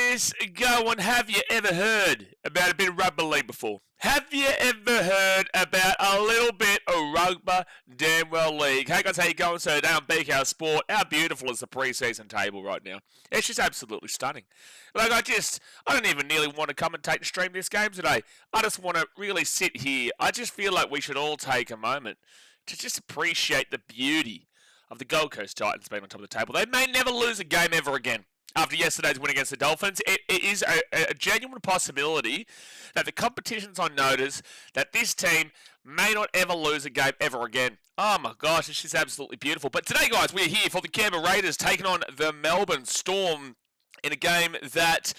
this going, have you ever heard about a bit of rugby league before? Have you ever heard about a little bit of rugby damn well league? Hey guys, how you going? So today on BKRsport, how beautiful is the preseason table right now? It's just absolutely stunning. Like I don't even nearly want to commentate and stream this game today. I just want to really sit here. I just feel like we should all take a moment to just appreciate the beauty of the Gold Coast Titans being on top of the table. They may never lose a game ever again. After yesterday's win against the Dolphins, it is a genuine possibility that the competition's on notice that this team may not ever lose a game ever again. Oh my gosh, it's just absolutely beautiful. But today, guys, we're here for the Canberra Raiders taking on the Melbourne Storm in a game that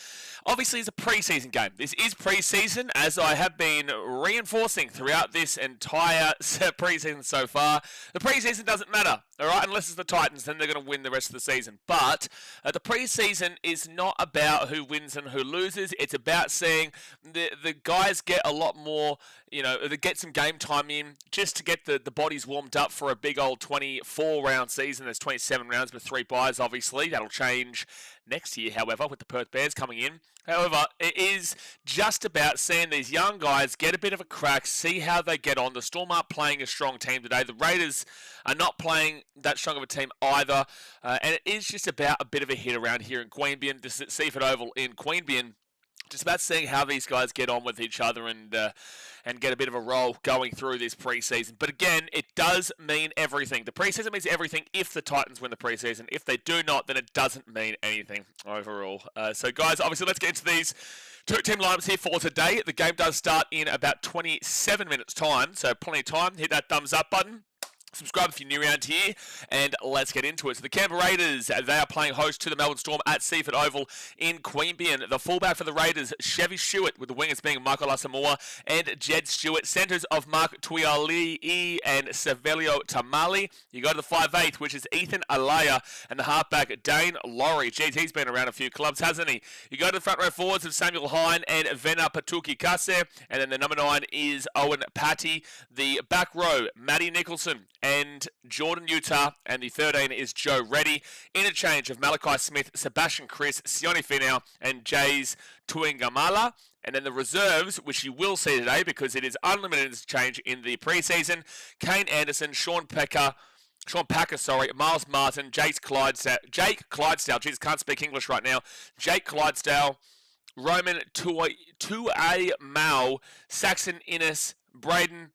obviously is a preseason game. This is preseason, as I have been reinforcing throughout this entire preseason so far. The preseason doesn't matter, all right? Unless it's the Titans, then they're going to win the rest of the season. But the preseason is not about who wins and who loses. It's about seeing the guys get a lot more, they get some game time in just to get the bodies warmed up for a big old 24-round season. There's 27 rounds with 3 byes, obviously. That'll change next year, however, with the Perth Bears coming in. However, it is just about seeing these young guys get a bit of a crack, see how they get on. The Storm aren't playing a strong team today. The Raiders are not playing that strong of a team either. And it is just about a bit of a hit around here in Queanbeyan. This is Seaford Oval in Queanbeyan. Just about seeing how these guys get on with each other and get a bit of a roll going through this preseason. But again, it does mean everything. The preseason means everything if the Titans win the preseason. If they do not, then it doesn't mean anything overall. So guys, obviously let's get into these two team lineups here for today. The game does start in about 27 minutes time, so plenty of time. Hit that thumbs up button. Subscribe if you're new around here, and let's get into it. So the Canberra Raiders, they are playing host to the Melbourne Storm at Seaford Oval in Queanbeyan. The fullback for the Raiders, Chevy Stewart, with the wingers being Michael Asamoah and Jed Stewart. Centres of Mark Tuiali'i and Savelio Tamali. You go to the 5'8", which is Ethan Alaya, and the halfback, Dane Laurie. Geez, he's been around a few clubs, hasn't he? You go to the front row forwards of Samuel Hine and Vena Patuki Kase, and then the number 9 is Owen Patty. The back row, Matty Nicholson and Jordan Utah, and the 13 is Joe Reddy. Interchange of Malachi Smith, Sebastian Chris, Sione Finau, and Jays Tuingamala. And then the reserves, which you will see today because it is unlimited interchange in the preseason, Kane Anderson, Sean Packer, Miles Martin, Jake Clydesdale, Jesus, can't speak English right now, Jake Clydesdale, Roman Tuai Mao, Saxon Innes, Braden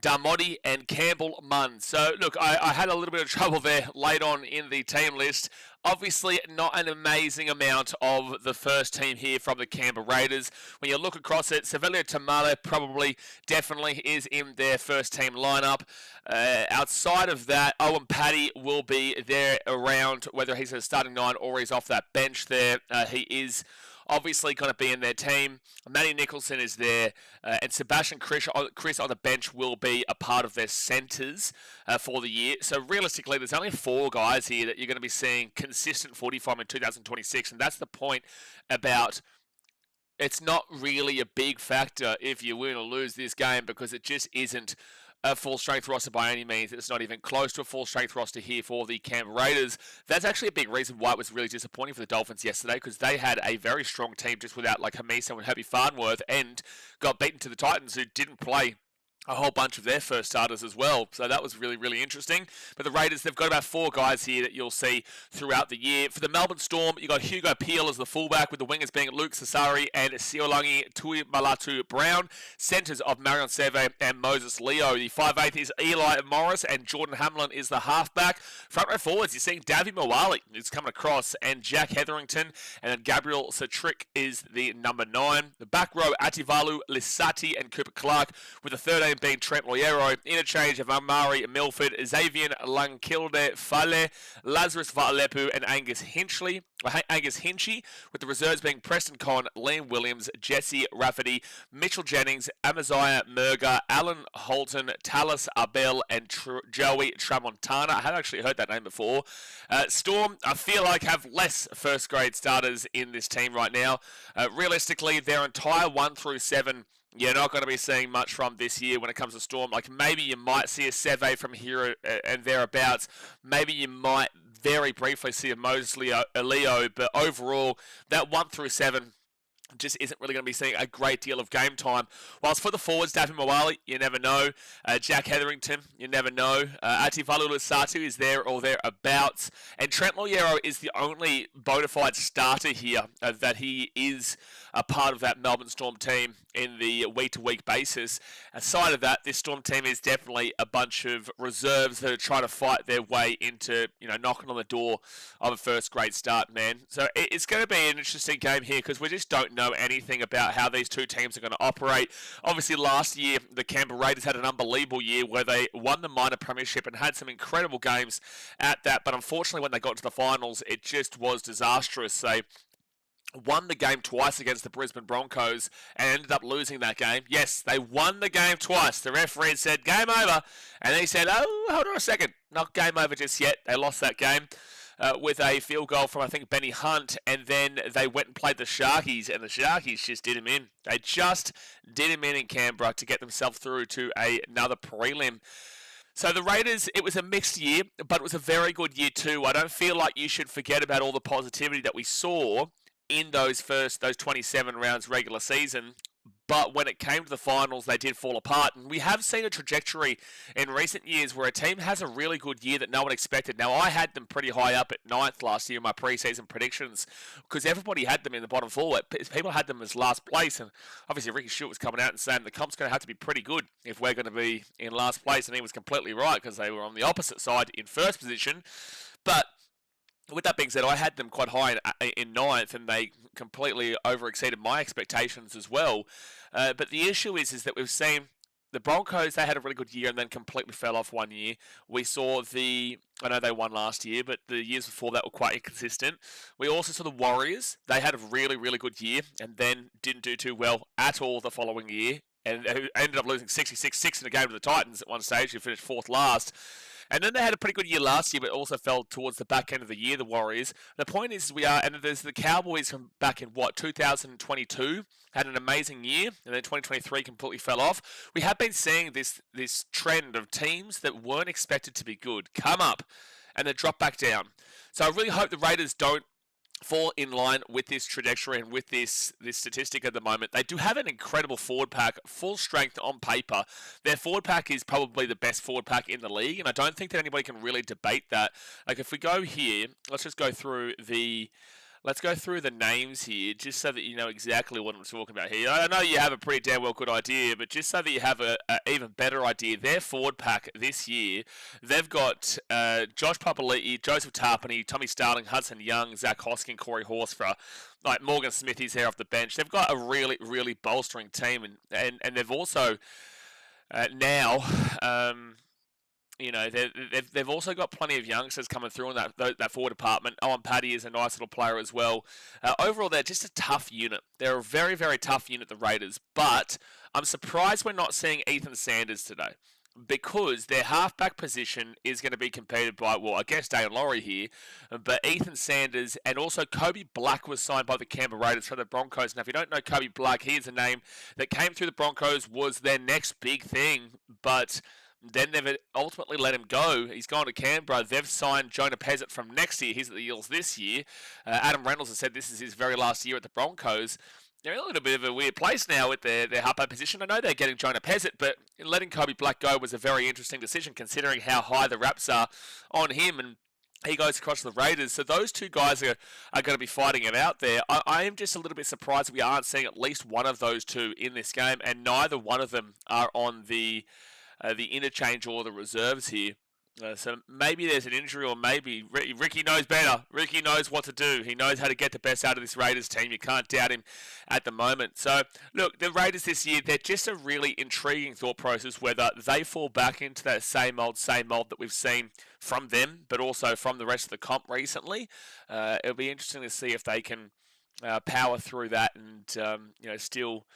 Darmody, and Campbell Munn. So, look, I had a little bit of trouble there late on in the team list. Obviously, not an amazing amount of the first team here from the Canberra Raiders. When you look across it, Savelio Tamale definitely is in their first team lineup. Outside of that, Owen Patty will be there around, whether he's a starting 9 or he's off that bench there. He is obviously going to be in their team. Matty Nicholson is there, and Sebastian Chris on the bench will be a part of their centres for the year. So realistically, there's only 4 guys here that you're going to be seeing consistent footy from in 2026, and that's the point about it's not really a big factor if you win or lose this game because it just isn't a full-strength roster by any means. It's not even close to a full-strength roster here for the Canberra Raiders. That's actually a big reason why it was really disappointing for the Dolphins yesterday because they had a very strong team just without like Hamiso and Herbie Farnworth and got beaten to the Titans who didn't play a whole bunch of their first starters as well. So that was really, really interesting. But the Raiders, they've got about 4 guys here that you'll see throughout the year. For the Melbourne Storm, you got Hugo Peel as the fullback, with the wingers being Luke Sasari and Siolangi Tui Malatu Brown. Centres of Marion Seve and Moses Leo. The 5'8" is Eli Morris, and Jordan Hamlin is the halfback. Front row forwards, you're seeing Davy Mawali is coming across, and Jack Hetherington, and then Gabriel Satrick is the number 9. The back row, Ativalu Lissati and Cooper Clark, with the 13 being Trent Loiero. Interchange of Amari Milford, Xavier Lankilde Fale, Lazarus Vaalepu, and Angus Hinchy, with the reserves being Preston Conn, Liam Williams, Jesse Rafferty, Mitchell Jennings, Amaziah Murga, Alan Holton, Talis Abel, and Joey Tramontana. I haven't actually heard that name before. Storm, I feel like, have less first grade starters in this team right now. Realistically, their entire 1 through 7 you're not going to be seeing much from this year when it comes to Storm. Like, maybe you might see a Seve from here and thereabouts. Maybe you might very briefly see a Mosley, a Leo, but overall, that 1 through 7 just isn't really going to be seeing a great deal of game time. Whilst for the forwards, David Mawali, you never know. Jack Hetherington, you never know. Ativalu Lusatu is there or thereabouts. And Trent Loiero is the only bona fide starter here that he is a part of that Melbourne Storm team in the week-to-week basis. Aside of that, this Storm team is definitely a bunch of reserves that are trying to fight their way into, knocking on the door of a first grade start, man. So it's going to be an interesting game here because we just don't know anything about how these two teams are going to operate. Obviously, last year, the Canberra Raiders had an unbelievable year where they won the minor premiership and had some incredible games at that. But unfortunately, when they got to the finals, it just was disastrous. They won the game twice against the Brisbane Broncos and ended up losing that game. Yes, they won the game twice. The referee said, game over. And he said, oh, hold on a second. Not game over just yet. They lost that game with a field goal from, I think, Benny Hunt. And then they went and played the Sharkies, and the Sharkies just did him in. They just did him in Canberra to get themselves through to another prelim. So the Raiders, it was a mixed year, but it was a very good year too. I don't feel like you should forget about all the positivity that we saw in those 27 rounds regular season. But when it came to the finals, they did fall apart. And we have seen a trajectory in recent years where a team has a really good year that no one expected. Now, I had them pretty high up at 9th last year in my preseason predictions because everybody had them in the bottom four. People had them as last place. And obviously, Ricky Stewart was coming out and saying the comp's going to have to be pretty good if we're going to be in last place. And he was completely right because they were on the opposite side in first position. But with that being said, I had them quite high in 9th, and they completely over-exceeded my expectations as well. But the issue is that we've seen the Broncos, they had a really good year and then completely fell off one year. We saw I know they won last year, but the years before that were quite inconsistent. We also saw the Warriors. They had a really, really good year and then didn't do too well at all the following year. And ended up losing 66-6 in a game to the Titans at one stage. Who finished 4th last. And then they had a pretty good year last year, but also fell towards the back end of the year, the Warriors. The point is, and there's the Cowboys from back in, 2022, had an amazing year, and then 2023 completely fell off. We have been seeing this trend of teams that weren't expected to be good come up, and then drop back down. So I really hope the Raiders don't fall in line with this trajectory and with this statistic at the moment. They do have an incredible forward pack, full strength on paper. Their forward pack is probably the best forward pack in the league, and I don't think that anybody can really debate that. Like, if we go here, let's just go through the names here, just so that you know exactly what I'm talking about here. I know you have a pretty damn well good idea, but just so that you have a even better idea, their forward pack this year, they've got Josh Papali'i, Joseph Tarpany, Tommy Starling, Hudson Young, Zach Hoskin, Corey Horsburgh, like Morgan Smithy's there off the bench. They've got a really, really bolstering team, and they've also now... they've also got plenty of youngsters coming through in that forward department. Owen Paddy is a nice little player as well. Overall, they're just a tough unit. They're a very, very tough unit, the Raiders. But I'm surprised we're not seeing Ethan Sanders today, because their halfback position is going to be competed by, I guess Dane Laurie here, but Ethan Sanders, and also Kobe Black was signed by the Canberra Raiders for the Broncos. Now, if you don't know Kobe Black, he is a name that came through the Broncos, was their next big thing, but then they've ultimately let him go. He's gone to Canberra. They've signed Jonah Pezzett from next year. He's at the Eels this year. Adam Reynolds has said this is his very last year at the Broncos. They're in a little bit of a weird place now with their halfback position. I know they're getting Jonah Pezzett, but letting Kobe Black go was a very interesting decision considering how high the raps are on him, and he goes across to the Raiders. So those two guys are going to be fighting it out there. I am just a little bit surprised we aren't seeing at least one of those two in this game, and neither one of them are on the interchange or the reserves here. So maybe there's an injury, or maybe Ricky knows better. Ricky knows what to do. He knows how to get the best out of this Raiders team. You can't doubt him at the moment. So, look, the Raiders this year, they're just a really intriguing thought process, whether they fall back into that same old that we've seen from them, but also from the rest of the comp recently. It'll be interesting to see if they can power through that and still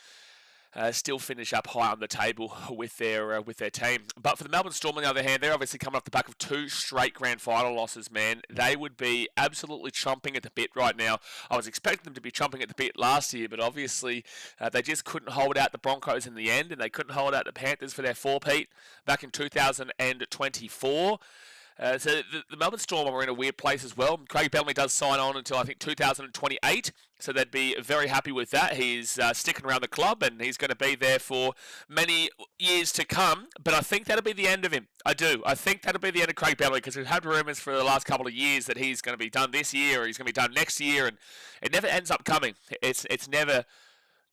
still finish up high on the table with their team. But for the Melbourne Storm, on the other hand, they're obviously coming off the back of 2 straight grand final losses, man. They would be absolutely chomping at the bit right now. I was expecting them to be chomping at the bit last year, but obviously they just couldn't hold out the Broncos in the end, and they couldn't hold out the Panthers for their four-peat back in 2024. So the Melbourne Storm are in a weird place as well. Craig Bellamy does sign on until, I think, 2028, so they'd be very happy with that. He's sticking around the club, and he's going to be there for many years to come, but I think that'll be the end of him. I do. I think that'll be the end of Craig Bellamy, because we've had rumours for the last couple of years that he's going to be done this year, or he's going to be done next year, and it never ends up coming. It's never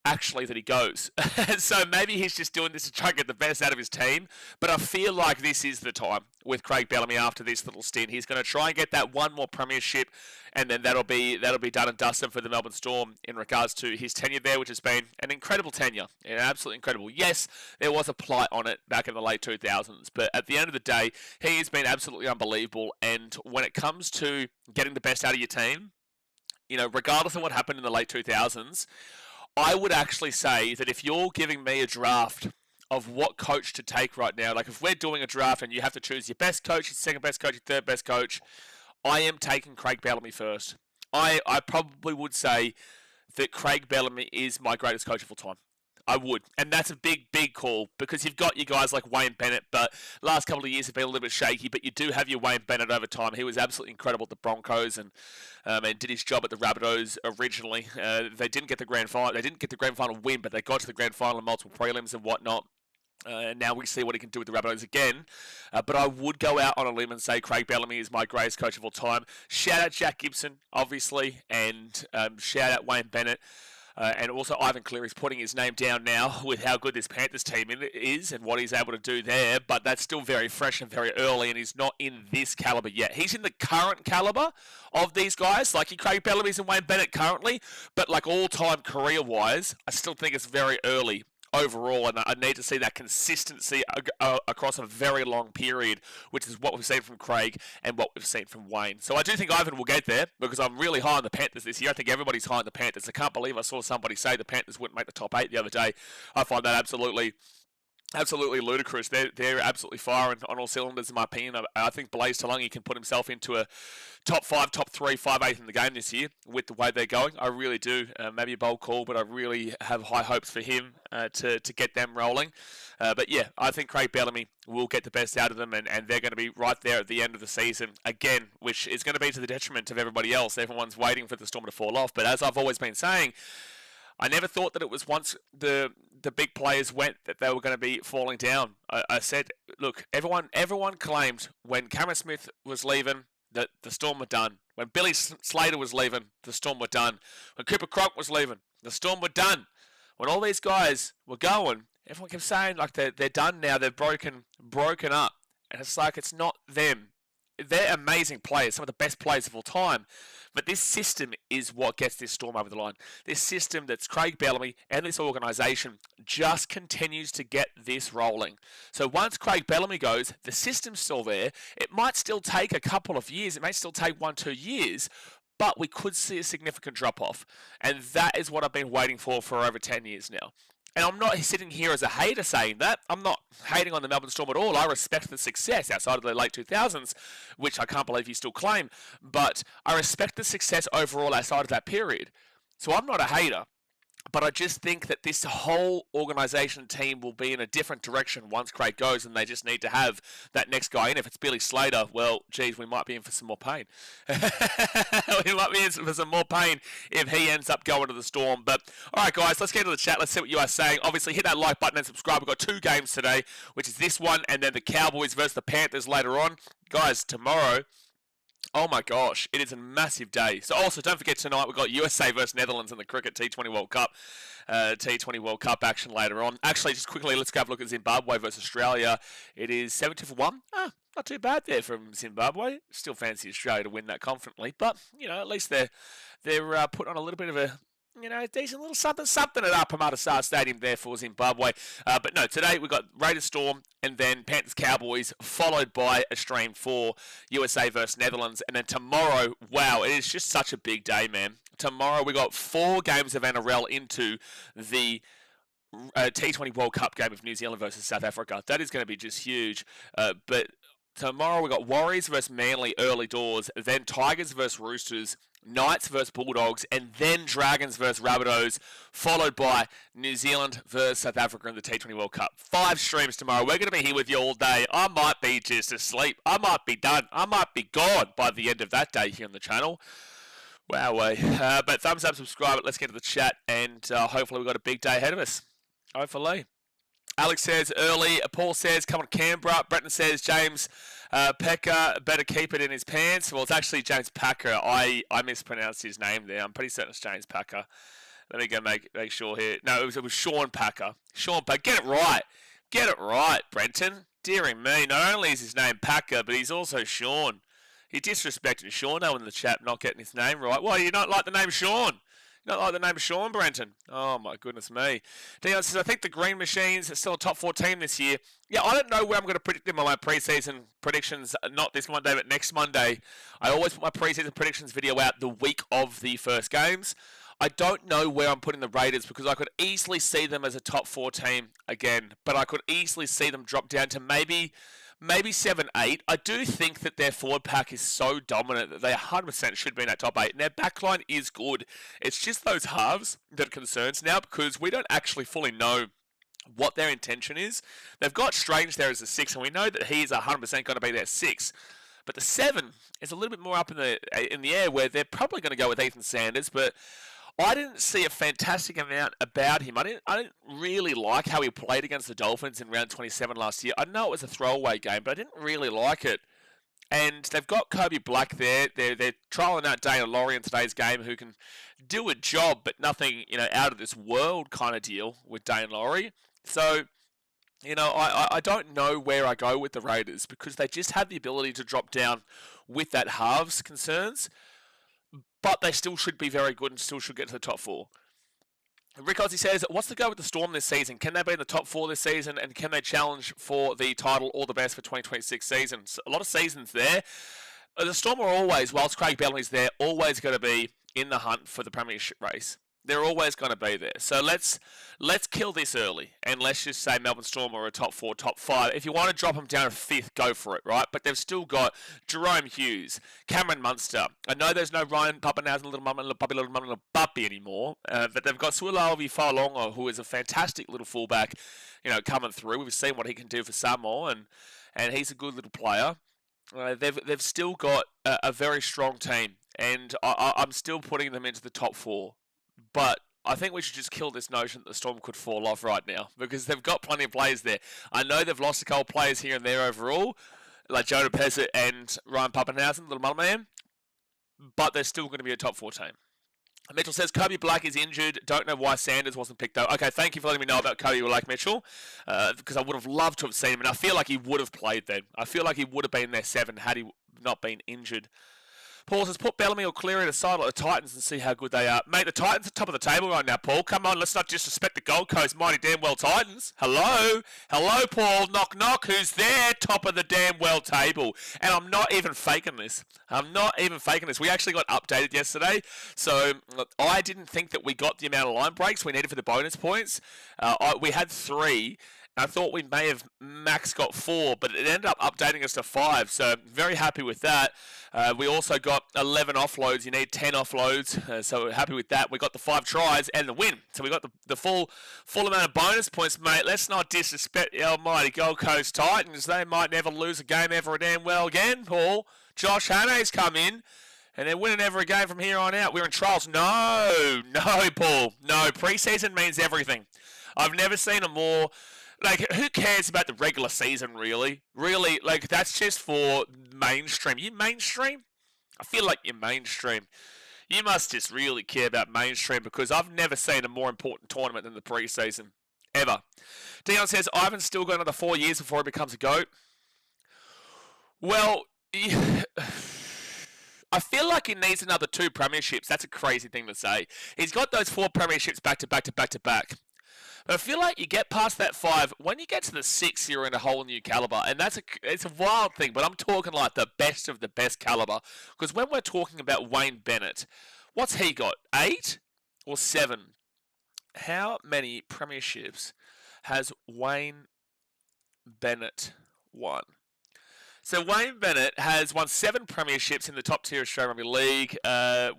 actually that he goes. So maybe he's just doing this to try and get the best out of his team, but I feel like this is the time with Craig Bellamy after this little stint. He's going to try and get that one more premiership, and then that'll be done and dusted for the Melbourne Storm in regards to his tenure there, which has been an incredible tenure. Absolutely incredible. Yes, there was a plight on it back in the late 2000s, but at the end of the day, he has been absolutely unbelievable, and when it comes to getting the best out of your team, regardless of what happened in the late 2000s, I would actually say that if you're giving me a draft of what coach to take right now, like if we're doing a draft and you have to choose your best coach, your second best coach, your third best coach, I am taking Craig Bellamy first. I probably would say that Craig Bellamy is my greatest coach of all time. I would. And that's a big, big call, because you've got you guys like Wayne Bennett, but last couple of years have been a little bit shaky, but you do have your Wayne Bennett over time. He was absolutely incredible at the Broncos and did his job at the Rabbitohs originally. They didn't get the grand final. They didn't get the grand final win, but they got to the grand final in multiple prelims and whatnot. And now we see what he can do with the Rabbitohs again. But I would go out on a limb and say Craig Bellamy is my greatest coach of all time. Shout out Jack Gibson, obviously, and shout out Wayne Bennett. And also Ivan Cleary's putting his name down now with how good this Panthers team is and what he's able to do there. But that's still very fresh and very early, and he's not in this caliber yet. He's in the current caliber of these guys, like Craig Bellamy's and Wayne Bennett currently. But like all-time career-wise, I still think it's very early overall, and I need to see that consistency across a very long period, which is what we've seen from Craig and what we've seen from Wayne. So I do think Ivan will get there, because I'm really high on the Panthers this year. I think everybody's high on the Panthers. I can't believe I saw somebody say the Panthers wouldn't make the top 8 the other day. I find that absolutely ludicrous. They're absolutely firing on all cylinders, in my opinion. I think Blaise Talungi can put himself into a top 5, top 3, 5/8 in the game this year with the way they're going. I really do. Maybe a bold call, but I really have high hopes for him to get them rolling. But yeah, I think Craig Bellamy will get the best out of them, and they're going to be right there at the end of the season again, which is going to be to the detriment of everybody else. Everyone's waiting for the Storm to fall off. But as I've always been saying, I never thought that it was once the big players went that they were going to be falling down. I said, look, everyone claimed when Cameron Smith was leaving that the Storm were done. When Billy Slater was leaving, the Storm were done. When Cooper Cronk was leaving, the Storm were done. When all these guys were going, everyone kept saying like they're done now. They're broken up, and it's like it's not them. They're amazing players, some of the best players of all time. But this system is what gets this Storm over the line. This system that's Craig Bellamy and this organisation just continues to get this rolling. So once Craig Bellamy goes, the system's still there. It might still take a couple of years. It may still take 1-2 years. But we could see a significant drop-off. And that is what I've been waiting for over 10 years now. And I'm not sitting here as a hater saying that. I'm not hating on the Melbourne Storm at all. I respect the success outside of the late 2000s, which I can't believe you still claim. But I respect the success overall outside of that period. So I'm not a hater. But I just think that this whole organisation team will be in a different direction once Craig goes, and they just need to have that next guy in. If it's Billy Slater, well, geez, we might be in for some more pain. We might be in for some more pain if he ends up going to the Storm. But, all right, guys, let's get into the chat. Let's see what you are saying. Obviously, hit that like button and subscribe. We've got 2 games today, which is this one and then the Cowboys versus the Panthers later on. Guys, tomorrow, oh my gosh, it is a massive day. So also, don't forget tonight we've got USA versus Netherlands in the Cricket T20 World Cup. T20 World Cup action later on. Actually, just quickly, let's have a look at Zimbabwe versus Australia. It is 70-1. Not too bad there from Zimbabwe. Still fancy Australia to win that confidently. But, at least they're putting on a little bit of a decent little something at Parramatta Star Stadium there for Zimbabwe. But no, today we've got Raiders Storm and then Panthers Cowboys, followed by a stream for USA versus Netherlands. And then tomorrow, wow, it is just such a big day, man. Tomorrow we got 4 games of NRL into the T20 World Cup game of New Zealand versus South Africa. That is going to be just huge. But tomorrow we've got Warriors versus Manly early doors, then Tigers versus Roosters, Knights versus Bulldogs, and then Dragons versus Rabbitohs, followed by New Zealand versus South Africa in the T20 World Cup. 5 streams tomorrow. We're going to be here with you all day. I might be just asleep. I might be done. I might be gone by the end of that day here on the channel. Wow, but thumbs up, subscribe. Let's get to the chat, and hopefully we've got a big day ahead of us. Hopefully. Alex says early. Paul says come on Canberra. Brenton says James Pekka better keep it in his pants. Well, it's actually James Packer. I mispronounced his name there. I'm pretty certain it's James Packer. Let me go make sure here. No, it was Sean Packer. Sean Packer. Get it right. Get it right, Brenton. Dearie me. Not only is his name Packer, but he's also Sean. He disrespected Sean in the chat, not getting his name right. Why do you not like the name Sean? You not like the name of Sean Brenton? Oh, my goodness me. Dion says, I think the Green Machines are still a top 4 team this year. Yeah, I don't know where I'm going to predict them on my preseason predictions, not this Monday, but next Monday. I always put my preseason predictions video out the week of the first games. I don't know where I'm putting the Raiders because I could easily see them as a top 4 team again, but I could easily see them drop down to maybe 7-8. I do think that their forward pack is so dominant that they 100% should be in that top 8. And their backline is good. It's just those halves that concerns now because we don't actually fully know what their intention is. They've got Strange there as a 6, and we know that he's 100% going to be their 6. But the 7 is a little bit more up in the air where they're probably going to go with Ethan Sanders, but I didn't see a fantastic amount about him. I didn't really like how he played against the Dolphins in round 27 last year. I know it was a throwaway game, but I didn't really like it. And they've got Kobe Black there. They're trialling out Dana Laurie in today's game, who can do a job, but nothing out of this world kind of deal with Dana Laurie. So I don't know where I go with the Raiders because they just have the ability to drop down with that halves concerns. But they still should be very good and still should get to the top 4. Rick Ozzy says, what's the go with the Storm this season? Can they be in the top 4 this season? And can they challenge for the title All the Best for 2026 season? So a lot of seasons there. The Storm are always, whilst Craig Bellamy's there, always going to be in the hunt for the premiership race. They're always going to be there. So let's kill this early. And let's just say Melbourne Storm are a top 4, top 5. If you want to drop them down to 5th, go for it, right? But they've still got Jerome Hughes, Cameron Munster. I know there's no Ryan Pappenhausen, little mum and little puppy anymore. But they've got Sualavi Failonga, who is a fantastic little fullback, coming through. We've seen what he can do for Samoa, and he's a good little player. They've still got a very strong team. And I'm still putting them into the top 4. But I think we should just kill this notion that the Storm could fall off right now because they've got plenty of players there. I know they've lost a couple of players here and there overall, like Jonah Pezzett and Ryan Pappenhausen, little mother man, but they're still going to be a top 4 team. Mitchell says, Kobe Black is injured. Don't know why Sanders wasn't picked up. Okay, thank you for letting me know about Kobe Black, Mitchell, because I would have loved to have seen him, and I feel like he would have played then. I feel like he would have been their 7 had he not been injured. Paul says, put Bellamy or Cleary at a side like the Titans and see how good they are. Mate, the Titans are top of the table right now, Paul. Come on, let's not disrespect the Gold Coast mighty damn well Titans. Hello? Hello, Paul. Knock, knock. Who's there? Top of the damn well table. And I'm not even faking this. We actually got updated yesterday. So I didn't think that we got the amount of line breaks we needed for the bonus points. We had 3. I thought we may have max got 4, but it ended up updating us to 5, so very happy with that. We also got 11 offloads. You need 10 offloads, so we're happy with that. We got the 5 tries and the win, so we got the full amount of bonus points, mate. Let's not disrespect the almighty Gold Coast Titans. They might never lose a game ever damn well again, Paul. Josh Hannay's come in, and they're winning every game from here on out. We're in trials. No, Paul. No, preseason means everything. I've never seen a more... Like, who cares about the regular season, really? Really, like, that's just for mainstream. You mainstream? I feel like you're mainstream. You must just really care about mainstream because I've never seen a more important tournament than the preseason. Ever. Dion says, Ivan's still got another 4 years before he becomes a GOAT. Well, I feel like he needs another 2 premierships. That's a crazy thing to say. He's got those 4 premierships back to back to back to back. But I feel like you get past that 5, when you get to the 6, you're in a whole new caliber. And it's a wild thing, but I'm talking like the best of the best caliber. Because when we're talking about Wayne Bennett, what's he got? 8 or 7? How many premierships has Wayne Bennett won? So Wayne Bennett has won 7 premierships in the top tier Australian Rugby League,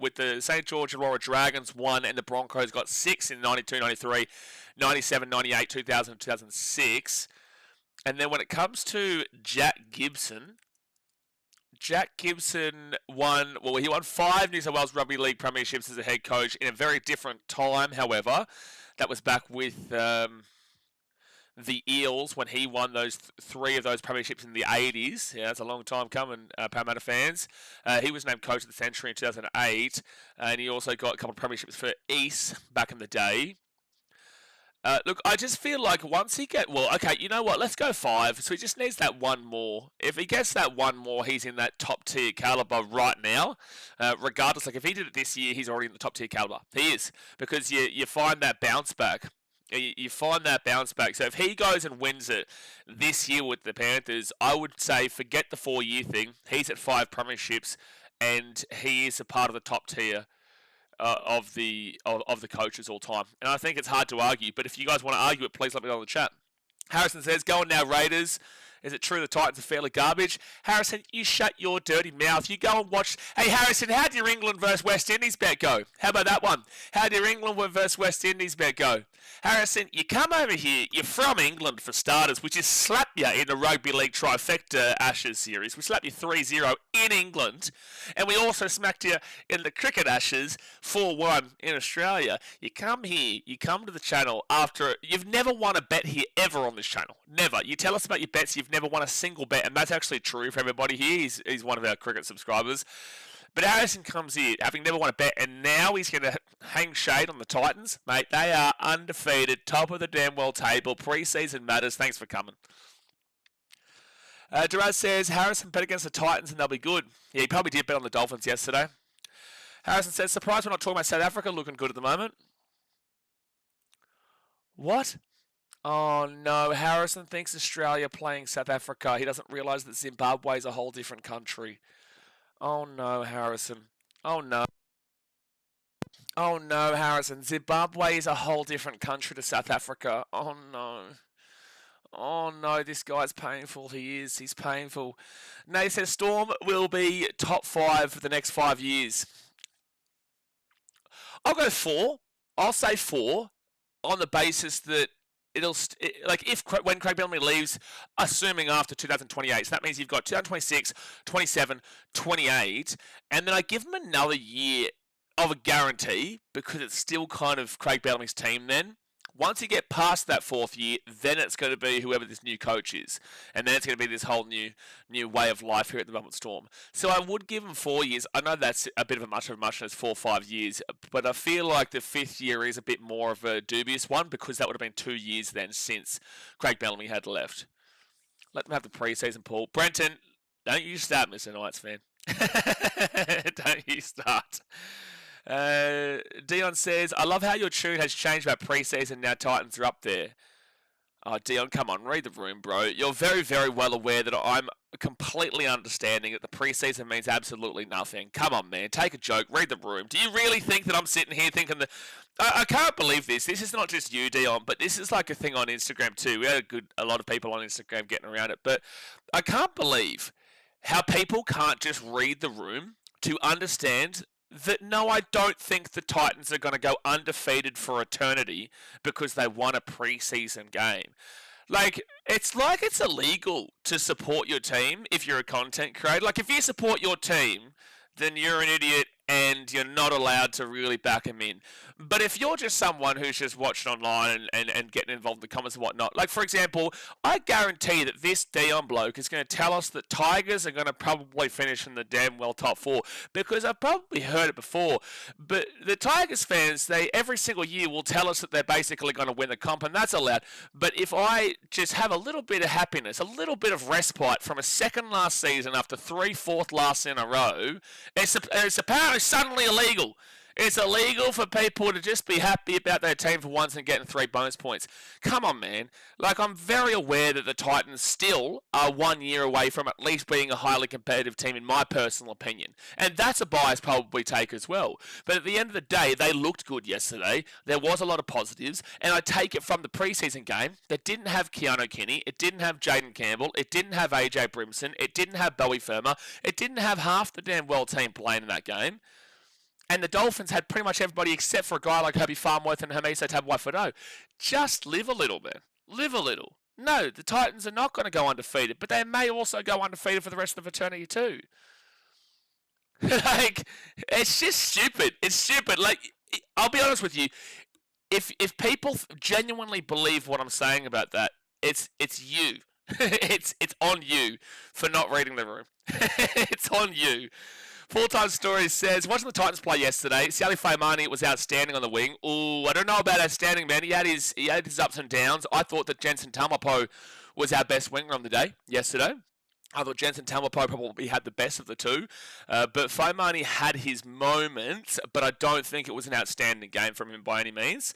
with the St. George Illawarra Dragons 1 and the Broncos got 6 in 92, 93, 97, 98, 2000, 2006. And then when it comes to Jack Gibson won, he won 5 New South Wales Rugby League premierships as a head coach in a very different time, however. That was back with the Eels when he won those 3 of those premierships in the 80s. Yeah, that's a long time coming, Parramatta fans. He was named coach of the century in 2008, and he also got a couple of premierships for East back in the day. Look, I just feel like once he okay, you know what? Let's go 5. So he just needs that one more. If he gets that one more, he's in that top tier caliber right now. Regardless, like if he did it this year, he's already in the top tier caliber. He is, because you find that bounce back. You find that bounce back. So if he goes and wins it this year with the Panthers, I would say forget the 4-year thing. He's at 5 premierships, and he is a part of the top tier of the coaches all time. And I think it's hard to argue. But if you guys want to argue it, please let me know in the chat. Harrison says, "Go on now, Raiders. Is it true the Titans are fairly garbage?" Harrison, you shut your dirty mouth. You go and watch. Hey, Harrison, how did your England versus West Indies bet go? How about that one? How did your England versus West Indies bet go? Harrison, you come over here. You're from England for starters. We just slapped you in the Rugby League Trifecta Ashes series. We slapped you 3-0 in England. And we also smacked you in the Cricket Ashes 4-1 in Australia. You come here. You come to the channel after... You've never won a bet here ever on this channel. Never. You tell us about your bets. You've never won a single bet, and that's actually true for everybody here. He's one of our cricket subscribers. But Harrison comes here having never won a bet, and now he's going to hang shade on the Titans. Mate, they are undefeated, top of the damn well table. Preseason matters. Thanks for coming. Duraz says, Harrison bet against the Titans and they'll be good. Yeah, he probably did bet on the Dolphins yesterday. Harrison says, surprised we're not talking about South Africa looking good at the moment. What? Oh no, Harrison thinks Australia playing South Africa. He doesn't realise that Zimbabwe is a whole different country. Oh no, Harrison. Oh no. Oh no, Harrison. Zimbabwe is a whole different country to South Africa. Oh no. Oh no, this guy's painful. He is. He's painful. Nay says Storm will be top 5 for the next 5 years. I'll go 4. I'll say 4 on the basis that when Craig Bellamy leaves, assuming after 2028, so that means you've got 2026, 27, 28, and then I give him another year of a guarantee because it's still kind of Craig Bellamy's team then. Once you get past that 4th year, then it's going to be whoever this new coach is. And then it's going to be this whole new way of life here at the Melbourne Storm. So I would give him 4 years. I know that's a bit of a much as 4 or 5 years, but I feel like the 5th year is a bit more of a dubious one because that would have been 2 years then since Craig Bellamy had left. Let them have the pre-season, Paul. Brenton, don't you start, Mr. Knights fan. Don't you start. Dion says, I love how your tune has changed about pre-season. Now Titans are up there. Oh, Dion, come on, read the room, bro. You're very, very well aware that I'm completely understanding that the pre-season means absolutely nothing. Come on, man, take a joke, read the room. Do you really think that I'm sitting here thinking that... I can't believe this. This is not just you, Dion, but this is like a thing on Instagram too. We had a lot of people on Instagram getting around it, but I can't believe how people can't just read the room to understand that no, I don't think the Titans are going to go undefeated for eternity because they won a preseason game. Like it's illegal to support your team if you're a content creator. Like, if you support your team, then you're an idiot and you're not allowed to really back them in. But if you're just someone who's just watching online and getting involved in the comments and whatnot, like, for example, I guarantee that this Dion bloke is going to tell us that Tigers are going to probably finish in the damn well top 4, because I've probably heard it before. But the Tigers fans, they every single year will tell us that they're basically going to win the comp, and that's allowed. But if I just have a little bit of happiness, a little bit of respite from a second last season after 3 fourth lasts in a row, it's apparently suddenly illegal. It's illegal for people to just be happy about their team for once and getting 3 bonus points. Come on, man. Like, I'm very aware that the Titans still are 1 year away from at least being a highly competitive team, in my personal opinion. And that's a bias probably take as well. But at the end of the day, they looked good yesterday. There was a lot of positives. And I take it from the preseason game that didn't have Keanu Kinney, it didn't have Jaden Campbell, it didn't have AJ Brimson, it didn't have Bowie Firma, it didn't have half the damn well team playing in that game. And the Dolphins had pretty much everybody except for a guy like Herbie Farmworth and Hamiso Tabuai-Fidow. Just live a little, man. Live a little. No, the Titans are not going to go undefeated, but they may also go undefeated for the rest of eternity too. Like, it's just stupid. It's stupid. Like, I'll be honest with you. If people genuinely believe what I'm saying about that, it's you. it's on you for not reading the room. It's on you. Full-time Story says, watching the Titans play yesterday, Siali Faimani was outstanding on the wing. Ooh, I don't know about outstanding, man. He had his ups and downs. I thought that Jensen Taumapo was our best winger on the day yesterday. I thought Jensen Taumapo probably had the best of the two. But Faimani had his moments, but I don't think it was an outstanding game from him by any means.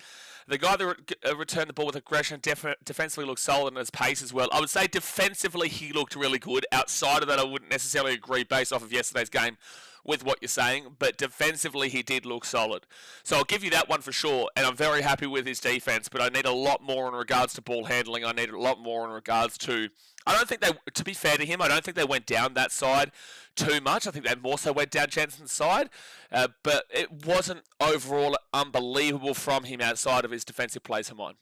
The guy that returned the ball with aggression defensively looked solid in his pace as well. I would say defensively he looked really good. Outside of that, I wouldn't necessarily agree based off of yesterday's game with what you're saying, but defensively he did look solid. So I'll give you that one for sure, and I'm very happy with his defense, but I need a lot more in regards to ball handling. I need a lot more in regards to... I don't think they, to be fair to him, I don't think they went down that side too much. I think they more so went down Jensen's side, but it wasn't overall unbelievable from him outside of his defensive plays for mine.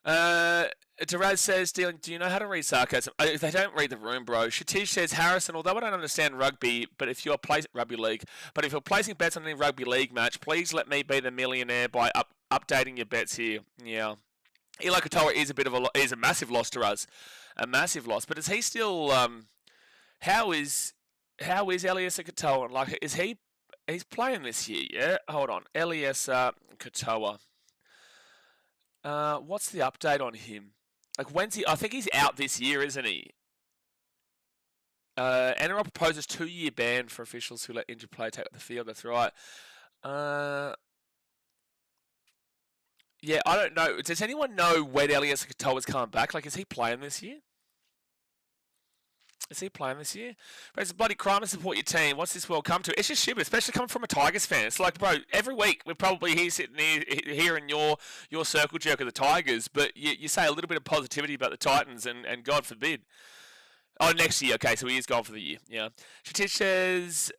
Taraz says, do you know how to read sarcasm? They don't read the room, bro. Shatish says, Harrison, although I don't understand rugby, but if you're rugby league, but if you're placing bets on any rugby league match, please let me be the millionaire by updating your bets here. Yeah. Eli Katoa is a massive loss to us. A massive loss. But is he still how is Elias Katoa? Like, he's playing this year, yeah? Hold on. Elias Katoa. What's the update on him? Like, when's he? I think he's out this year, isn't he? NRL proposes 2-year ban for officials who let injured player take up the field. That's right. Yeah, I don't know. Does anyone know when Elias Katoa's coming back? Like, is he playing this year? Is he playing this year? But it's a bloody crime to support your team. What's this world come to? It's just stupid, especially coming from a Tigers fan. It's like, bro, every week we're probably here sitting here in your circle jerk of the Tigers, but you say a little bit of positivity about the Titans, and God forbid. Oh, next year. Okay, so he is gone for the year. Yeah. Shatish says,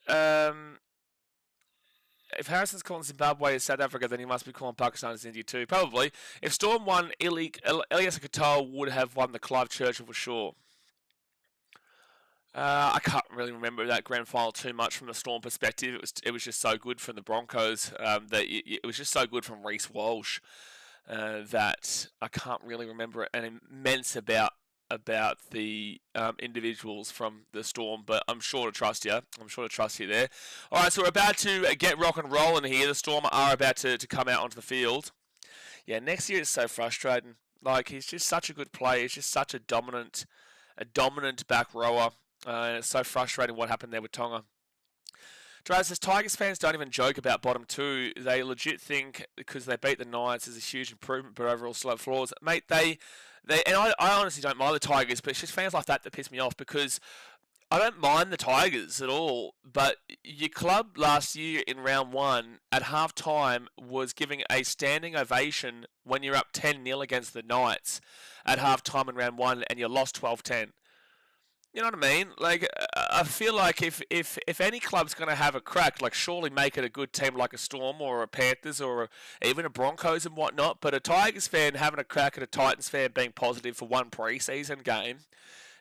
if Harrison's calling Zimbabwe as South Africa, then he must be calling Pakistan as India too. Probably. If Storm won, Elias Katoa would have won the Clive Churchill for sure. I can't really remember that grand final too much from the Storm perspective. It was just so good from the Broncos. It was just so good from Reece Walsh that I can't really remember an immense about the individuals from the Storm, but I'm sure to trust you. I'm sure to trust you there. All right, so we're about to get rock and roll in here. The Storm are about to come out onto the field. Yeah, next year is so frustrating. Like, he's just such a good player. He's just such a dominant back rower. And it's so frustrating what happened there with Tonga. Draz says, Tigers fans don't even joke about bottom two. They legit think because they beat the Knights is a huge improvement, but overall still have flaws. Mate, and I honestly don't mind the Tigers, but it's just fans like that piss me off, because I don't mind the Tigers at all, but your club last year in round one at half-time was giving a standing ovation when you're up 10-0 against the Knights at half-time in round one, and you lost 12-10. You know what I mean? Like, I feel like if any club's going to have a crack, like, surely make it a good team like a Storm or a Panthers or even a Broncos and whatnot. But a Tigers fan having a crack at a Titans fan being positive for one preseason game,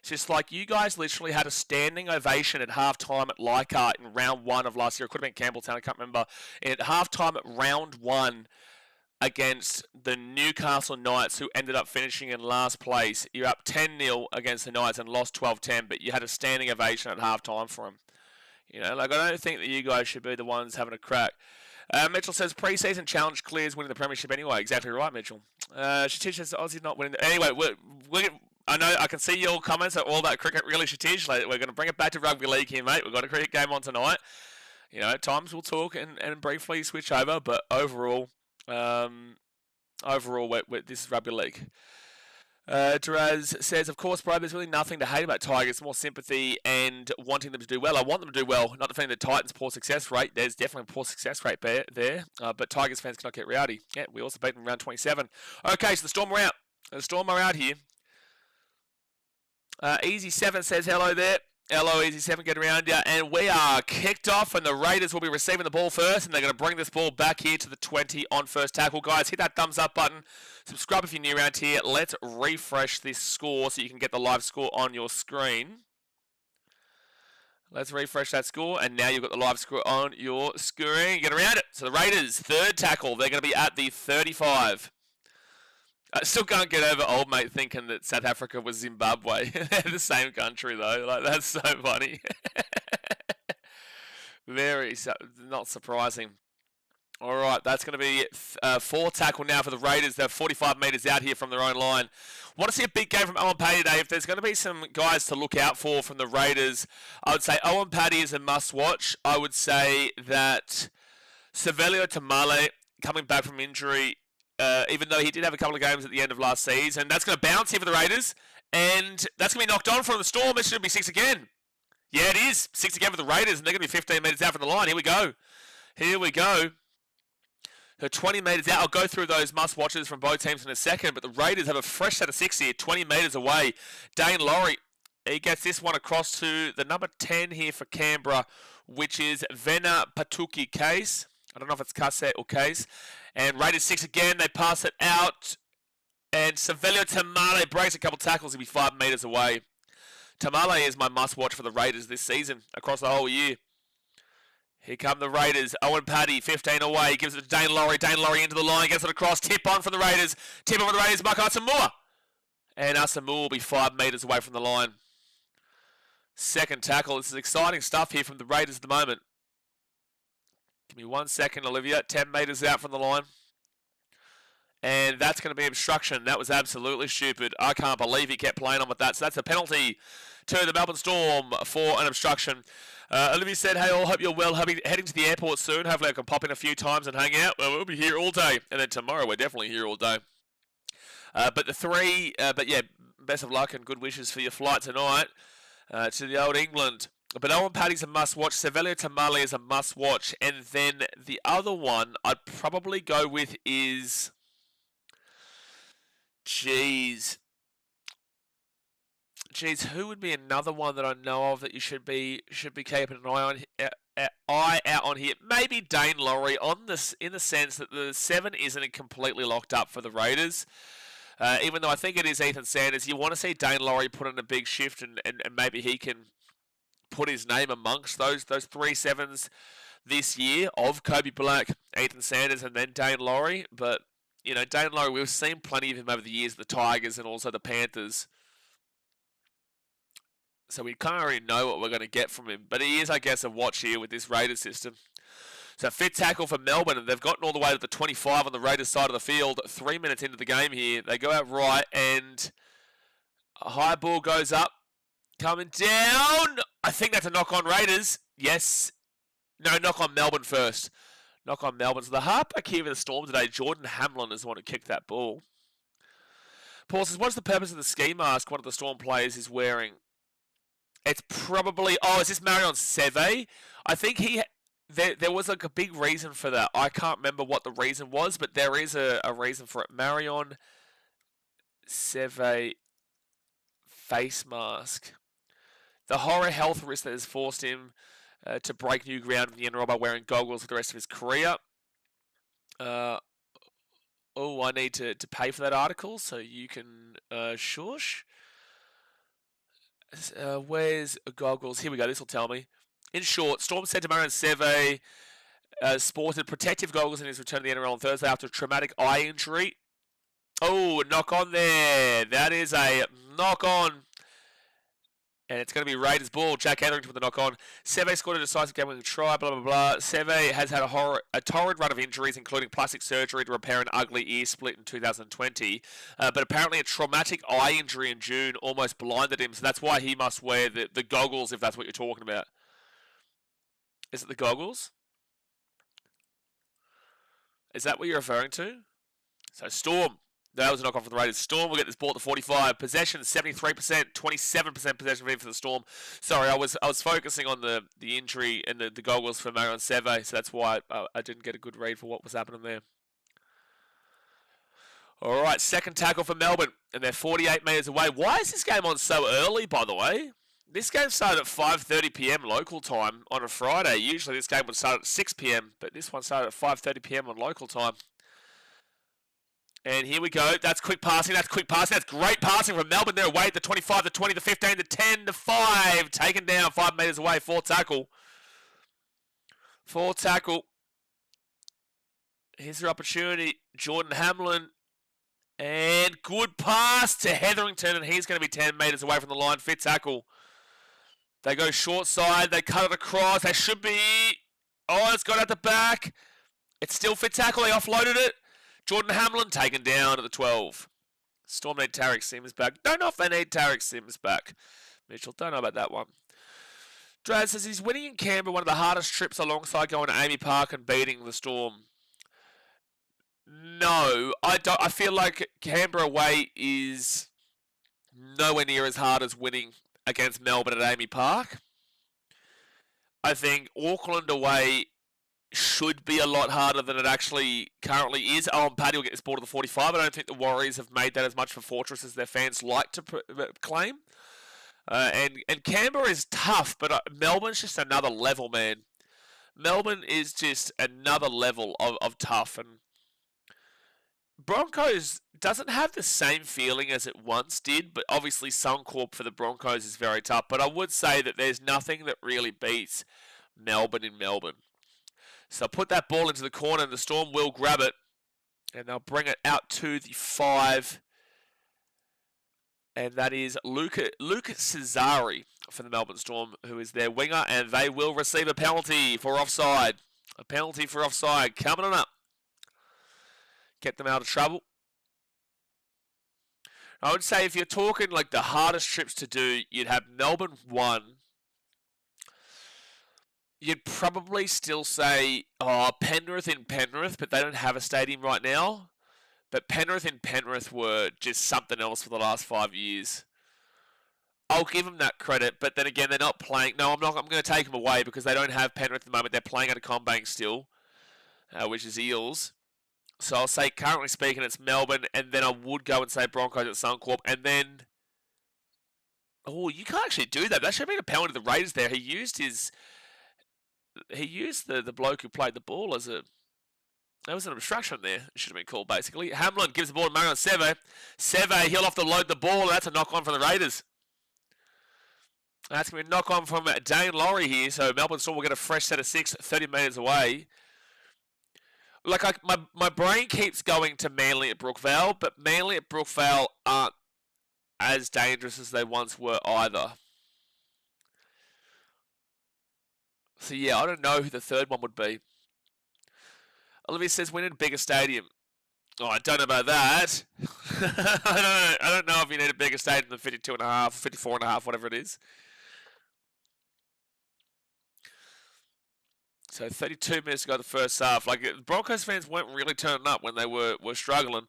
it's just like, you guys literally had a standing ovation at halftime at Leichhardt in round one of last year. It could have been Campbelltown, I can't remember. And at halftime at round one against the Newcastle Knights, who ended up finishing in last place. You're up 10-0 against the Knights and lost 12-10, but you had a standing ovation at halftime for them. You know, like, I don't think that you guys should be the ones having a crack. Mitchell says, preseason challenge clears winning the premiership anyway. Exactly right, Mitchell. Shatish says, Aussie not winning. Anyway, I know I can see your comments are all about cricket, really, Shatish. Like, we're going to bring it back to rugby league here, mate. We've got a cricket game on tonight. You know, at times we'll talk and briefly switch over, but overall, this is rugby league. Duraz says, of course, bro, there's really nothing to hate about Tigers. More sympathy and wanting them to do well. I want them to do well, not defending the Titans' poor success rate. There's definitely a poor success rate there. But Tigers fans cannot get rowdy. Yeah, we also beat them around 27. Okay, so the Storm are out. The Storm are out here. Easy7 says, hello there. Hello, Easy7, get around you. And we are kicked off, and the Raiders will be receiving the ball first, and they're going to bring this ball back here to the 20 on first tackle. Guys, hit that thumbs up button. Subscribe if you're new around here. Let's refresh this score so you can get the live score on your screen. Let's refresh that score, and now you've got the live score on your screen. Get around it. So the Raiders, third tackle, they're going to be at the 35. I still can't get over old mate thinking that South Africa was Zimbabwe. They're the same country though. Like, that's so funny. Not surprising. All right, that's going to be fourth tackle now for the Raiders. They're 45 metres out here from their own line. Want to see a big game from Owen Paddy today. If there's going to be some guys to look out for from the Raiders, I would say Owen Paddy is a must-watch. I would say that Savelio Tamale, coming back from injury, even though he did have a couple of games at the end of last season. That's going to bounce here for the Raiders. And that's going to be knocked on from the Storm. It should be 6 again. Yeah, it is. 6 again for the Raiders. And they're going to be 15 metres out from the line. Here we go. Here we go. So 20 metres out. I'll go through those must-watches from both teams in a second. But the Raiders have a fresh set of 6 here. 20 metres away. Dane Laurie. He gets this one across to the number 10 here for Canberra, which is Vena Patuki Case. I don't know if it's Case or Case. And Raiders 6 again. They pass it out. And Savelio Tamale breaks a couple tackles. He'll be 5 metres away. Tamale is my must-watch for the Raiders this season, across the whole year. Here come the Raiders. Owen Paddy, 15 away. Gives it to Dane Laurie. Dane Laurie into the line. Gets it across. Tip on from the Raiders. Tip on for the Raiders. Mark Asamoah. And Asamoah will be 5 metres away from the line. Second tackle. This is exciting stuff here from the Raiders at the moment. Give me 1 second, Olivia. 10 metres out from the line. And that's going to be obstruction. That was absolutely stupid. I can't believe he kept playing on with that. So that's a penalty to the Melbourne Storm for an obstruction. Olivia said, hey all, hope you're well. Heading to the airport soon. Hopefully I can pop in a few times and hang out. Well, we'll be here all day. And then tomorrow we're definitely here all day. But yeah, best of luck and good wishes for your flight tonight to the old England. But Owen Paddy's a must-watch. Savelio Tamale is a must-watch. And then the other one I'd probably go with is... Jeez, who would be another one that I know of that you should be keeping an eye out on here? Maybe Dane Laurie on this, in the sense that the 7 isn't completely locked up for the Raiders. Even though I think it is Ethan Sanders, you want to see Dane Laurie put in a big shift and maybe he can put his name amongst those 3 7s this year of Kobe Black, Ethan Sanders, and then Dane Laurie. But you know, Dane Laurie, we've seen plenty of him over the years, the Tigers and also the Panthers. So we kind of already know what we're going to get from him. But he is, I guess, a watch here with this Raiders system. So fifth tackle for Melbourne, and they've gotten all the way to the 25 on the Raiders side of the field. 3 minutes into the game here. They go out right, and a high ball goes up. Coming down. I think that's a knock on Raiders. Yes. No, knock on Melbourne first. Knock on Melbourne. So the halfback here for the Storm today, Jordan Hamlin, is the one who kicked that ball. Paul says, what's the purpose of the ski mask one of the Storm players is wearing? It's probably... Oh, is this Marion Seve? I think there was like a big reason for that. I can't remember what the reason was, but there is a reason for it. Marion Seve face mask. The horror health risk that has forced him to break new ground in the NRL by wearing goggles for the rest of his career. I need to pay for that article, so you can shush. Where's goggles? Here we go, this will tell me. In short, Storm said to Marion Seve sported protective goggles in his return to the NRL on Thursday after a traumatic eye injury. Oh, knock on there. That is a knock on. And it's going to be Raiders ball. Jack Etherington with the knock on. Seve scored a decisive game-winning try, blah, blah, blah. Seve has had a torrid run of injuries, including plastic surgery to repair an ugly ear split in 2020. But apparently a traumatic eye injury in June almost blinded him, so that's why he must wear the goggles, if that's what you're talking about. Is it the goggles? Is that what you're referring to? So Storm. That was a knock-on for the Raiders. Storm will get this ball at the 45. Possession 73%, 27% possession for the Storm. Sorry, I was focusing on the injury and the goggles for Marion Seve, so that's why I didn't get a good read for what was happening there. All right, second tackle for Melbourne, and they're 48 metres away. Why is this game on so early, by the way? This game started at 5:30 p.m. local time on a Friday. Usually this game would start at 6 p.m., but this one started at 5:30 p.m. on local time. And here we go. That's quick passing. That's quick passing. That's great passing from Melbourne. They're away at the 25, the 20, the 15, the 10, the 5. Taken down 5 metres away. 4 tackle. 4 tackle. Here's their opportunity. Jordan Hamlin. And good pass to Hetherington. And he's going to be 10 metres away from the line. Fit tackle. They go short side. They cut it across. They should be... Oh, it's got at the back. It's still fit tackle. They offloaded it. Jordan Hamlin taken down at the 12. Storm need Tarek Sims back. Don't know if they need Tarek Sims back. Mitchell, don't know about that one. Drad says he's winning in Canberra, one of the hardest trips alongside going to Amy Park and beating the Storm. No, I don't. I feel like Canberra away is nowhere near as hard as winning against Melbourne at Amy Park. I think Auckland away should be a lot harder than it actually currently is. Owen Paddy will get this ball to the 45. I don't think the Warriors have made that as much of a fortress as their fans like to claim. And Canberra is tough, but Melbourne's just another level, man. Melbourne is just another level of tough. And Broncos doesn't have the same feeling as it once did, but obviously Suncorp for the Broncos is very tough. But I would say that there's nothing that really beats Melbourne in Melbourne. So put that ball into the corner and the Storm will grab it. And they'll bring it out to the 5. And that is Luke Cesari for the Melbourne Storm, who is their winger. And they will receive a penalty for offside. A penalty for offside coming on up. Get them out of trouble. I would say if you're talking like the hardest trips to do, you'd have Melbourne 1. You'd probably still say, Penrith in Penrith, but they don't have a stadium right now. But Penrith in Penrith were just something else for the last 5 years. I'll give them that credit, but then again, they're not playing. No, I'm not. I'm going to take them away because they don't have Penrith at the moment. They're playing at a Combank still, which is Eels. So I'll say, currently speaking, it's Melbourne, and then I would go and say Broncos at Suncorp, and then... Oh, you can't actually do that. That should have been a penalty to the Raiders there. He used the bloke who played the ball as a... There was an obstruction there. It should have been called, basically. Hamlin gives the ball to Marion Seve. Seve, he'll have to load the ball. That's a knock-on for the Raiders. That's going to be a knock-on from Dane Laurie here. So Melbourne Storm will get a fresh set of 6, 30 metres away. Like, my brain keeps going to Manly at Brookvale, but Manly at Brookvale aren't as dangerous as they once were either. So yeah, I don't know who the third one would be. Olivia says we need a bigger stadium. Oh, I don't know about that. I don't know if you need a bigger stadium than 52.5, 54.5, whatever it is. So 32 minutes to go the first half. Like, Broncos fans weren't really turning up when they were struggling.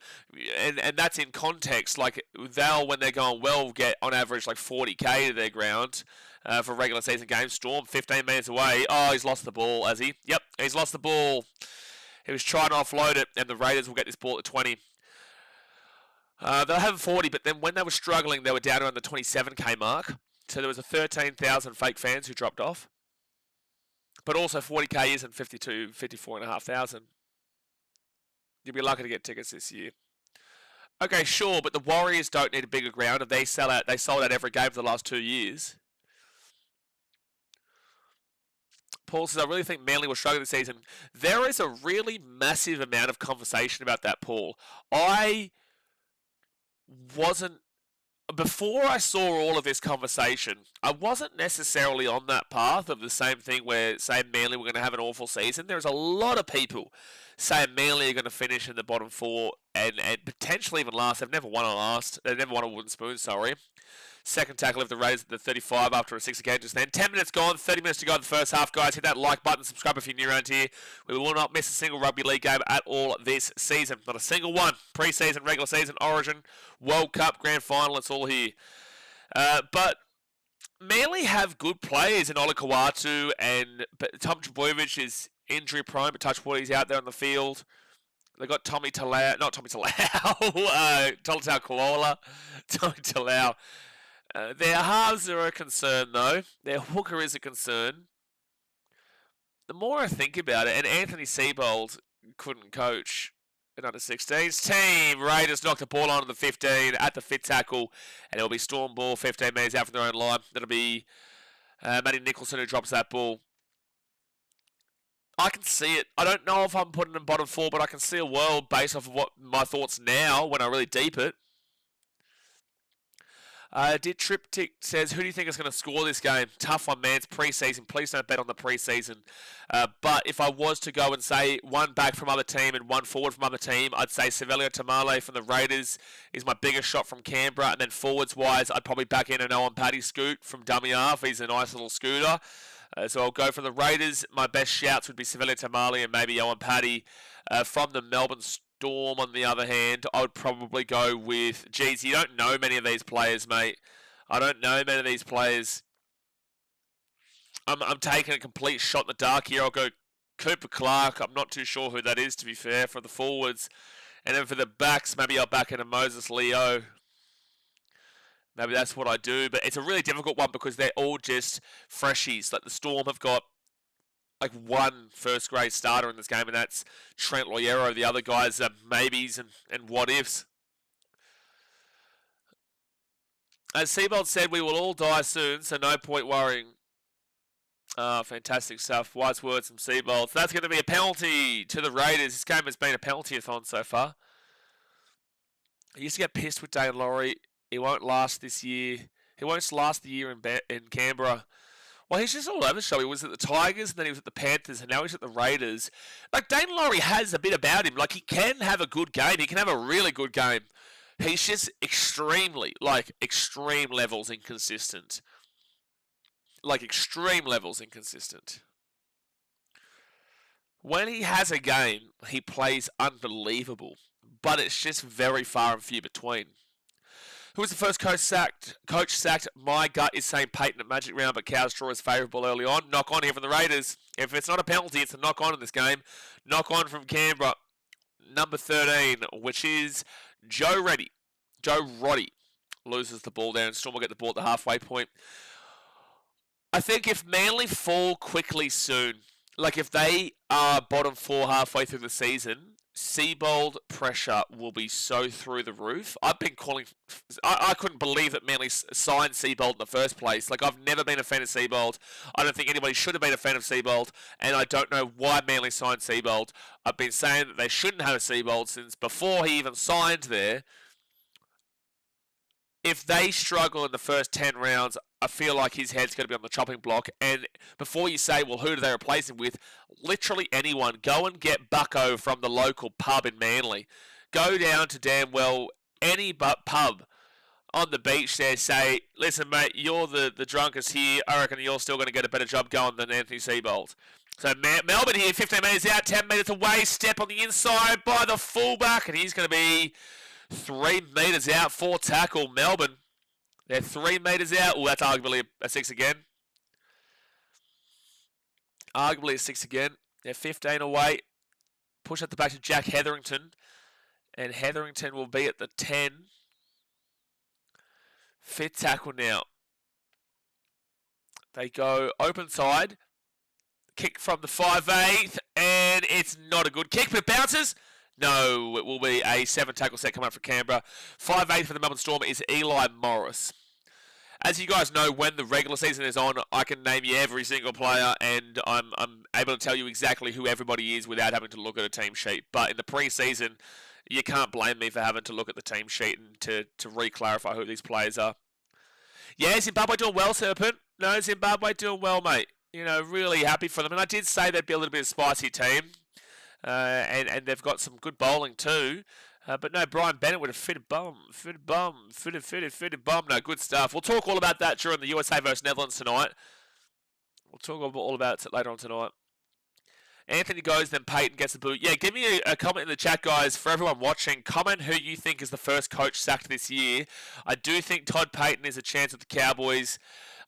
And that's in context. Like, they'll, when they're going well, get on average like 40k to their ground for regular season games. Storm 15 minutes away. Oh, he's lost the ball, has he? Yep, he's lost the ball. He was trying to offload it, and the Raiders will get this ball at 20. They'll have 40, but then when they were struggling, they were down around the 27k mark. So there was a 13,000 fake fans who dropped off. But also 40k isn't 54,500. You'll be lucky to get tickets this year. Okay, sure, but the Warriors don't need a bigger ground, and they sold out every game for the last 2 years. Paul says, I really think Manly will struggle this season. There is a really massive amount of conversation about that, Paul. Before I saw all of this conversation, I wasn't necessarily on that path of the same thing where saying Manly were going to have an awful season. There's a lot of people saying Manly are going to finish in the bottom 4 and potentially even last. They've never won a last. They've never won a wooden spoon, sorry. Second tackle of the Raiders at the 35 after a 6 again just then. 10 minutes gone, 30 minutes to go in the first half, guys. Hit that like button, subscribe if you're new around here. We will not miss a single rugby league game at all this season. Not a single one. Pre-season, regular season, Origin, World Cup, Grand Final, it's all here. But Manly have good players in Ola Kawatu, and Tom Trbojevic is injury prone, but touch wood, he's out there on the field. They got Tolutau Kalola. Tommy Talau. Their halves are a concern, though. Their hooker is a concern. The more I think about it, and Anthony Seibold couldn't coach an under-16s team. Raiders knocked the ball onto the 15 at the fit tackle, and it'll be Storm ball 15 metres out from their own line. That'll be Matty Nicholson who drops that ball. I can see it. I don't know if I'm putting them bottom 4, but I can see a world based off of what my thoughts now when I really deep it. Did Triptych says, who do you think is going to score this game? Tough one, man. It's pre-season. Please don't bet on the pre-season. But if I was to go and say one back from other team and one forward from other team, I'd say Savelio Tamale from the Raiders is my biggest shot from Canberra. And then forwards-wise, I'd probably back in an Owen Paddy scoot from dummy half. He's a nice little scooter. So I'll go from the Raiders. My best shouts would be Savelio Tamale and maybe Owen Paddy. From the Melbourne Storm, on the other hand, I would probably go with... Geez, you don't know many of these players, mate. I don't know many of these players. I'm taking a complete shot in the dark here. I'll go Cooper Clark. I'm not too sure who that is, to be fair, for the forwards. And then for the backs, maybe I'll back in a Moses Leo. Maybe that's what I do. But it's a really difficult one because they're all just freshies. Like the Storm have got like one first-grade starter in this game, and that's Trent Loiero. The other guys are maybes and what-ifs. As Seibold said, we will all die soon, so no point worrying. Fantastic stuff. Wise words from Seibold. So that's going to be a penalty to the Raiders. This game has been a penalty-a-thon so far. I used to get pissed with Dane Laurie. He won't last this year. He won't last the year in Canberra. Well, he's just all over the show. He was at the Tigers, and then he was at the Panthers, and now he's at the Raiders. Like, Dane Laurie has a bit about him. Like, he can have a good game. He can have a really good game. He's just extremely, like, extreme levels inconsistent. Like, extreme levels inconsistent. When he has a game, he plays unbelievable. But it's just very far and few between. Who was the first coach sacked? My gut is saying Payton at Magic Round, but Cow's draw is favourable early on. Knock on here from the Raiders. If it's not a penalty, it's a knock on in this game. Knock on from Canberra. Number 13, which is Joe Roddy loses the ball there, and Storm will get the ball at the halfway point. I think if Manly fall quickly soon, like if they are bottom 4 halfway through the season, Seibold pressure will be so through the roof. I've been calling... I couldn't believe that Manly signed Seibold in the first place. Like, I've never been a fan of Seibold. I don't think anybody should have been a fan of Seibold, and I don't know why Manly signed Seibold. I've been saying that they shouldn't have a Seibold since before he even signed there. If they struggle in the first 10 rounds, I feel like his head's going to be on the chopping block. And before you say, well, who do they replace him with? Literally anyone. Go and get Bucko from the local pub in Manly. Go down to damn well any pub on the beach there. Say, listen, mate, you're the drunkest here. I reckon you're still going to get a better job going than Anthony Seibold. So Melbourne here, 15 metres out, 10 metres away. Step on the inside by the fullback. And he's going to be 3 metres out for tackle. Melbourne. They're 3 metres out. Oh, that's arguably a 6 again. Arguably a 6 again. They're 15 away. Push at the back to Jack Hetherington. And Hetherington will be at the 10. Fit tackle now. They go open side. Kick from the 5'8". And it's not a good kick, but it bounces. No, it will be a 7 tackle set coming up for Canberra. 5'8" for the Melbourne Storm is Eli Morris. As you guys know, when the regular season is on, I can name you every single player, and I'm able to tell you exactly who everybody is without having to look at a team sheet. But in the pre-season, you can't blame me for having to look at the team sheet and to re-clarify who these players are. Yeah, Zimbabwe doing well, Serpent. No, Zimbabwe doing well, mate. You know, really happy for them. And I did say they'd be a little bit of a spicy team. And they've got some good bowling too. But no, Brian Bennett would have fitted bum. No, good stuff. We'll talk all about that during the USA versus Netherlands tonight. We'll talk all about it later on tonight. Anthony goes, then Payton gets the boot. Yeah, give me a comment in the chat, guys. For everyone watching, comment who you think is the first coach sacked this year. I do think Todd Payton is a chance with the Cowboys.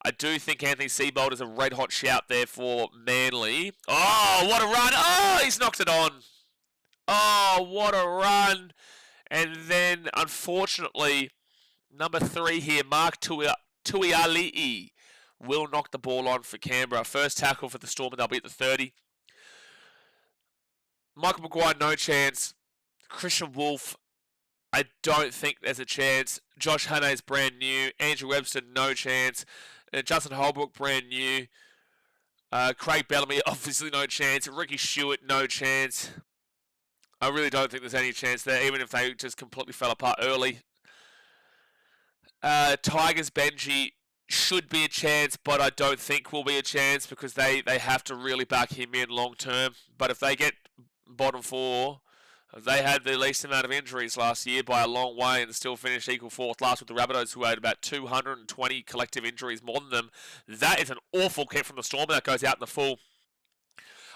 I do think Anthony Seibold is a red-hot shout there for Manly. Oh, what a run. Oh, he's knocked it on. Oh, what a run. And then, unfortunately, number 3 here, Mark Tuiali'i, will knock the ball on for Canberra. First tackle for the Storm, and they'll be at the 30. Michael Maguire, no chance. Christian Wolf, I don't think there's a chance. Josh Haney's brand new. Andrew Webster, no chance. Justin Holbrook, brand new. Craig Bellamy, obviously no chance. Ricky Stewart, no chance. I really don't think there's any chance there, even if they just completely fell apart early. Tigers, Benji, should be a chance, but I don't think will be a chance because they have to really back him in long term. But if they get bottom 4, they had the least amount of injuries last year by a long way and still finished equal 4th last with the Rabbitohs, who had about 220 collective injuries, more than them. That is an awful kick from the Storm that goes out in the full.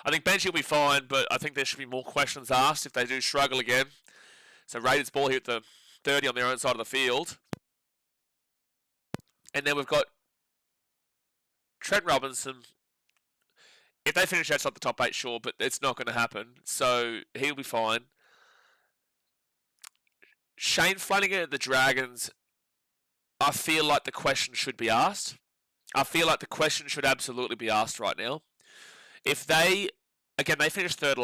I think Benji will be fine, but I think there should be more questions asked if they do struggle again. So Raiders ball here at the 30 on their own side of the field. And then we've got Trent Robinson. If they finish outside the top 8, sure, but it's not going to happen. So he'll be fine. Shane Flanagan at the Dragons, I feel like the question should be asked. I feel like the question should absolutely be asked right now. If they, again, they finished 3rd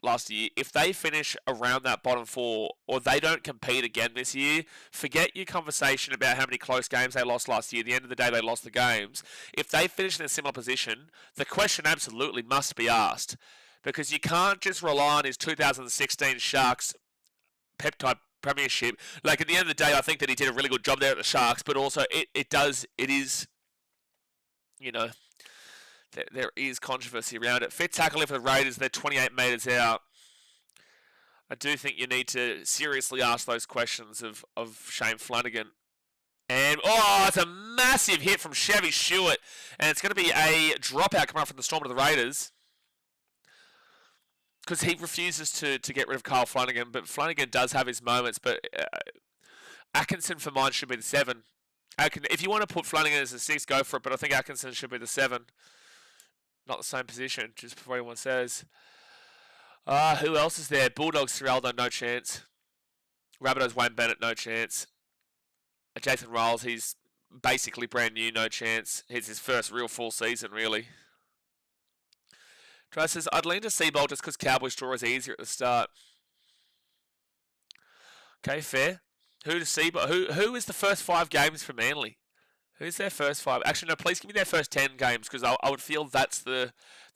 last year. If they finish around that bottom 4, or they don't compete again this year, forget your conversation about how many close games they lost last year. At the end of the day, they lost the games. If they finish in a similar position, the question absolutely must be asked. Because you can't just rely on his 2016 Sharks pep-type premiership. Like, at the end of the day, I think that he did a really good job there at the Sharks, but also it is, you know, there is controversy around it. Fit tackle for the Raiders, they're 28 metres out. I do think you need to seriously ask those questions of Shane Flanagan. And, oh, it's a massive hit from Chevy Stewart. And it's going to be a dropout coming up from the Storm to the Raiders. Because he refuses to get rid of Kyle Flanagan. But Flanagan does have his moments. But Atkinson, for mine, should be the 7. If you want to put Flanagan as a 6, go for it. But I think Atkinson should be the 7. Not the same position, just before anyone says. Who else is there? Bulldogs, Ciraldo, no chance. Rabbitohs, Wayne Bennett, no chance. Jason Riles, he's basically brand new, no chance. It's his first real full season, really. Travis says, I'd lean to Seibold just because Cowboys draw is easier at the start. Okay, fair. Who is the first 5 games for Manly? Who's their first 5? Actually, no, please give me their first 10 games because I would feel that's the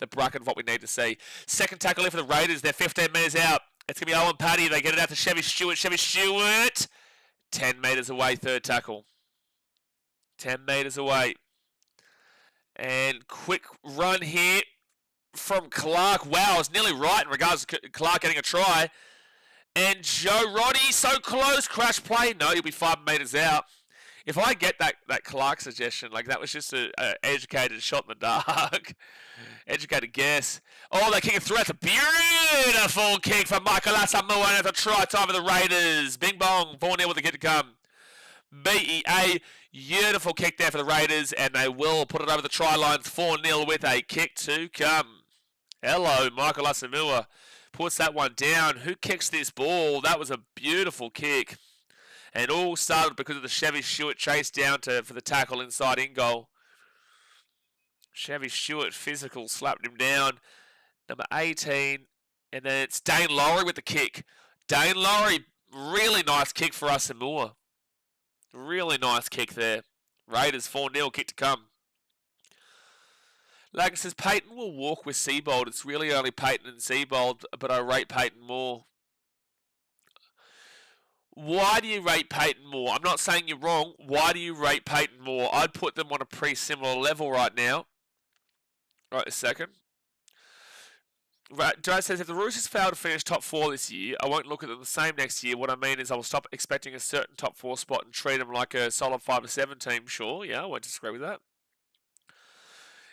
bracket of what we need to see. Second tackle for the Raiders. They're 15 metres out. It's going to be Owen Paddy. They get it out to Chevy Stewart. Chevy Stewart, 10 metres away, third tackle. 10 metres away. And quick run here from Clark. Wow, I was nearly right in regards to Clark getting a try. And Joe Roddy, so close. Crash play. No, he'll be 5 metres out. If I get that Clark suggestion, like that was just an educated shot in the dark. Educated guess. Oh, they kick it through. It's a beautiful kick from Michael Asamoah at the try time of the Raiders. Bing bong. 4-0 with the kick to come. BEA. Beautiful kick there for the Raiders, and they will put it over the try line. 4-0 with a kick to come. Hello, Michael Asamoah puts that one down. Who kicks this ball? That was a beautiful kick. And all started because of the Chevy Stewart chase down for the tackle inside in goal. Chevy Stewart physical, slapped him down. Number 18. And then it's Dane Laurie with the kick. Dane Laurie, really nice kick for Asamoah. Really nice kick there. Raiders 4-0, kick to come. Like it says, Payton will walk with Seibold. It's really only Payton and Seibold, but I rate Payton more. Why do you rate Payton more? I'm not saying you're wrong. Why do you rate Payton more? I'd put them on a pretty similar level right now. Right, a second. Dad says, if the Roosters fail to finish top 4 this year, I won't look at them the same next year. What I mean is I will stop expecting a certain top 4 spot and treat them like a solid 5 or 7 team. Sure, yeah, I won't disagree with that.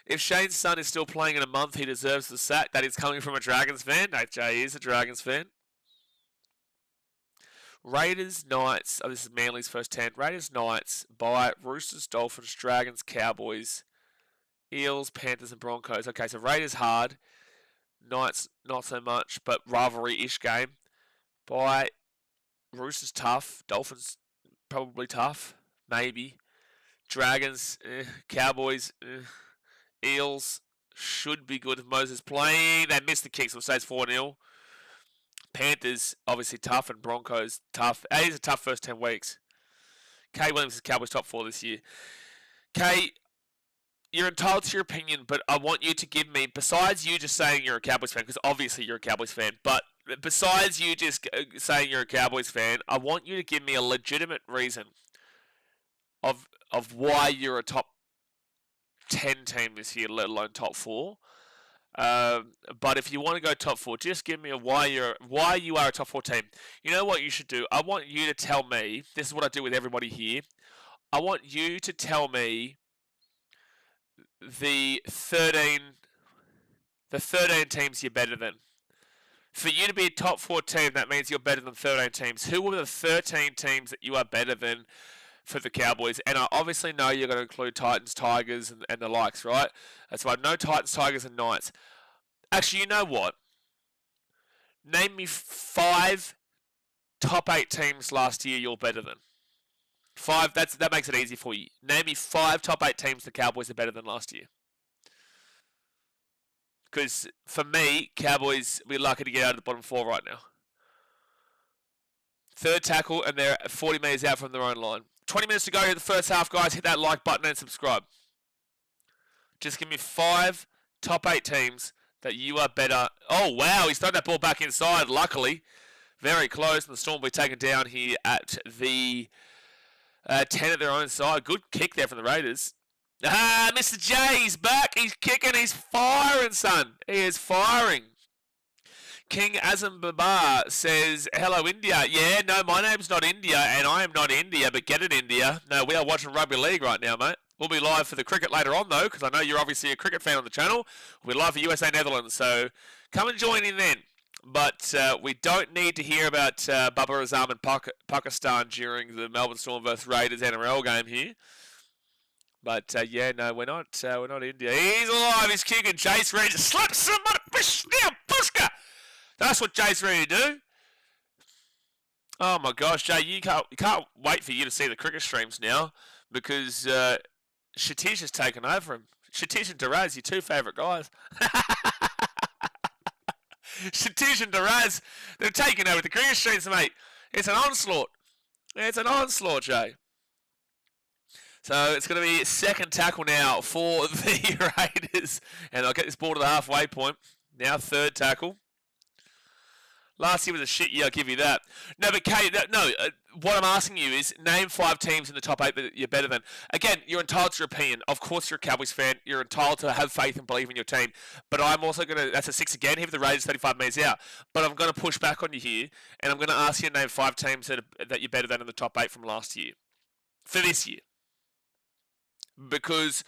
If Shane's son is still playing in a month, he deserves the sack. That is coming from a Dragons fan. Jay is a Dragons fan. Raiders, Knights. Oh, this is Manly's first 10. Raiders, Knights, by Roosters, Dolphins, Dragons, Cowboys, Eels, Panthers, and Broncos. Okay, so Raiders hard. Knights, not so much, but rivalry-ish game. By Roosters, tough. Dolphins, probably tough. Maybe. Dragons, Cowboys, Eels, should be good if Moses playing. They missed the kicks, so it stays 4-0. Panthers, obviously tough, and Broncos, tough. It is a tough first 10 weeks. Kay Williams is Cowboys top 4 this year. Kay, you're entitled to your opinion, but I want you to give me, besides you just saying you're a Cowboys fan, because obviously you're a Cowboys fan, but besides you just saying you're a Cowboys fan, I want you to give me a legitimate reason of why you're a top 10 team this year, let alone top 4. But if you want to go top 4, just give me why you are a top 4 team. You know what you should do? I want you to tell me, this is what I do with everybody here, I want you to tell me the 13 teams you're better than. For you to be a top 4 team, that means you're better than 13 teams. Who are the 13 teams that you are better than for the Cowboys? And I obviously know you're going to include Titans, Tigers, and the likes, right? That's why no Titans, Tigers, and Knights. Actually, you know what? Name me 5 top 8 teams last year you're better than. 5, that makes it easy for you. Name me 5 top 8 teams the Cowboys are better than last year. Because for me, Cowboys, we're lucky to get out of the bottom 4 right now. Third tackle, and they're 40 metres out from their own line. 20 minutes to go in the first half, guys. Hit that like button and subscribe. Just give me 5 top 8 teams that you are better. Oh, wow. He's thrown that ball back inside, luckily. Very close, and the Storm will be taken down here at the 10 at their own side. Good kick there from the Raiders. Mr. J's back. He's kicking. He's firing, son. He is firing. King Azam Babar says, hello, India. Yeah, no, my name's not India, and I am not India, but get it, India. No, we are watching Rugby League right now, mate. We'll be live for the cricket later on, though, because I know you're obviously a cricket fan on the channel. We'll be live for USA Netherlands, so come and join in then. But we don't need to hear about Babar Azam and Pakistan during the Melbourne Storm vs Raiders NRL game here. But yeah, no, we're not India. He's alive. He's kicking. Jace ready to slap somebody. Fish down, Pushka. That's what Jay's ready to do. Oh my gosh, Jay, you can't wait for you to see the cricket streams now because Shatish has taken over him. Shatish and Duraz, your 2 favourite guys. Shatish and Duraz, they're taking over the cricket streams, mate. It's an onslaught. It's an onslaught, Jay. So it's going to be second tackle now for the Raiders. And I'll get this ball to the halfway point. Now third tackle. Last year was a shit year, I'll give you that. No, but Kate, what I'm asking you is name 5 teams in the top 8 that you're better than. Again, you're entitled to your opinion. Of course you're a Cowboys fan. You're entitled to have faith and believe in your team. But I'm also going to, that's a 6 again here for the Raiders, 35 metres out. But I'm going to push back on you here, and I'm going to ask you to name 5 teams that you're better than in the top 8 from last year. For this year. Because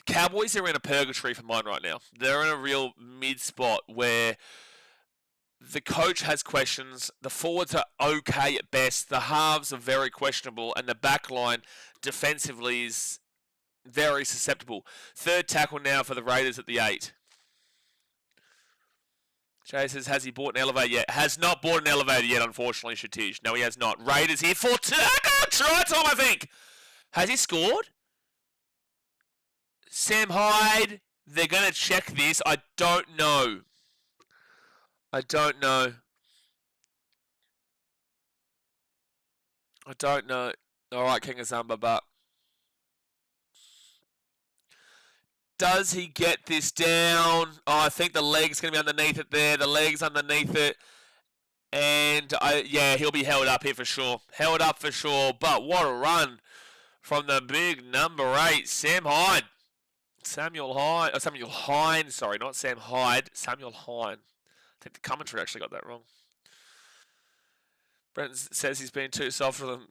Cowboys are in a purgatory for mine right now. They're in a real mid-spot where the coach has questions, the forwards are okay at best, the halves are very questionable, and the back line defensively is very susceptible. Third tackle now for the Raiders at the 8. Jay says, has he bought an elevator yet? Has not bought an elevator yet, unfortunately, Shatish. No, he has not. Raiders here for try time, I think. Has he scored? Sam Hyde, they're going to check this. I don't know. I don't know. All right, King of Zamba, but does he get this down? Oh, I think the leg's going to be underneath it there. The leg's underneath it. And, yeah, he'll be held up here for sure. Held up for sure. But what a run from the big number 8, Sam Hyde. Samuel Hine, sorry, not Sam Hyde. Samuel Hine. think the commentary actually got that wrong. Brenton says he's been too soft for them.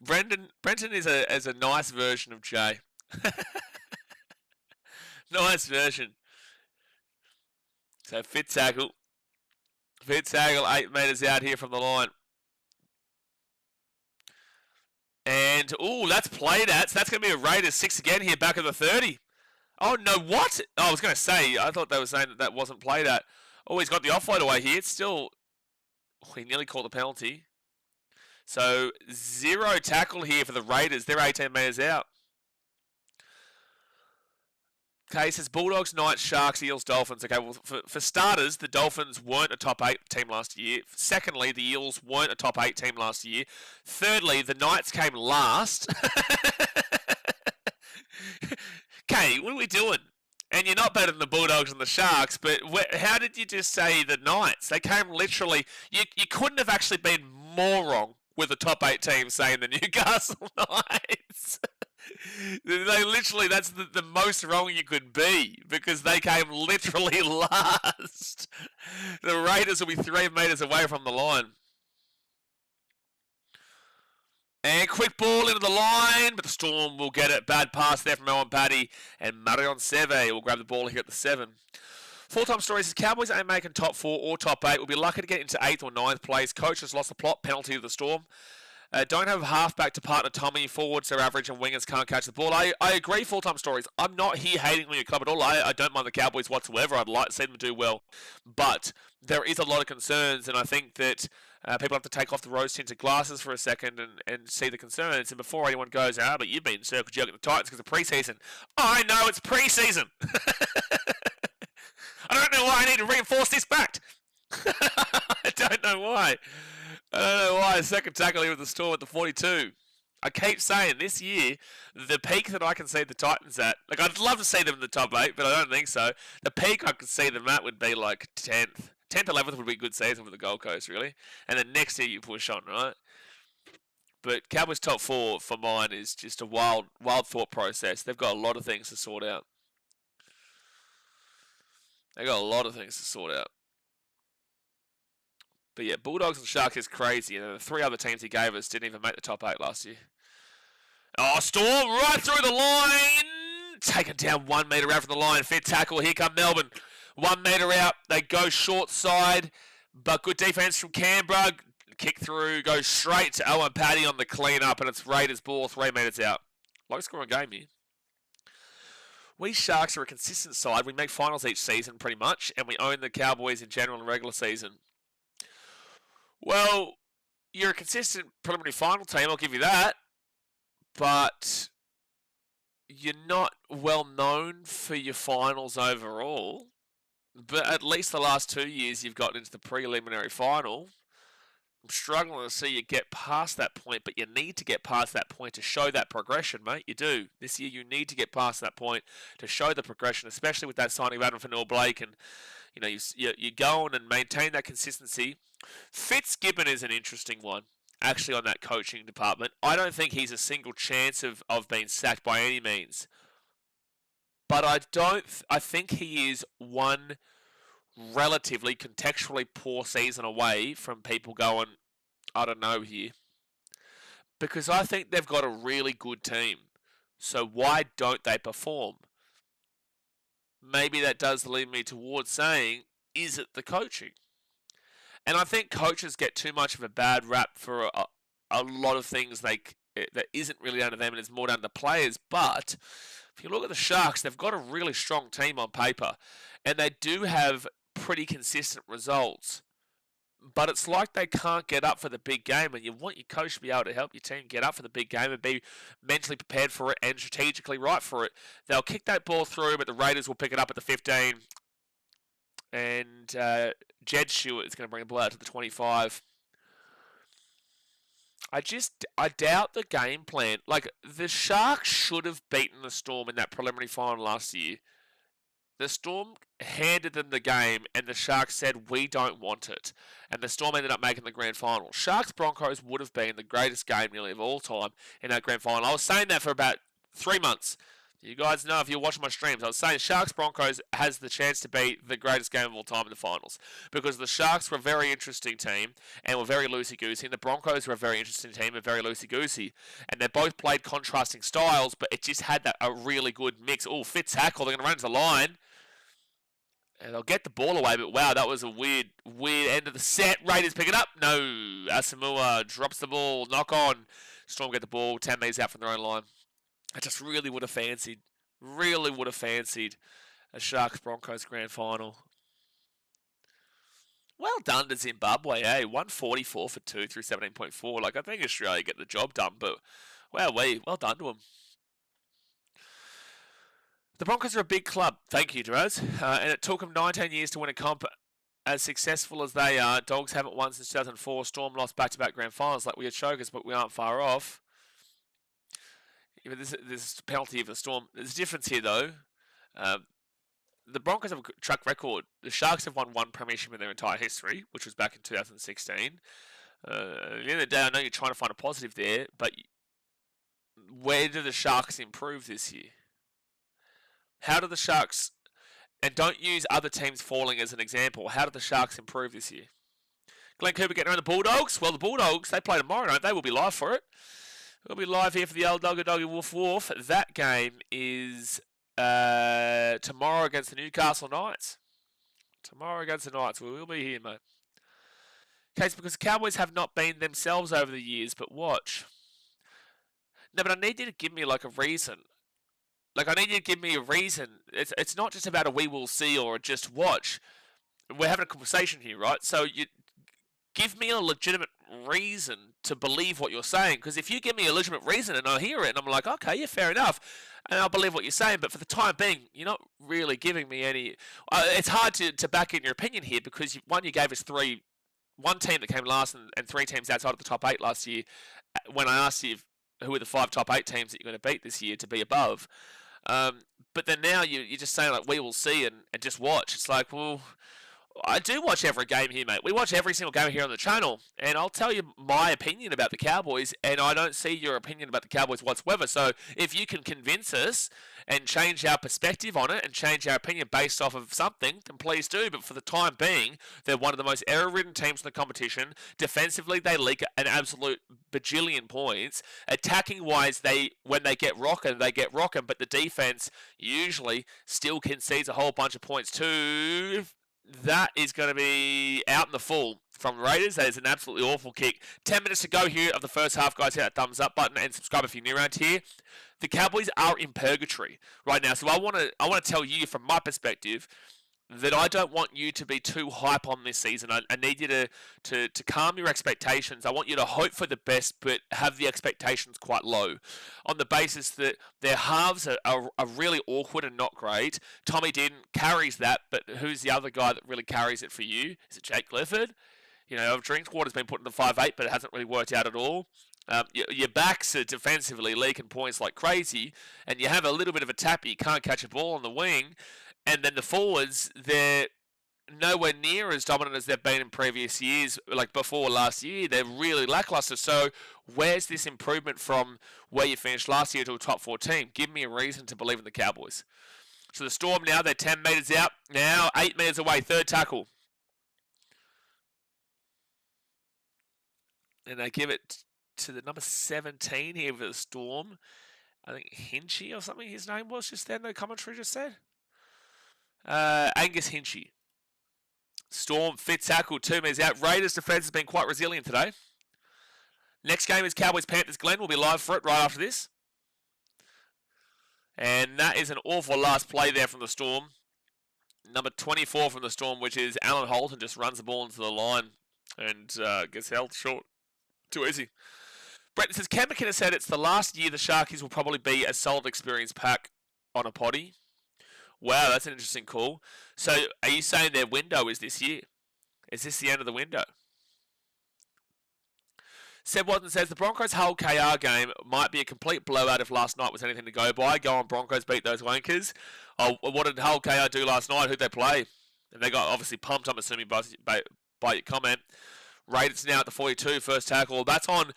Brenton is a nice version of Jay. Nice version. So fit tackle. 8 metres out here from the line. And, that's played at. So that's going to be a Raiders 6 again here, back of the 30. Oh, no, what? Oh, I was going to say, I thought they were saying that wasn't played at. Oh, he's got the offload away here. It's still, he nearly caught the penalty. So, 0 tackle here for the Raiders. They're 18 metres out. Okay, it says Bulldogs, Knights, Sharks, Eels, Dolphins. Okay, well, for starters, the Dolphins weren't a top 8 team last year. Secondly, the Eels weren't a top 8 team last year. Thirdly, the Knights came last. Okay, what are we doing? And you're not better than the Bulldogs and the Sharks, but how did you just say the Knights? They came literally... You couldn't have actually been more wrong with the top 8 team saying the Newcastle Knights. They literally, that's the most wrong you could be, because they came literally last. The Raiders will be 3 metres away from the line. And quick ball into the line, but the Storm will get it. Bad pass there from Owen Paddy, and Marion Seve will grab the ball here at the 7. Full-time stories is Cowboys ain't making top 4 or top 8. Will be lucky to get into 8th or 9th place. Coach has lost the plot, penalty to the Storm. Don't have a halfback to partner Tommy. Forwards are average and wingers can't catch the ball. I agree, full-time stories. I'm not here hating on your club at all. I don't mind the Cowboys whatsoever. I'd like to see them do well. But there is a lot of concerns, and I think that people have to take off the rose-tinted glasses for a second and see the concerns. And before anyone goes, but you've been circle jerking the Titans because of preseason. I know it's preseason. I don't know why I need to reinforce this fact. I don't know why. Second tackle here with the Storm at the 42. I keep saying this year, the peak that I can see the Titans at, like I'd love to see them in the top 8, but I don't think so. The peak I could see them at would be like 10th. 10th, 11th would be a good season for the Gold Coast, really. And then next year you push on, right? But Cowboys top 4 for mine is just a wild thought process. They've got a lot of things to sort out. But yeah, Bulldogs and Sharks is crazy. And the 3 other teams he gave us didn't even make the top 8 last year. Oh, Storm right through the line. Taken down 1 metre out from the line. Fit tackle. Here come Melbourne. 1 metre out. They go short side. But good defence from Canberra. Kick through. Goes straight to Owen Paddy on the clean up. And it's Raiders ball 3 metres out. Low scoring game here. We Sharks are a consistent side. We make finals each season pretty much. And we own the Cowboys in general and regular season. Well, you're a consistent preliminary final team, I'll give you that. But you're not well known for your finals overall. But at least the last 2 years you've gotten into the preliminary final. I'm struggling to see you get past that point, but you need to get past that point to show that progression, mate. You do. This year you need to get past that point to show the progression, especially with that signing of Adam Fanua-Blake. And, you go on and maintain that consistency. Fitzgibbon is an interesting one, actually, on that coaching department. I don't think he's a single chance of being sacked by any means. But I think he is one relatively contextually poor season away from people going, I don't know here. Because I think they've got a really good team. So why don't they perform? Maybe that does lead me towards saying, is it the coaching? And I think coaches get too much of a bad rap for a lot of things that isn't really down to them and it's more down to the players. But if you look at the Sharks, they've got a really strong team on paper. And they do have pretty consistent results. But it's like they can't get up for the big game, and you want your coach to be able to help your team get up for the big game and be mentally prepared for it and strategically right for it. They'll kick that ball through, but the Raiders will pick it up at the 15. And Jed Stewart is going to bring the ball out to the 25. I doubt the game plan. Like, the Sharks should have beaten the Storm in that preliminary final last year. The Storm handed them the game, and the Sharks said, we don't want it. And the Storm ended up making the grand final. Sharks-Broncos would have been the greatest game nearly of all time in that grand final. I was saying that for about 3 months. You guys know if you're watching my streams, I was saying Sharks-Broncos has the chance to be the greatest game of all time in the finals. Because the Sharks were a very interesting team and were very loosey-goosey. And the Broncos were a very interesting team and very loosey-goosey. And they both played contrasting styles, but it just had a really good mix. Oh, fit tackle. They're going to run into the line. And they'll get the ball away, but wow, that was a weird end of the set. Raiders pick it up. No. Asamoah drops the ball. Knock on. Storm get the ball. 10 metres out from their own line. I just really would have fancied a Sharks-Broncos grand final. Well done to Zimbabwe, eh? 144 for 2 through 17.4. Like, I think Australia get the job done, but well done to them. The Broncos are a big club. Thank you, Draz. And it took them 19 years to win a comp. As successful as they are, Dogs haven't won since 2004. Storm lost back-to-back grand finals like we are chokers, but we aren't far off. This is a penalty for the Storm. There's a difference here, though. The Broncos have a track record. The Sharks have won one premiership in their entire history, which was back in 2016. At the end of the day, I know you're trying to find a positive there, but where do the Sharks improve this year? How do the Sharks, and don't use other teams falling as an example, how do the Sharks improve this year? Glenn Cooper getting around the Bulldogs. Well, the Bulldogs, they play tomorrow night. They will be live for it. We'll be live here for the old Doggy Woof Woof. That game is tomorrow against the Newcastle Knights. Tomorrow against the Knights. We will be here, mate. Case because the Cowboys have not been themselves over the years, but watch. No, but I need you to give me like a reason. Like, I need you to give me a reason. It's not just about a we will see or a just watch. We're having a conversation here, right? So you give me a legitimate reason to believe what you're saying. Because if you give me a legitimate reason and I hear it and I'm like, okay, yeah, fair enough, and I'll believe what you're saying. But for the time being, you're not really giving me any. It's hard to back in your opinion here because you gave us one team that came last and 3 teams outside of the top 8 last year. When I asked you who are the 5 top 8 teams that you're going to beat this year to be above. But then now you're just saying, like, we will see and just watch. It's like, well, I do watch every game here, mate. We watch every single game here on the channel. And I'll tell you my opinion about the Cowboys, and I don't see your opinion about the Cowboys whatsoever. So if you can convince us and change our perspective on it and change our opinion based off of something, then please do. But for the time being, they're one of the most error-ridden teams in the competition. Defensively, they leak an absolute bajillion points. Attacking-wise, when they get rocking, but the defense usually still concedes a whole bunch of points too. That is going to be out in the full from the Raiders. That is an absolutely awful kick. 10 minutes to go here of the first half, guys. Hit that thumbs up button and subscribe if you're new around here. The Cowboys are in purgatory right now. So I want to tell you from my perspective that I don't want you to be too hype on this season. I need you to calm your expectations. I want you to hope for the best, but have the expectations quite low on the basis that their halves are really awkward and not great. Tommy Dearden carries that, but who's the other guy that really carries it for you? Is it Jake Clifford? You know, Drinkwater's been put in the 5'8", but it hasn't really worked out at all. Your backs are defensively leaking points like crazy, and you have a little bit of a tap, but you can't catch a ball on the wing. And then the forwards, they're nowhere near as dominant as they've been in previous years, like before last year. They're really lackluster. So where's this improvement from where you finished last year to a top 4 team? Give me a reason to believe in the Cowboys. So the Storm now, they're 10 metres out. Now 8 metres away, third tackle. And they give it to the number 17 here for the Storm. I think Hinchy or something his name was just then, the commentary just said. Angus Hinchy. Storm, fit tackle, 2 metres out. Raiders defence has been quite resilient today. Next game is Cowboys-Panthers. Glenn will be live for it right after this. And that is an awful last play there from the Storm. Number 24 from the Storm, which is Alan Holton, just runs the ball into the line and gets held short. Too easy. Brett says, Cam McKenna said it's the last year the Sharkies will probably be a solid experience pack on a potty. Wow, that's an interesting call. So, are you saying their window is this year? Is this the end of the window? Seb Watson says, the Broncos-Hull KR game might be a complete blowout if last night was anything to go by. Go on, Broncos, beat those wankers. Oh, what did Hull KR do last night? Who'd they play? And they got obviously pumped, I'm assuming, by your comment. Raiders now at the 42, first tackle. That's on.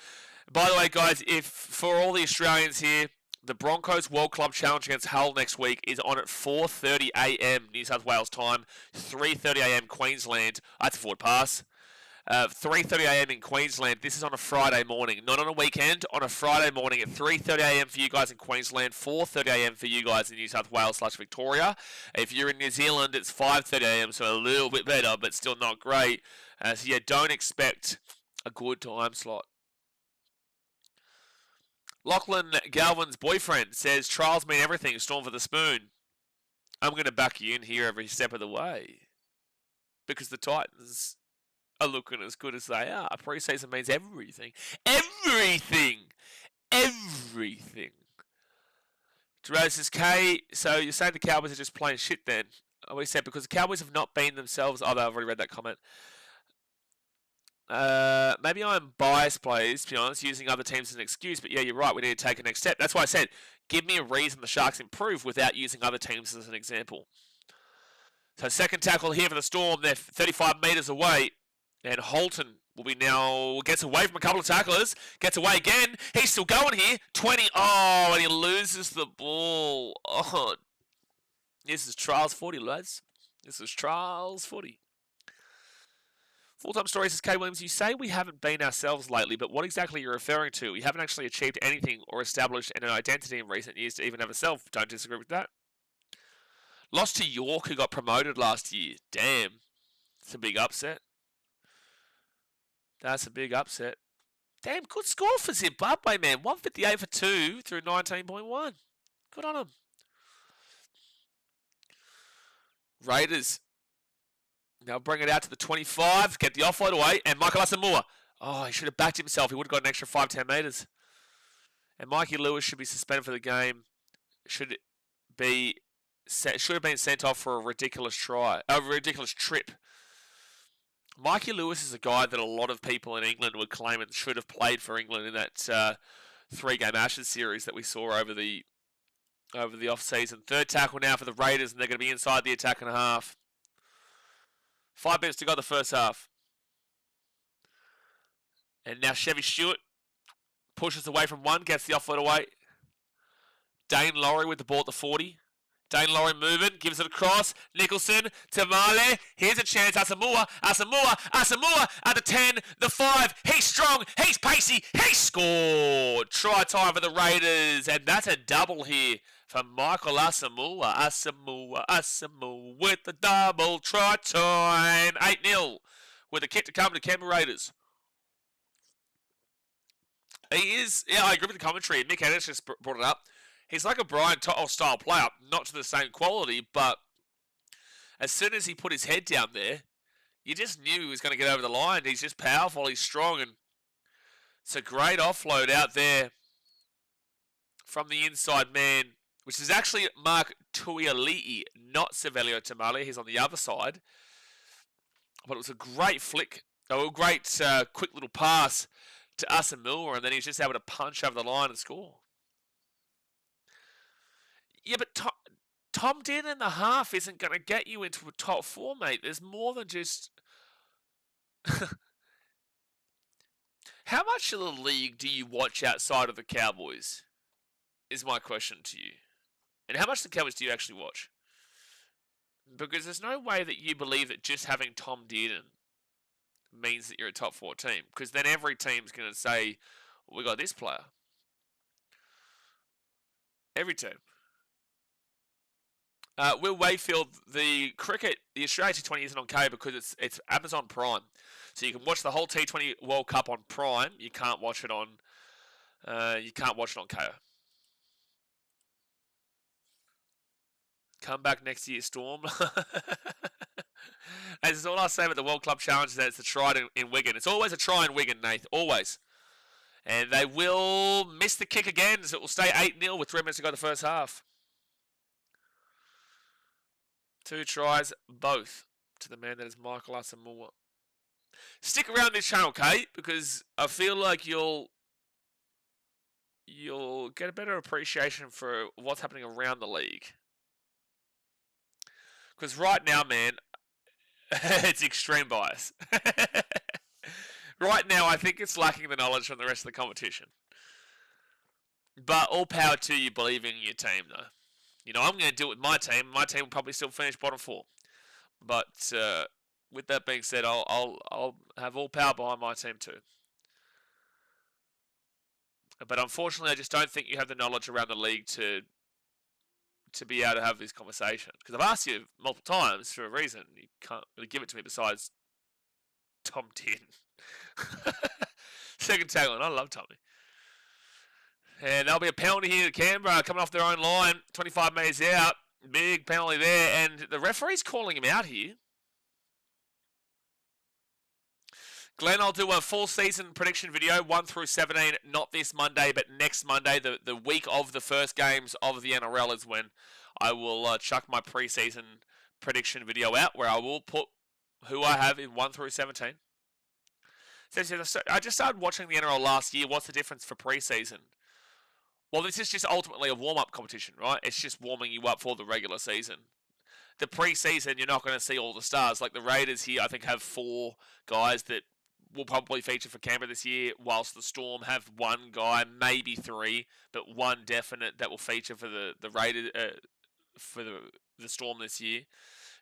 By the way, guys, if for all the Australians here, The Broncos World Club Challenge against Hull next week is on at 4:30 a.m. New South Wales time, 3:30 a.m. Queensland. That's a forward pass. 3:30 a.m. in Queensland. This is on a Friday morning, not on a weekend. On a Friday morning at 3:30 a.m. for you guys in Queensland, 4:30 a.m. for you guys in New South Wales/Victoria. If you're in New Zealand, it's 5:30 a.m. So a little bit better, but still not great. So yeah, don't expect a good time slot. Lachlan Galvin's boyfriend says trials mean everything. Storm for the spoon. I'm going to back you in here every step of the way because the Titans are looking as good as they are. Preseason means everything. Everything! Everything! Gerard says, K, so you're saying the Cowboys are just playing shit then? We said because the Cowboys have not been themselves. Oh, I've already read that comment. Maybe I'm biased, players, to be honest, using other teams as an excuse, but yeah, you're right. We need to take a next step. That's why I said, give me a reason the Sharks improve without using other teams as an example. So second tackle here for the Storm. They're 35 metres away. And Holton will be now, gets away from a couple of tacklers, gets away again. He's still going here. 20. Oh, and he loses the ball. Oh, this is trials 40, lads. This is trials 40. Full-time story says, K. Williams, you say we haven't been ourselves lately, but what exactly are you referring to? We haven't actually achieved anything or established an identity in recent years to even have a self. Don't disagree with that. Lost to York, who got promoted last year. Damn. It's a big upset. That's a big upset. Damn, good score for Zimbabwe, man. 158 for 2 through 19.1. Good on them. Raiders. Now bring it out to the 25. Get the offload away. And Michael Asamoah. Oh, he should have backed himself. He would have got an extra 5-10 metres. And Mikey Lewis should be suspended for the game. Should have been sent off for a ridiculous trip. Mikey Lewis is a guy that a lot of people in England would claim and should have played for England in that 3-game Ashes series that we saw over the off-season. Third tackle now for the Raiders, and they're going to be inside the attack and a half. 5 minutes to go the first half. And now Chevy Stewart pushes away from one, gets the offload away. Dane Laurie with the ball at the 40. Dane Laurie moving, gives it across. Nicholson to Marley. Here's a chance. Asamoah at the 10, the 5. He's strong. He's pacey. He scored. Try time for the Raiders. And that's a double here for Michael Asamoah. Asamoah with the double. Try time. 8-0 with a kick to come to Canberra Raiders. He is, yeah, I agree with the commentary. Mick Ennis just brought it up. He's like a Brian To'o-style player, not to the same quality, but as soon as he put his head down there, you just knew he was going to get over the line. He's just powerful, he's strong, and it's a great offload out there from the inside man, which is actually Mark Tuiali'i, not Savelio Tamale. He's on the other side. But it was a great flick, a great quick little pass to Asamoah, and then he was just able to punch over the line and score. Yeah, but Tom Dearden in the half isn't going to get you into a top 4, mate. There's more than just... How much of the league do you watch outside of the Cowboys? Is my question to you. And how much of the Cowboys do you actually watch? Because there's no way that you believe that just having Tom Dearden means that you're a top 4 team. Because then every team's going to say, well, we got this player. Every team. Will Wayfield, the Australia T20 isn't on Kayo because it's Amazon Prime, so you can watch the whole T20 World Cup on Prime. You can't watch it on Kayo. Come back next year, Storm. As is all I say about the World Club Challenge, that it's a try in Wigan. It's always a try in Wigan, Nath. Always. And they will miss the kick again, so it will stay 8-0 with 3 minutes to go the first half. 2 tries, both to the man that is Michael Asamoah. Stick around this channel, Kate, because I feel like you'll get a better appreciation for what's happening around the league. Because right now, man, it's extreme bias. Right now, I think it's lacking the knowledge from the rest of the competition. But all power to you believing in your team, though. You know, I'm going to do it with my team. My team will probably still finish bottom 4. But with that being said, I'll have all power behind my team too. But unfortunately, I just don't think you have the knowledge around the league to be able to have this conversation. Because I've asked you multiple times for a reason. You can't really give it to me besides Tom Tin. Second tackle, I love Tommy. And there'll be a penalty here to Canberra coming off their own line, 25 metres out. Big penalty there, and the referee's calling him out here. Glenn, I'll do a full season prediction video, 1 through 17, not this Monday, but next Monday, the week of the first games of the NRL is when I will chuck my preseason prediction video out, where I will put who I have in 1 through 17. So I just started watching the NRL last year. What's the difference for preseason? Well, this is just ultimately a warm-up competition, right? It's just warming you up for the regular season. The preseason, you're not going to see all the stars. Like the Raiders here, I think, have 4 guys that will probably feature for Canberra this year, whilst the Storm have 1 guy, maybe 3, but 1 definite that will feature for the Raiders, for the Storm this year.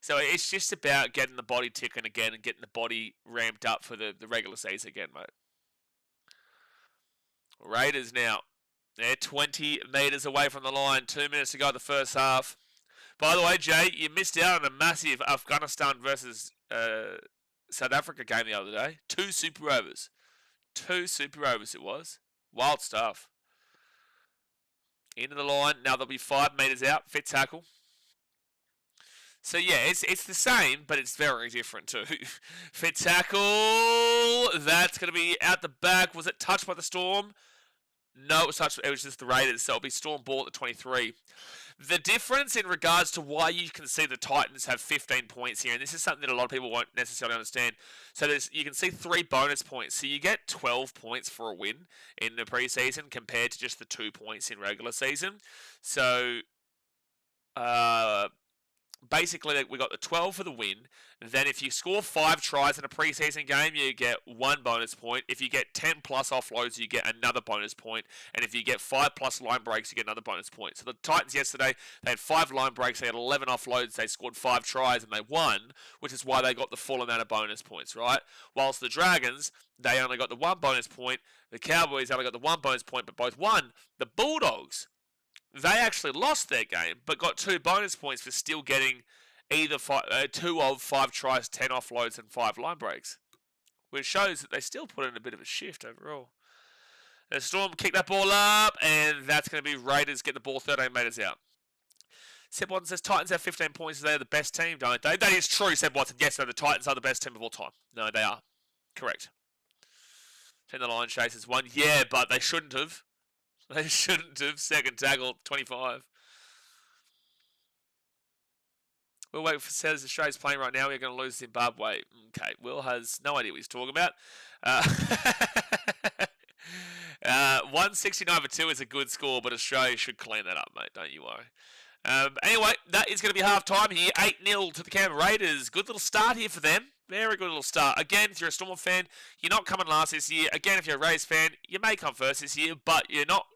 So it's just about getting the body ticking again and getting the body ramped up for the regular season again, mate. Raiders now. They're 20 metres away from the line. 2 minutes to go in the first half. By the way, Jay, you missed out on a massive Afghanistan versus South Africa game the other day. 2 super overs. 2 super overs it was. Wild stuff. Into the line. Now they'll be 5 metres out. Fit tackle. So yeah, it's the same, but it's very different too. Fit tackle. That's going to be out the back. Was it touched by the Storm? No, it was touched. It was just the Raiders. So it'll be Storm ball at the 23. The difference in regards to why you can see the Titans have 15 points here, and this is something that a lot of people won't necessarily understand. So you can see 3 bonus points. So you get 12 points for a win in the preseason compared to just the 2 points in regular season. So basically, we got the 12 for the win. Then if you score 5 tries in a preseason game, you get 1 bonus point. If you get 10 plus offloads, you get another bonus point. And if you get 5 plus line breaks, you get another bonus point. So the Titans yesterday, they had 5 line breaks, they had 11 offloads, they scored 5 tries, and they won, which is why they got the full amount of bonus points, right? Whilst the Dragons, they only got the 1 bonus point. The Cowboys only got the 1 bonus point, but both won. The Bulldogs, they actually lost their game, but got 2 bonus points for still getting either 2 of 5 tries, 10 offloads, and 5 line breaks, which shows that they still put in a bit of a shift overall. The Storm kick that ball up, and that's going to be Raiders get the ball 13 metres out. Seb Watson says Titans have 15 points. They're the best team, don't they? That is true, Seb Watson. Yes, no, the Titans are the best team of all time. No, they are. Correct. 10 the line chasers 1. Yeah, but they shouldn't have. They shouldn't have. Second tackle, 25. We'll wait for says Australia's playing right now. We're going to lose Zimbabwe. Okay, Will has no idea what he's talking about. 169 for 2 is a good score, but Australia should clean that up, mate. Don't you worry. Anyway, that is going to be half time here. 8-0 to the Canberra Raiders. Good little start here for them. Very good little start. Again, if you're a Storm fan, you're not coming last this year. Again, if you're a Raiders fan, you may come first this year, but you're not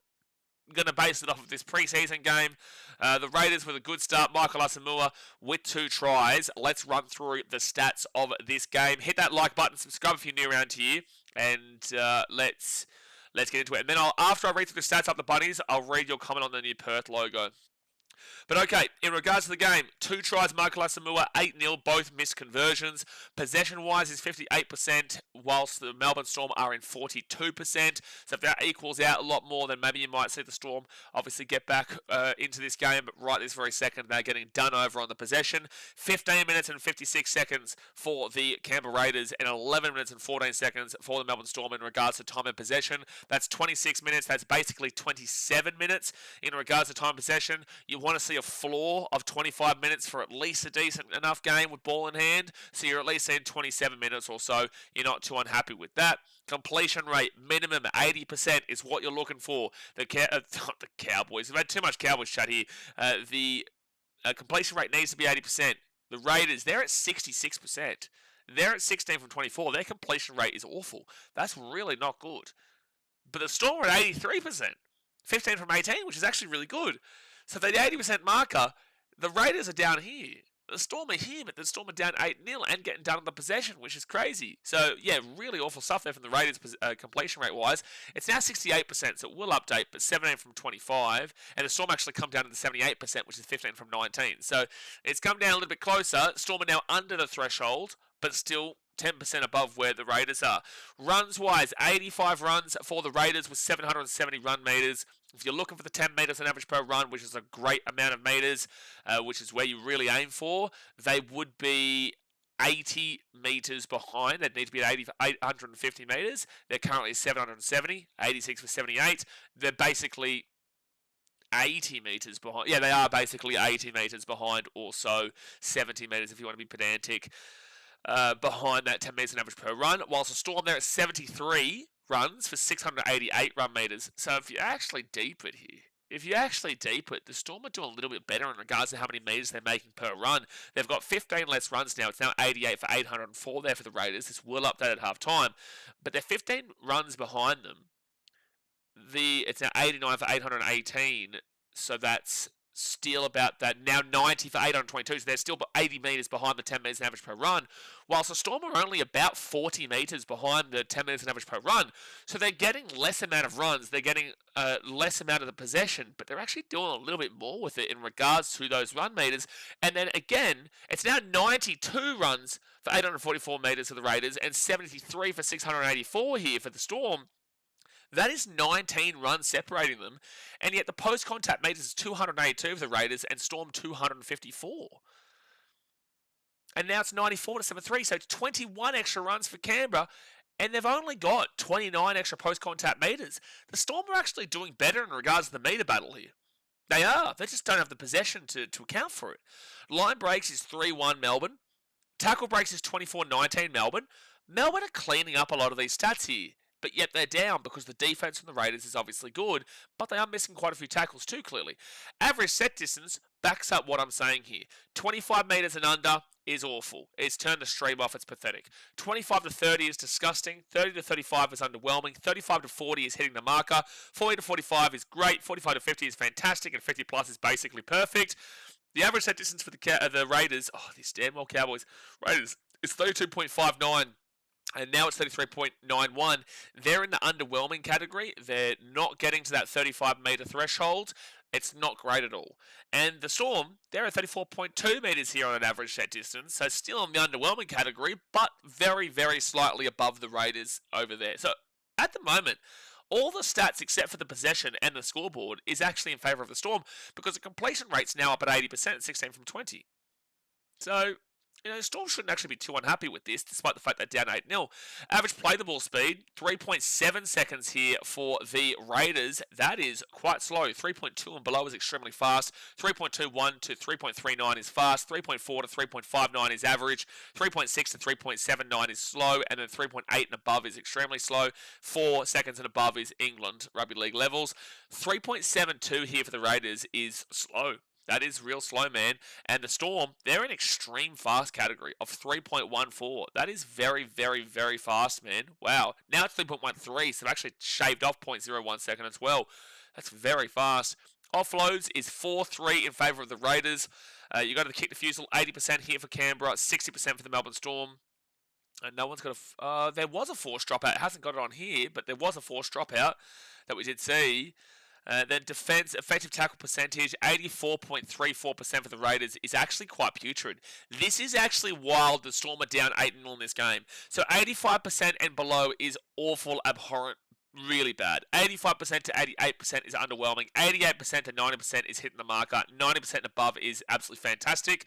going to base it off of this preseason game. The Raiders with a good start. Michael Asamoah with 2 tries. Let's run through the stats of this game. Hit that like button. Subscribe if you're new around here. And let's get into it. And then after I read through the stats up the bunnies, I'll read your comment on the new Perth logo. But okay, in regards to the game, 2 tries, Michael Asamoah, 8-0, both missed conversions. Possession-wise is 58%, whilst the Melbourne Storm are in 42%. So if that equals out a lot more, then maybe you might see the Storm obviously get back into this game. But right this very second, they're getting done over on the possession. 15 minutes and 56 seconds for the Canberra Raiders, and 11 minutes and 14 seconds for the Melbourne Storm in regards to time and possession. That's 26 minutes. That's basically 27 minutes in regards to time and possession. You want to see a floor of 25 minutes for at least a decent enough game with ball in hand, so you're at least seeing 27 minutes or so. You're not too unhappy with that. Completion rate, minimum 80% is what you're looking for. The Cowboys, we've had too much Cowboys chat here. The completion rate needs to be 80%. The Raiders, they're at 66%. They're at 16 from 24. Their completion rate is awful. That's really not good. But the Storm are at 83%. 15 from 18, which is actually really good. So the 80% marker, the Raiders are down here. The Storm are here, but the Storm are down 8-0 and getting done on the possession, which is crazy. So, yeah, really awful stuff there from the Raiders completion rate-wise. It's now 68%, so it will update, but 17 from 25. And the Storm actually come down to the 78%, which is 15 from 19. So it's come down a little bit closer. Storm are now under the threshold, but still 10% above where the Raiders are. Runs-wise, 85 runs for the Raiders with 770 run meters. If you're looking for the 10 meters on average per run, which is a great amount of meters, which is where you really aim for, they would be 80 meters behind. They'd need to be at 850 meters. They're currently 770, 86 for 78. They're basically 80 meters behind. Yeah, they are basically 80 meters behind, or so 70 meters if you want to be pedantic. Behind that 10 meters on average per run, whilst the Storm there at 73 runs for 688 run meters. So if you actually deep it here, the Storm are doing a little bit better in regards to how many meters they're making per run. They've got 15 less runs now. It's now 88 for 804 there for the Raiders. This will update at half time, but they're 15 runs behind them. It's now 89 for 818, so that's still about that. Now 90 for 822, so they're still 80 metres behind the 10 metres average per run, whilst the Storm are only about 40 metres behind the 10 metres average per run. So they're getting less amount of runs, they're getting less amount of the possession, but they're actually doing a little bit more with it in regards to those run metres. And then again, it's now 92 runs for 844 metres for the Raiders and 73 for 684 here for the Storm. That is 19 runs separating them, and yet the post-contact meters is 282 for the Raiders and Storm 254. And now it's 94 to 73, so it's 21 extra runs for Canberra, and they've only got 29 extra post-contact meters. The Storm are actually doing better in regards to the meter battle here. They are. They just don't have the possession to account for it. Line breaks is 3-1 Melbourne. Tackle breaks is 24-19 Melbourne. Melbourne are cleaning up a lot of these stats here. But yet they're down because the defense from the Raiders is obviously good, but they are missing quite a few tackles too, clearly. Average set distance backs up what I'm saying here. 25 metres and under is awful. It's turned the stream off. It's pathetic. 25 to 30 is disgusting. 30 to 35 is underwhelming. 35 to 40 is hitting the marker. 40 to 45 is great. 45 to 50 is fantastic. And 50 plus is basically perfect. The average set distance for the Raiders, these damn well Cowboys, Raiders, is 32.59. And now it's 33.91. They're in the underwhelming category. They're not getting to that 35-metre threshold. It's not great at all. And the Storm, they're at 34.2 metres here on an average set distance. So still in the underwhelming category, but very, very slightly above the Raiders over there. So at the moment, all the stats except for the possession and the scoreboard is actually in favour of the Storm because the completion rate's now up at 80%, 16 from 20. So Storm shouldn't actually be too unhappy with this, despite the fact they're down 8-0. Average play the ball speed, 3.7 seconds here for the Raiders. That is quite slow. 3.2 and below is extremely fast. 3.21 to 3.39 is fast. 3.4 to 3.59 is average. 3.6 to 3.79 is slow. And then 3.8 and above is extremely slow. 4 seconds and above is England Rugby League levels. 3.72 here for the Raiders is slow. That is real slow, man. And the Storm, they're in extreme fast category of 3.14. That is very, very, very fast, man. Wow. Now it's 3.13, so they've actually shaved off 0.01 second as well. That's very fast. Offloads is 4-3 in favour of the Raiders. You got to kick the fusel, 80% here for Canberra, 60% for the Melbourne Storm. And no one's got there was a forced dropout. It hasn't got it on here, but there was a forced dropout that we did see. Then defense, effective tackle percentage, 84.34% for the Raiders is actually quite putrid. This is actually wild. The Storm are down 8-0 in this game. So 85% and below is awful, abhorrent, really bad. 85% to 88% is underwhelming. 88% to 90% is hitting the marker. 90% and above is absolutely fantastic.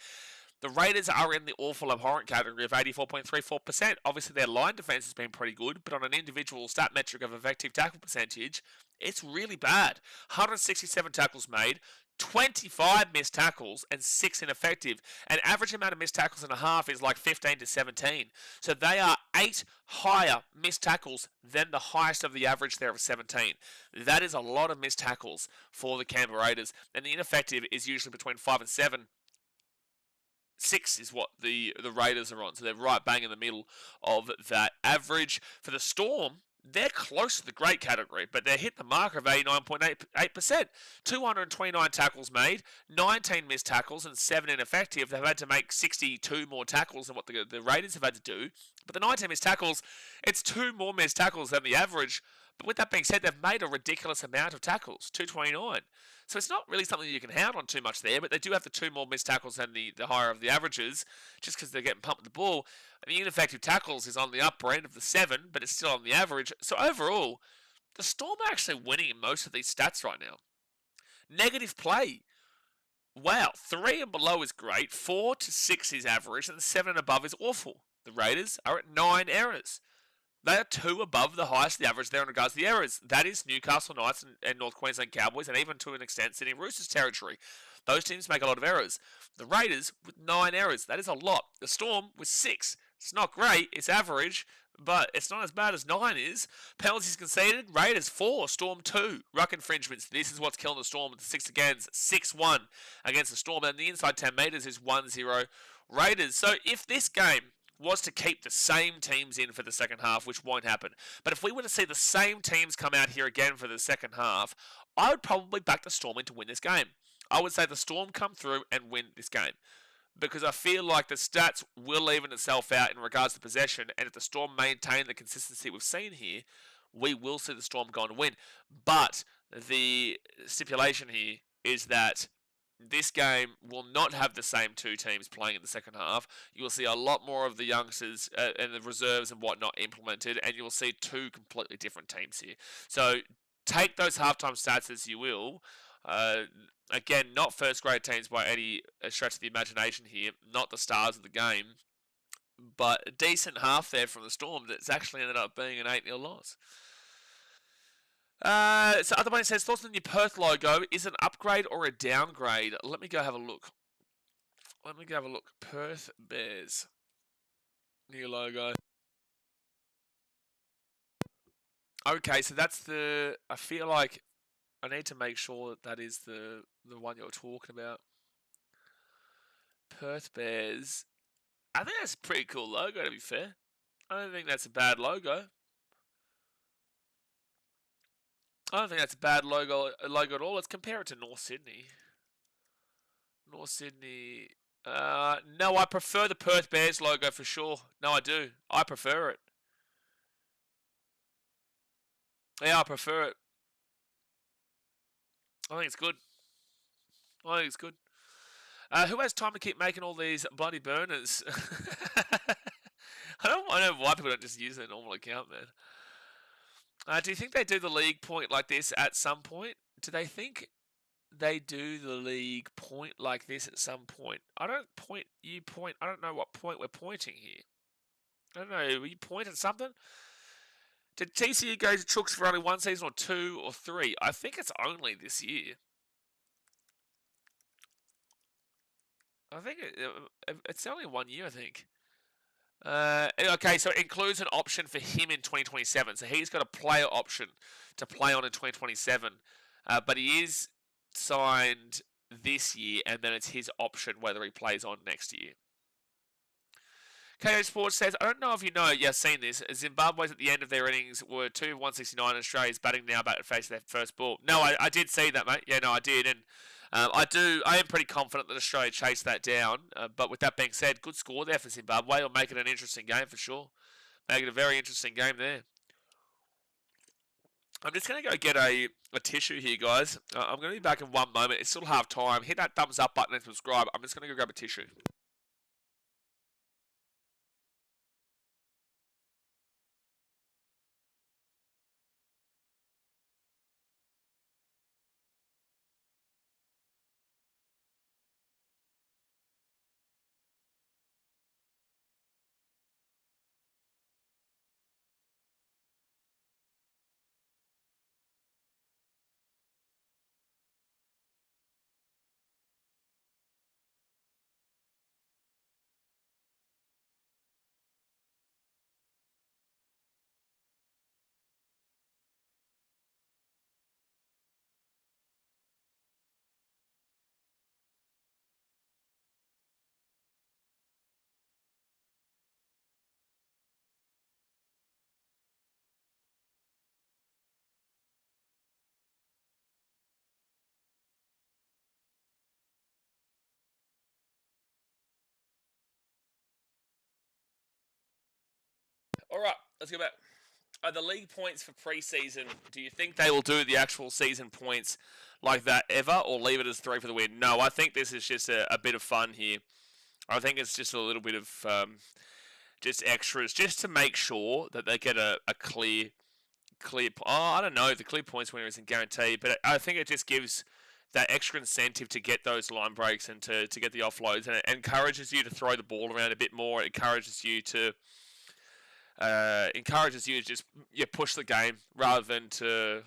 The Raiders are in the awful abhorrent category of 84.34%. Obviously, their line defense has been pretty good, but on an individual stat metric of effective tackle percentage, it's really bad. 167 tackles made, 25 missed tackles, and 6 ineffective. An average amount of missed tackles and a half is like 15 to 17. So they are 8 higher missed tackles than the highest of the average there of 17. That is a lot of missed tackles for the Canberra Raiders, and the ineffective is usually between 5 and 7. 6 is what the Raiders are on, so they're right bang in the middle of that average. For the Storm, they're close to the great category, but they're hit the marker of 89.8%. 229 tackles made, 19 missed tackles, and 7 ineffective. They've had to make 62 more tackles than what the Raiders have had to do. But the 19 missed tackles, it's 2 more missed tackles than the average. But with that being said, they've made a ridiculous amount of tackles, 229. So it's not really something you can hound on too much there, but they do have the 2 more missed tackles than the higher of the averages, just because they're getting pumped with the ball. And the ineffective tackles is on the upper end of the 7, but it's still on the average. So overall, the Storm are actually winning in most of these stats right now. Negative play. Wow, 3 and below is great, 4 to 6 is average, and 7 and above is awful. The Raiders are at 9 errors. They are 2 above the highest of the average there in regards to the errors. That is Newcastle Knights and North Queensland Cowboys, and even to an extent Sydney Roosters territory. Those teams make a lot of errors. The Raiders with 9 errors. That is a lot. The Storm with 6. It's not great. It's average, but it's not as bad as 9 is. Penalties conceded. Raiders 4. Storm 2. Ruck infringements. This is what's killing the Storm with the 6 against. 6-1 against the Storm. And the inside 10 metres is 1-0 Raiders. So if this game was to keep the same teams in for the second half, which won't happen. But if we were to see the same teams come out here again for the second half, I would probably back the Storm in to win this game. I would say the Storm come through and win this game. Because I feel like the stats will even itself out in regards to possession, and if the Storm maintain the consistency we've seen here, we will see the Storm go on to win. But the stipulation here is that this game will not have the same 2 teams playing in the second half. You will see a lot more of the youngsters and the reserves and whatnot implemented, and you will see 2 completely different teams here. So take those halftime stats as you will. Again, not first grade teams by any stretch of the imagination here, not the stars of the game, but a decent half there from the Storm that's actually ended up being an 8-0 loss. So other one says, thoughts on your Perth logo, is it an upgrade or a downgrade? Let me go have a look. Perth Bears. New logo. Okay, so that's the, I feel like I need to make sure that is the one you're talking about. Perth Bears. I think that's a pretty cool logo, to be fair. I don't think that's a bad logo. I don't think that's a bad logo at all. Let's compare it to North Sydney. North Sydney. No, I prefer the Perth Bears logo for sure. No, I do. I prefer it. Yeah, I prefer it. I think it's good. Who has time to keep making all these bloody burners? I don't know why people don't just use their normal account, man. Do you think they do the league point like this at some point? Do they think they do the league point like this at some point? I don't point, you point. I don't know what point we're pointing here. I don't know. Were you pointing something? Did TCU go to Chooks for only 1 season or 2 or 3? I think it's only this year. I think it's only 1 year, I think. Okay, so it includes an option for him in 2027. So he's got a player option to play on in 2027. But he is signed this year, and then it's his option whether he plays on next year. BKRsport says, I don't know if you know, you've seen this. Zimbabwe's at the end of their innings were 2 169. Australia's batting now about to face their first ball. No, I did see that, mate. Yeah, no, I did. And I am pretty confident that Australia chased that down. But with that being said, good score there for Zimbabwe. It'll make it an interesting game for sure. Make it a very interesting game there. I'm just going to go get a tissue here, guys. I'm going to be back in 1 moment. It's still half time. Hit that thumbs up button and subscribe. I'm just going to go grab a tissue. All right, let's go back. Are the league points for preseason, do you think they will do the actual season points like that ever, or leave it as 3 for the win? No, I think this is just a bit of fun here. I think it's just a little bit of just extras, just to make sure that they get a clear. I don't know. The clear points winner isn't guaranteed, but I think it just gives that extra incentive to get those line breaks and to get the offloads, and it encourages you to throw the ball around a bit more. It encourages you to just push the game rather than to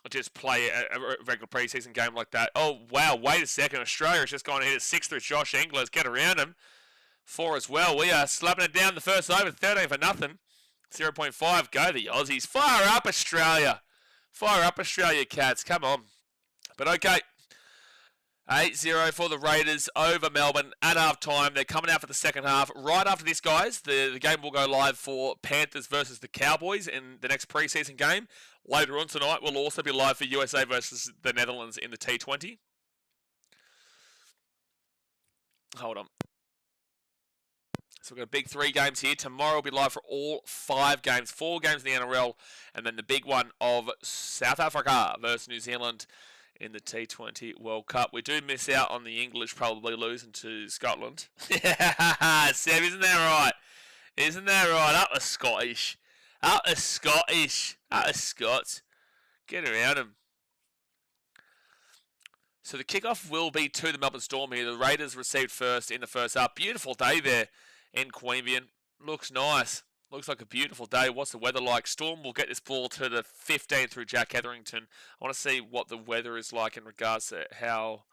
just play a regular preseason game like that. Oh wow! Wait a second, Australia's just gone and hit a 6 through Josh Inglis. Get around him. 4 as well. We are slapping it down the first over, 13 for nothing. 0.5. Go the Aussies. Fire up Australia. Fire up Australia, Cats. Come on. But okay. 8-0 for the Raiders over Melbourne at half time. They're coming out for the second half. Right after this, guys, the game will go live for Panthers versus the Cowboys in the next preseason game. Later on tonight, we'll also be live for USA versus the Netherlands in the T20. Hold on. So we've got a big 3 games here. Tomorrow will be live for all 5 games. 4 games in the NRL, and then the big one of South Africa versus New Zealand in the T20 World Cup. We do miss out on the English probably losing to Scotland. Seb, isn't that right? Isn't that right? Up the Scottish. Up the Scottish. Up the Scots. Get around them. So the kickoff will be to the Melbourne Storm here. The Raiders received first in the first half. Beautiful day there in Queanbeyan. Looks nice. Looks like a beautiful day. What's the weather like? Storm will get this ball to the 15 through Jack Hetherington. I want to see what the weather is like in regards to how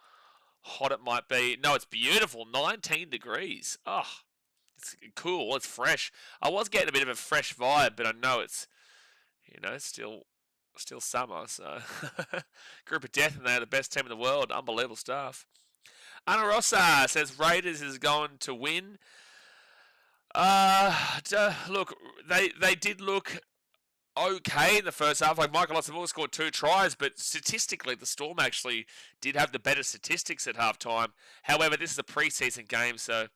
hot it might be. No, it's beautiful. 19 degrees. Oh, it's cool. It's fresh. I was getting a bit of a fresh vibe, but I know it's, still summer. So, Group of Death, and they're the best team in the world. Unbelievable stuff. Ana Rosa says Raiders is going to win. Look, they did look okay in the first half. Like Michael Osborne scored 2 tries, but statistically, the Storm actually did have the better statistics at halftime. However, this is a preseason game, so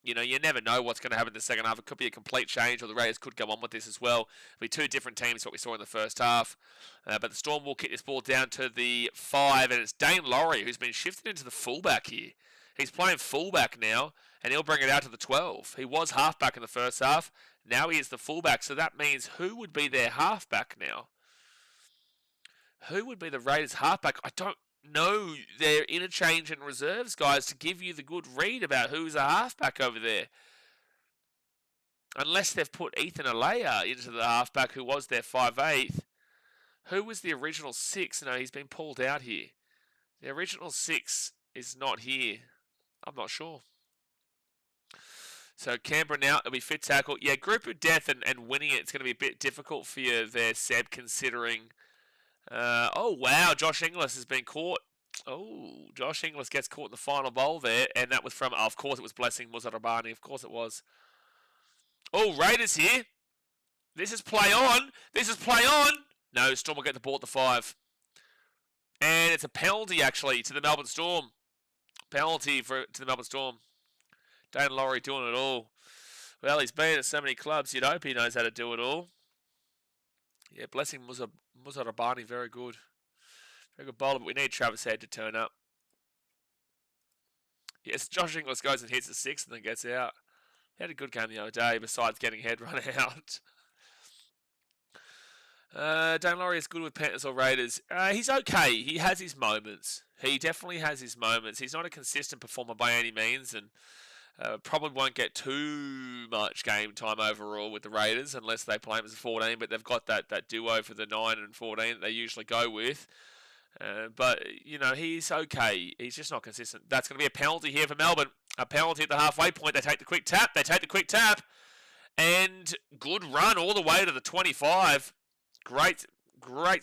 you never know what's going to happen in the second half. It could be a complete change, or the Raiders could go on with this as well. It'll be 2 different teams what we saw in the first half. But the Storm will kick this ball down to the 5, and it's Dane Laurie who's been shifted into the fullback here. He's playing fullback now, and he'll bring it out to the 12. He was halfback in the first half. Now he is the fullback. So that means who would be their halfback now? Who would be the Raiders' halfback? I don't know their interchange and reserves, guys, to give you the good read about who's a halfback over there. Unless they've put Ethan Alea into the halfback, who was their 5'8". Who was the original 6? No, he's been pulled out here. The original 6 is not here. I'm not sure. So Canberra now, it'll be fit tackle. Yeah, Group of Death and winning it's going to be a bit difficult for you there, Seb, considering... oh, wow, Josh Inglis has been caught. Oh, Josh Inglis gets caught in the final bowl there, and that was from, of course it was Blessing Muzarabani, of course it was. Oh, Raiders here. This is play on. This is play on. No, Storm will get the ball at the 5. And it's a penalty, actually, to the Melbourne Storm. Penalty to the Melbourne Storm. Dane Laurie doing it all. Well, he's been at so many clubs, you'd hope he knows how to do it all. Yeah, Blessing Muzarabani, very good. Very good bowler, but we need Travis Head to turn up. Yes, Josh Inglis goes and hits the 6 and then gets out. He had a good game the other day, besides getting Head run out. Dane Laurie is good with Panthers or Raiders. He's okay. He has his moments. He definitely has his moments. He's not a consistent performer by any means, and probably won't get too much game time overall with the Raiders unless they play him as a 14, but they've got that duo for the 9 and 14 that they usually go with. But, he's okay. He's just not consistent. That's going to be a penalty here for Melbourne. A penalty at the halfway point. They take the quick tap. And good run all the way to the 25. Great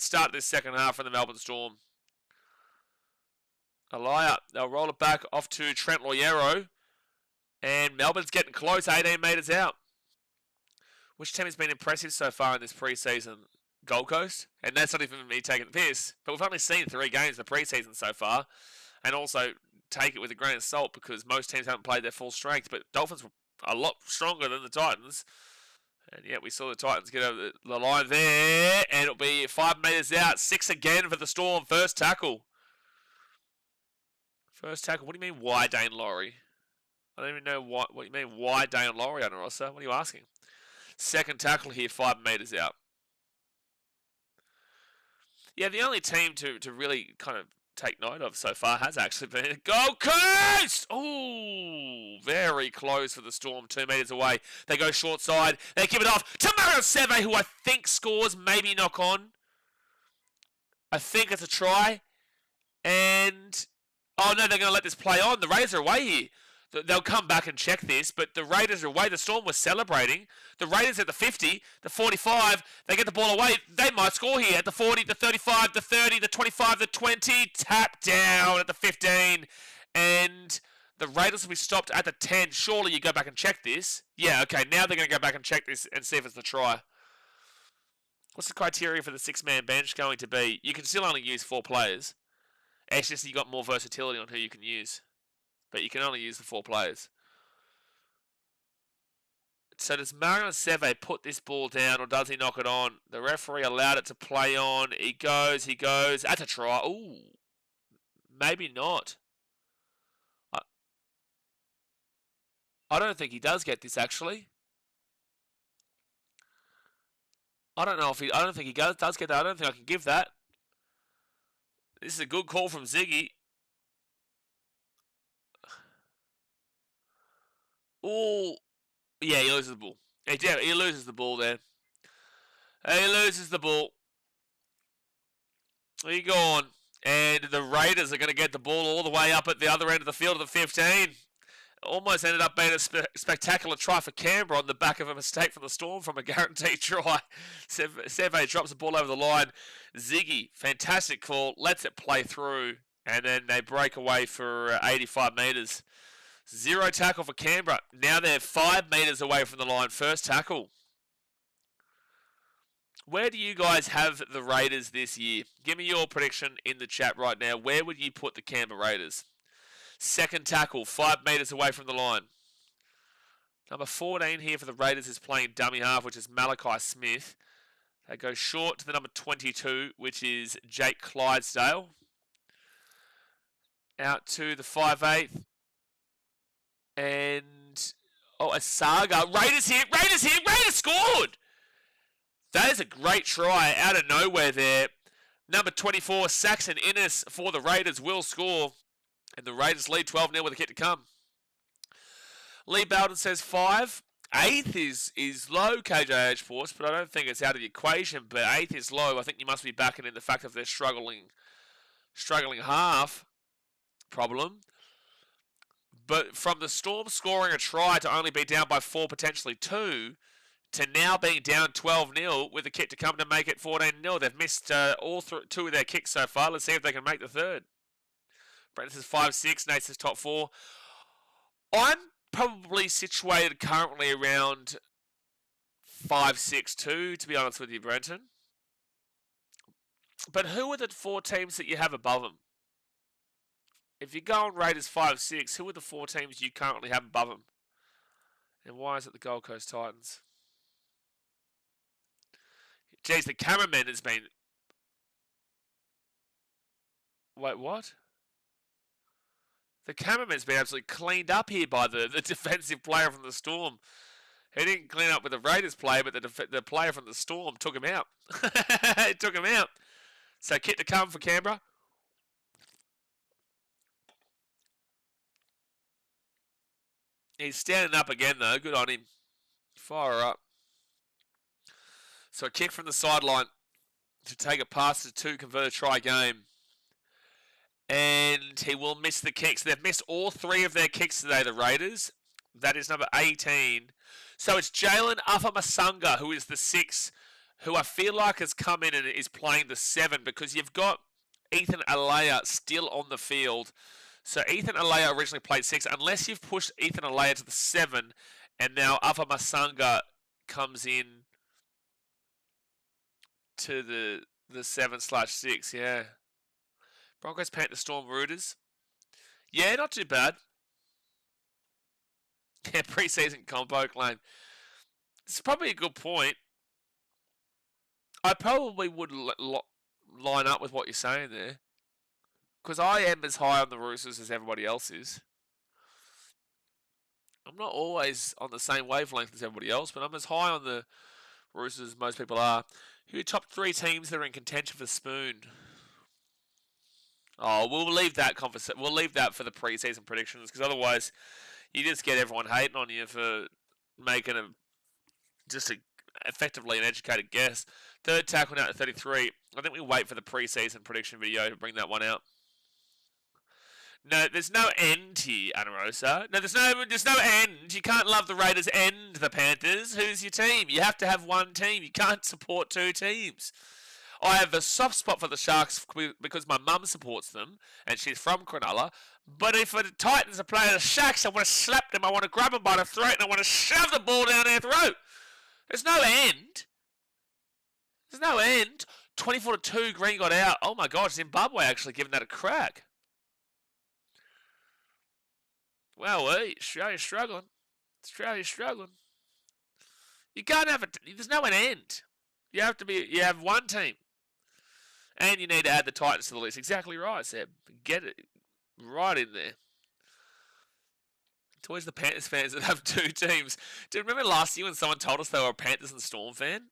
start this second half from the Melbourne Storm. Alaya, they'll roll it back off to Trent Loiero. And Melbourne's getting close, 18 metres out. Which team has been impressive so far in this preseason? Gold Coast? And that's not even me taking the piss. But we've only seen 3 games in the preseason so far. And also, take it with a grain of salt because most teams haven't played their full strength. But Dolphins were a lot stronger than the Titans. And yeah, we saw the Titans get over the line there, and it'll be 5 metres out. 6 again for the Storm. First tackle. First tackle. What do you mean, why Dane Laurie? I don't even know what you mean, why Dane Laurie, Rossa? What are you asking? Second tackle here, 5 metres out. Yeah, the only team to really kind of take note of so far has actually been Gold Coast! Ooh, very close for the Storm, 2 metres away. They go short side, they give it off to Mario Seve, who I think scores, maybe knock on. I think it's a try. And, oh no, they're going to let this play on. The Raiders are away here. They'll come back and check this, but the Raiders are away. The Storm was celebrating. The Raiders at the 50, the 45, they get the ball away. They might score here at the 40, the 35, the 30, the 25, the 20. Tap down at the 15. And the Raiders will be stopped at the 10. Surely you go back and check this. Yeah, okay, now they're going to go back and check this and see if it's the try. What's the criteria for the 6-man bench going to be? You can still only use 4 players. It's just you've got more versatility on who you can use. But you can only use the 4 players. So does Mario Seve put this ball down, or does he knock it on? The referee allowed it to play on. He goes. That's a try. Ooh. Maybe not. I don't think he does get this, actually. I don't think he does get that. I don't think I can give that. This is a good call from Ziggy. Oh, yeah, he loses the ball. He loses the ball there. He loses the ball. He gone. And the Raiders are going to get the ball all the way up at the other end of the field of the 15. Almost ended up being a spectacular try for Canberra on the back of a mistake from the Storm from a guaranteed try. Seve drops the ball over the line. Ziggy, fantastic call, lets it play through. And then they break away for 85 metres. 0 tackle for Canberra. Now they're 5 metres away from the line. First tackle. Where do you guys have the Raiders this year? Give me your prediction in the chat right now. Where would you put the Canberra Raiders? Second tackle, 5 metres away from the line. Number 14 here for the Raiders is playing dummy half, which is Malachi Smith. They go short to the number 22, which is Jake Clydesdale. Out to the 5'8". And, a saga. Raiders here. Raiders scored! That is a great try out of nowhere there. Number 24, Saxon Innes for the Raiders will score. And the Raiders lead 12-0 with a kick to come. Lee Bowden says 5. 8th is low, KJH Force, but I don't think it's out of the equation. But 8th is low. I think you must be backing in the fact of their struggling half problem. But from the Storm scoring a try to only be down by 4, potentially 2, to now being down 12-0 with a kick to come to make it 14-0. They've missed all 2 of their kicks so far. Let's see if they can make the third. Brent says 5-6. Nate says top 4. I'm probably situated currently around 5-6-2, to be honest with you, Brenton. But who are the 4 teams that you have above them? If you go on Raiders 5-6, who are the 4 teams you currently have above them? And why is it the Gold Coast Titans? Geez, the cameraman has been... Wait, what? The cameraman's been absolutely cleaned up here by the defensive player from the Storm. He didn't clean up with the Raiders player, but the player from the Storm took him out. He took him out. So kick to come for Canberra. He's standing up again, though. Good on him. Fire up. So a kick from the sideline to take a pass to 2, convert a try game. And he will miss the kicks. They've missed all 3 of their kicks today, the Raiders. That is number 18. So it's Jalen Afamasunga, who is the 6, who I feel like has come in and is playing the 7, because you've got Ethan Alea still on the field. So Ethan Alea originally played 6, unless you've pushed Ethan Alea to the 7, and now Afamasunga comes in to the 7/6, yeah. Broncos, Panthers, Storm, Rooters. Yeah, not too bad. Yeah, preseason combo claim. It's probably a good point. I probably would line up with what you're saying there. Because I am as high on the Roosters as everybody else is. I'm not always on the same wavelength as everybody else, but I'm as high on the Roosters as most people are. Who are top 3 teams that are in contention for the Spoon? Oh, we'll leave that conversation. We'll leave that for the preseason predictions, because otherwise, you just get everyone hating on you for making effectively an educated guess. Third tackle now at 33. I think we wait for the preseason prediction video to bring that one out. No, there's no end here, Anarosa. No, there's no end. You can't love the Raiders and the Panthers. Who's your team? You have to have one team. You can't support 2 teams. I have a soft spot for the Sharks because my mum supports them, and she's from Cronulla. But if the Titans are playing the Sharks, I want to slap them, I want to grab them by the throat, and I want to shove the ball down their throat. There's no end. There's no end. 24-2, Green got out. Oh my gosh, Zimbabwe actually giving that a crack. Well, Australia's struggling. Australia's struggling. You can't have there's no end. You have one team. And you need to add the Titans to the list. Exactly right, Seb. Get it right in there. It's always the Panthers fans that have 2 teams. Do you remember last year when someone told us they were a Panthers and Storm fan?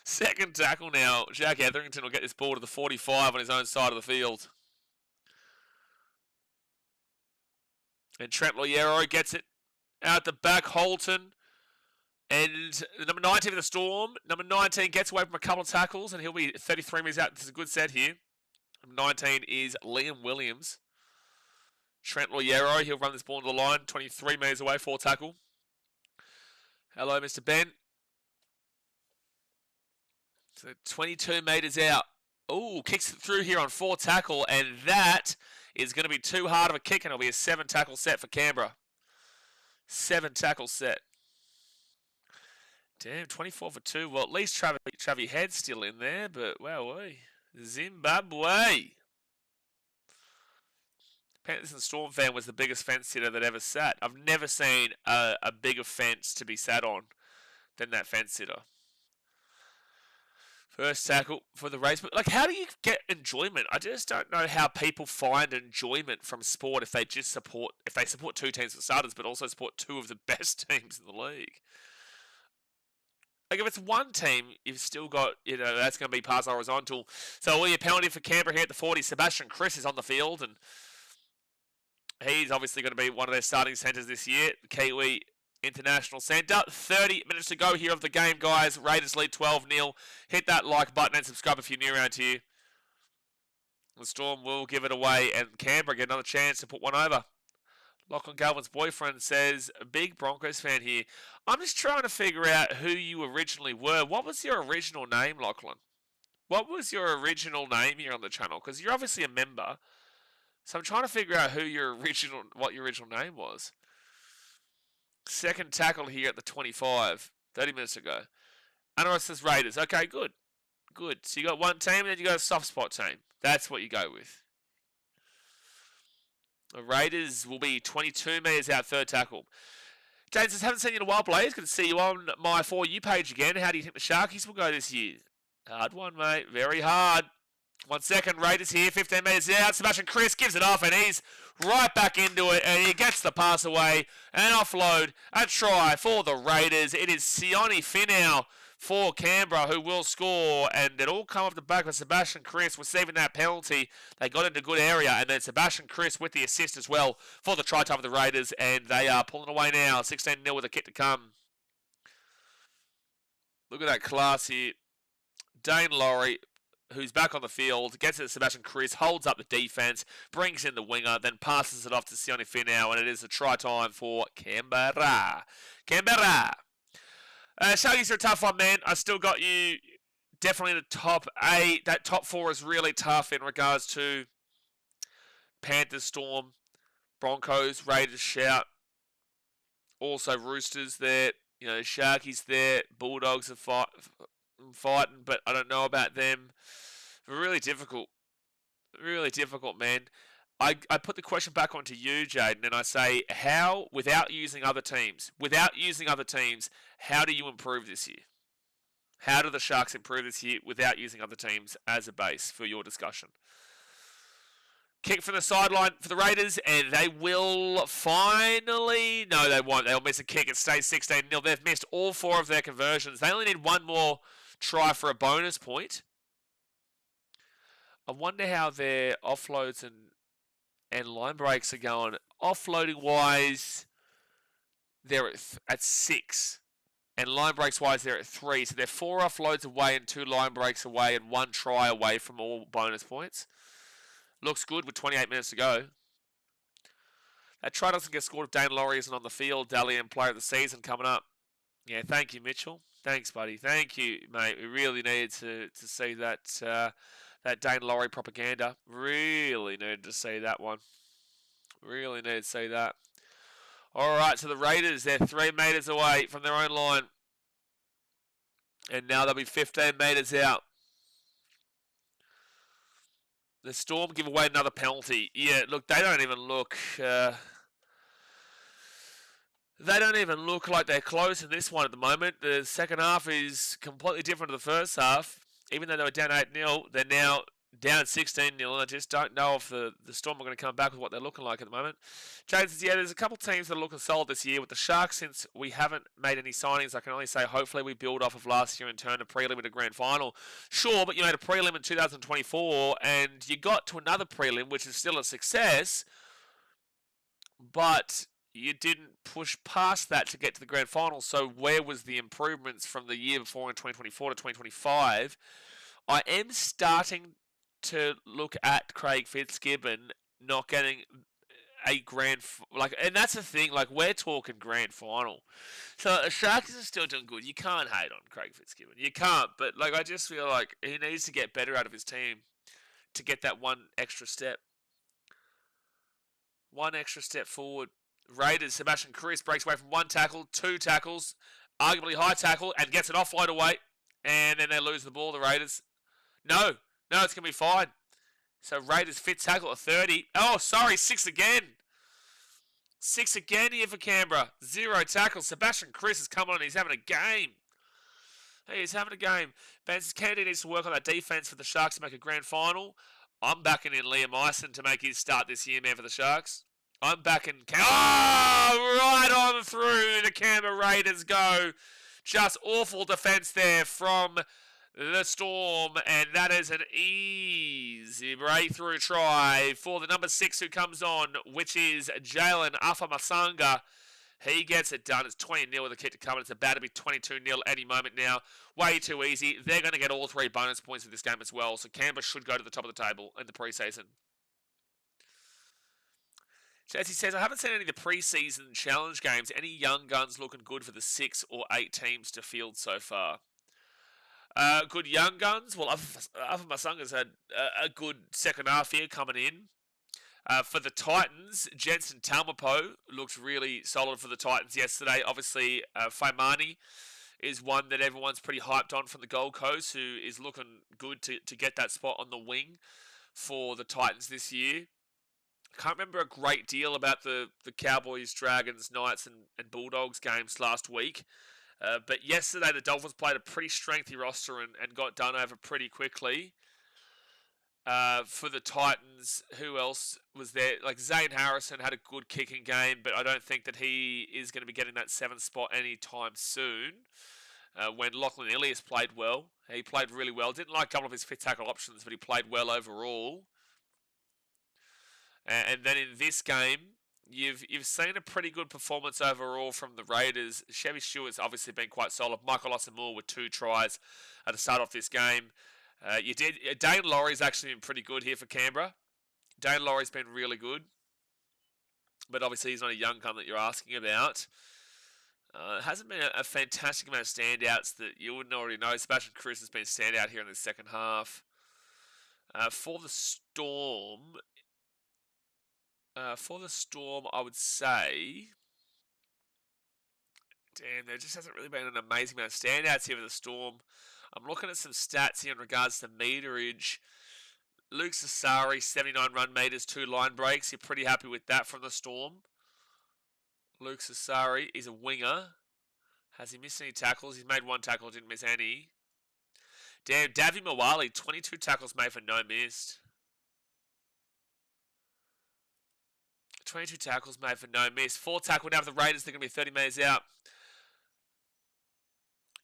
Second tackle now. Jack Etherington will get this ball to the 45 on his own side of the field. And Trent Loiero gets it out the back. Holton. And number 19 for the Storm. Number 19 gets away from a couple of tackles, and he'll be 33 metres out. This is a good set here. Number 19 is Liam Williams. Trent Loiero, he'll run this ball to the line. 23 metres away, 4 tackle. Hello, Mr. Ben. So 22 metres out. Oh, kicks it through here on 4 tackle, and that is going to be too hard of a kick, and it'll be a 7 tackle set for Canberra. 7 tackle set. Damn, 24 for 2. Well, at least Travi Head's still in there, but wow, Zimbabwe. Panthers and Storm fan was the biggest fence sitter that ever sat. I've never seen a bigger fence to be sat on than that fence sitter. First tackle for the race. But, how do you get enjoyment? I just don't know how people find enjoyment from sport if they support 2 teams for starters, but also support 2 of the best teams in the league. If it's one team, you've still got, that's going to be pass horizontal. So all your penalty for Canberra here at the 40. Sebastian Chris is on the field, and he's obviously going to be one of their starting centres this year. Kiwi International Centre. 30 minutes to go here of the game, guys. Raiders lead 12-0. Hit that like button and subscribe if you're new around here. The Storm will give it away, and Canberra get another chance to put one over. Lachlan Galvin's boyfriend says, a big Broncos fan here. I'm just trying to figure out who you originally were. What was your original name, Lachlan? What was your original name here on the channel? Because you're obviously a member. So I'm trying to figure out what your original name was. Second tackle here at the 25. 30 minutes ago. Anaros says Raiders. Okay, good. Good. So you got one team, and then you got a soft spot team. That's what you go with. The Raiders will be 22 metres out, third tackle. James says, haven't seen you in a while, Blaze. Good to see you on my For You page again. How do you think the Sharkies will go this year? Hard one, mate. Very hard. 1 second. Raiders here, 15 metres out. Sebastian Chris gives it off, and he's right back into it, and he gets the pass away and offload. A try for the Raiders. It is Sione Finau for Canberra who will score, and it all come off the back of Sebastian Chris receiving that penalty. They got into good area, and then Sebastian Chris with the assist as well for the try time of the Raiders, and they are pulling away now. 16-0 with a kick to come. Look at that class here. Dane Laurie, who's back on the field, gets it to Sebastian Chris, holds up the defence, brings in the winger, then passes it off to Sione Finau, and it is a try time for Canberra. Canberra! Sharkies are a tough one, man. I still got you definitely in the top 8. That top 4 is really tough in regards to Panthers, Storm, Broncos, Raiders, shout. Also Roosters there. Sharkies there. Bulldogs are fighting, but I don't know about them. Really difficult. Really difficult, man. I put the question back onto you, Jaden, and I say, how, without using other teams, how do you improve this year? How do the Sharks improve this year without using other teams as a base for your discussion? Kick from the sideline for the Raiders, and they will finally... No, they won't. They'll miss a kick. It stays 16-0. They've missed all 4 of their conversions. They only need one more try for a bonus point. I wonder how their offloads and line breaks are going. Offloading-wise, they're at 6. And line breaks-wise, they're at 3. So they're 4 offloads away and 2 line breaks away and 1 try away from all bonus points. Looks good with 28 minutes to go. That try doesn't get scored if Dane Laurie isn't on the field. Dalian player of the season coming up. Yeah, thank you, Mitchell. Thanks, buddy. Thank you, mate. We really needed to see that that Dane Laurie propaganda. Really needed to see that one. Really needed to see that. All right, so the Raiders, they're 3 metres away from their own line. And now they'll be 15 metres out. The Storm give away another penalty. Yeah, look, they don't even look... they don't even look like they're close in this one at the moment. The second half is completely different to the first half. Even though they were down 8-0, they're now down 16-0. And I just don't know if the Storm are going to come back with what they're looking like at the moment. James says, yeah, there's a couple teams that are looking solid this year. With the Sharks, since we haven't made any signings, I can only say hopefully we build off of last year and turn a prelim into grand final. Sure, but you made a prelim in 2024 and you got to another prelim, which is still a success, but you didn't push past that to get to the grand final. So where was the improvements from the year before in 2024 to 2025? I am starting to look at Craig Fitzgibbon not getting a and that's the thing, like, we're talking grand final. So the Sharks are still doing good. You can't hate on Craig Fitzgibbon. You can't, but like I just feel like he needs to get better out of his team to get that one extra step. One extra step forward. Raiders, Sebastian Chris breaks away from 1 tackle, 2 tackles, arguably high tackle, and gets an offload away. And then they lose the ball, the Raiders. No, it's going to be fine. So Raiders fit tackle at 30. Oh, sorry, 6 again. 6 again here for Canberra. 0 tackles. Sebastian Chris is coming on. He's having a game. He's having a game. Ben says Kennedy needs to work on that defense for the Sharks to make a grand final. I'm backing in Liam Eisen to make his start this year, man, for the Sharks. I'm backing... right on through the Canberra Raiders go. Just awful defense there from the Storm, and that is an easy breakthrough try for the number 6 who comes on, which is Jalen Afamasanga. He gets it done. It's 20-0 with a kick to come, and it's about to be 22-0 any moment now. Way too easy. They're going to get all 3 bonus points in this game as well, so Canberra should go to the top of the table in the preseason. Jesse says, I haven't seen any of the preseason challenge games. Any young guns looking good for the 6 or 8 teams to field so far? Good young guns. Well, Masanga's had a good second half here coming in. For the Titans, Jensen Talmapo looked really solid for the Titans yesterday. Obviously, Faimani is one that everyone's pretty hyped on from the Gold Coast, who is looking good to get that spot on the wing for the Titans this year. I can't remember a great deal about the Cowboys, Dragons, Knights and Bulldogs games last week. But yesterday, the Dolphins played a pretty strengthy roster and got done over pretty quickly. For the Titans, who else was there? Like, Zane Harrison had a good kicking game, but I don't think that he is going to be getting that 7th spot anytime soon. When Lachlan Ilias played well. He played really well. Didn't like a couple of his fit tackle options, but he played well overall. And then in this game, you've seen a pretty good performance overall from the Raiders. Chevy Stewart's obviously been quite solid. Michael Ossamore with 2 tries at the start off this game. Dane Laurie's actually been pretty good here for Canberra. Dane Laurie's been really good. But obviously he's not a young gun that you're asking about. Hasn't been a fantastic amount of standouts that you wouldn't already know. Sebastian Cruz has been a standout here in the second half. For the Storm, I would say... Damn, there just hasn't really been an amazing amount of standouts here for the Storm. I'm looking at some stats here in regards to meterage. Luke Sassari, 79 run meters, 2 line breaks. You're pretty happy with that from the Storm. Luke Sassari is a winger. Has he missed any tackles? He's made 1 tackle, didn't miss any. Damn, Davy Mawali, 22 tackles made for no missed. 22 tackles made for no miss. 4 tackle down for the Raiders. They're going to be 30 metres out.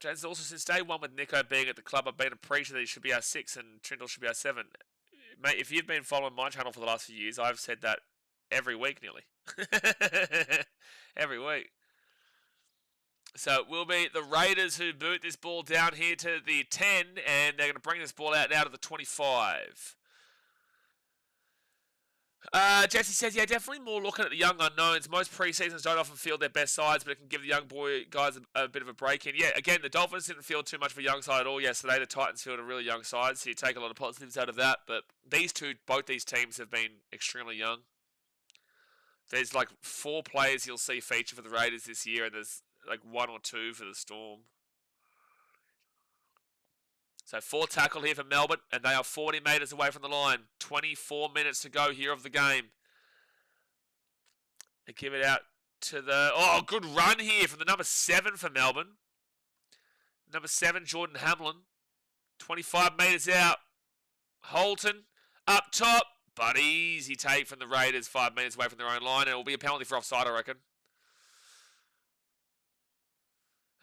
James also, since day 1 with Nico being at the club, I've been a preacher that he should be our 6 and Trindle should be our 7. Mate, if you've been following my channel for the last few years, I've said that every week nearly. Every week. So it will be the Raiders who boot this ball down here to the 10, and they're going to bring this ball out now to the 25. Jesse says, yeah, definitely more looking at the young unknowns. Most pre-seasons don't often field their best sides, but it can give the young boy guys a bit of a break in. Yeah, again, the Dolphins didn't field too much of a young side at all yesterday. The Titans fielded a really young side, so you take a lot of positives out of that. But both these teams have been extremely young. There's like 4 players you'll see feature for the Raiders this year, and there's like 1 or 2 for the Storm. So 4 tackle here for Melbourne, and they are 40 metres away from the line. 24 minutes to go here of the game. They give it out to the... Oh, good run here from the number 7 for Melbourne. Number 7, Jordan Hamlin. 25 metres out. Holton up top, but easy take from the Raiders. 5 metres away from their own line, and it will be a penalty for offside, I reckon.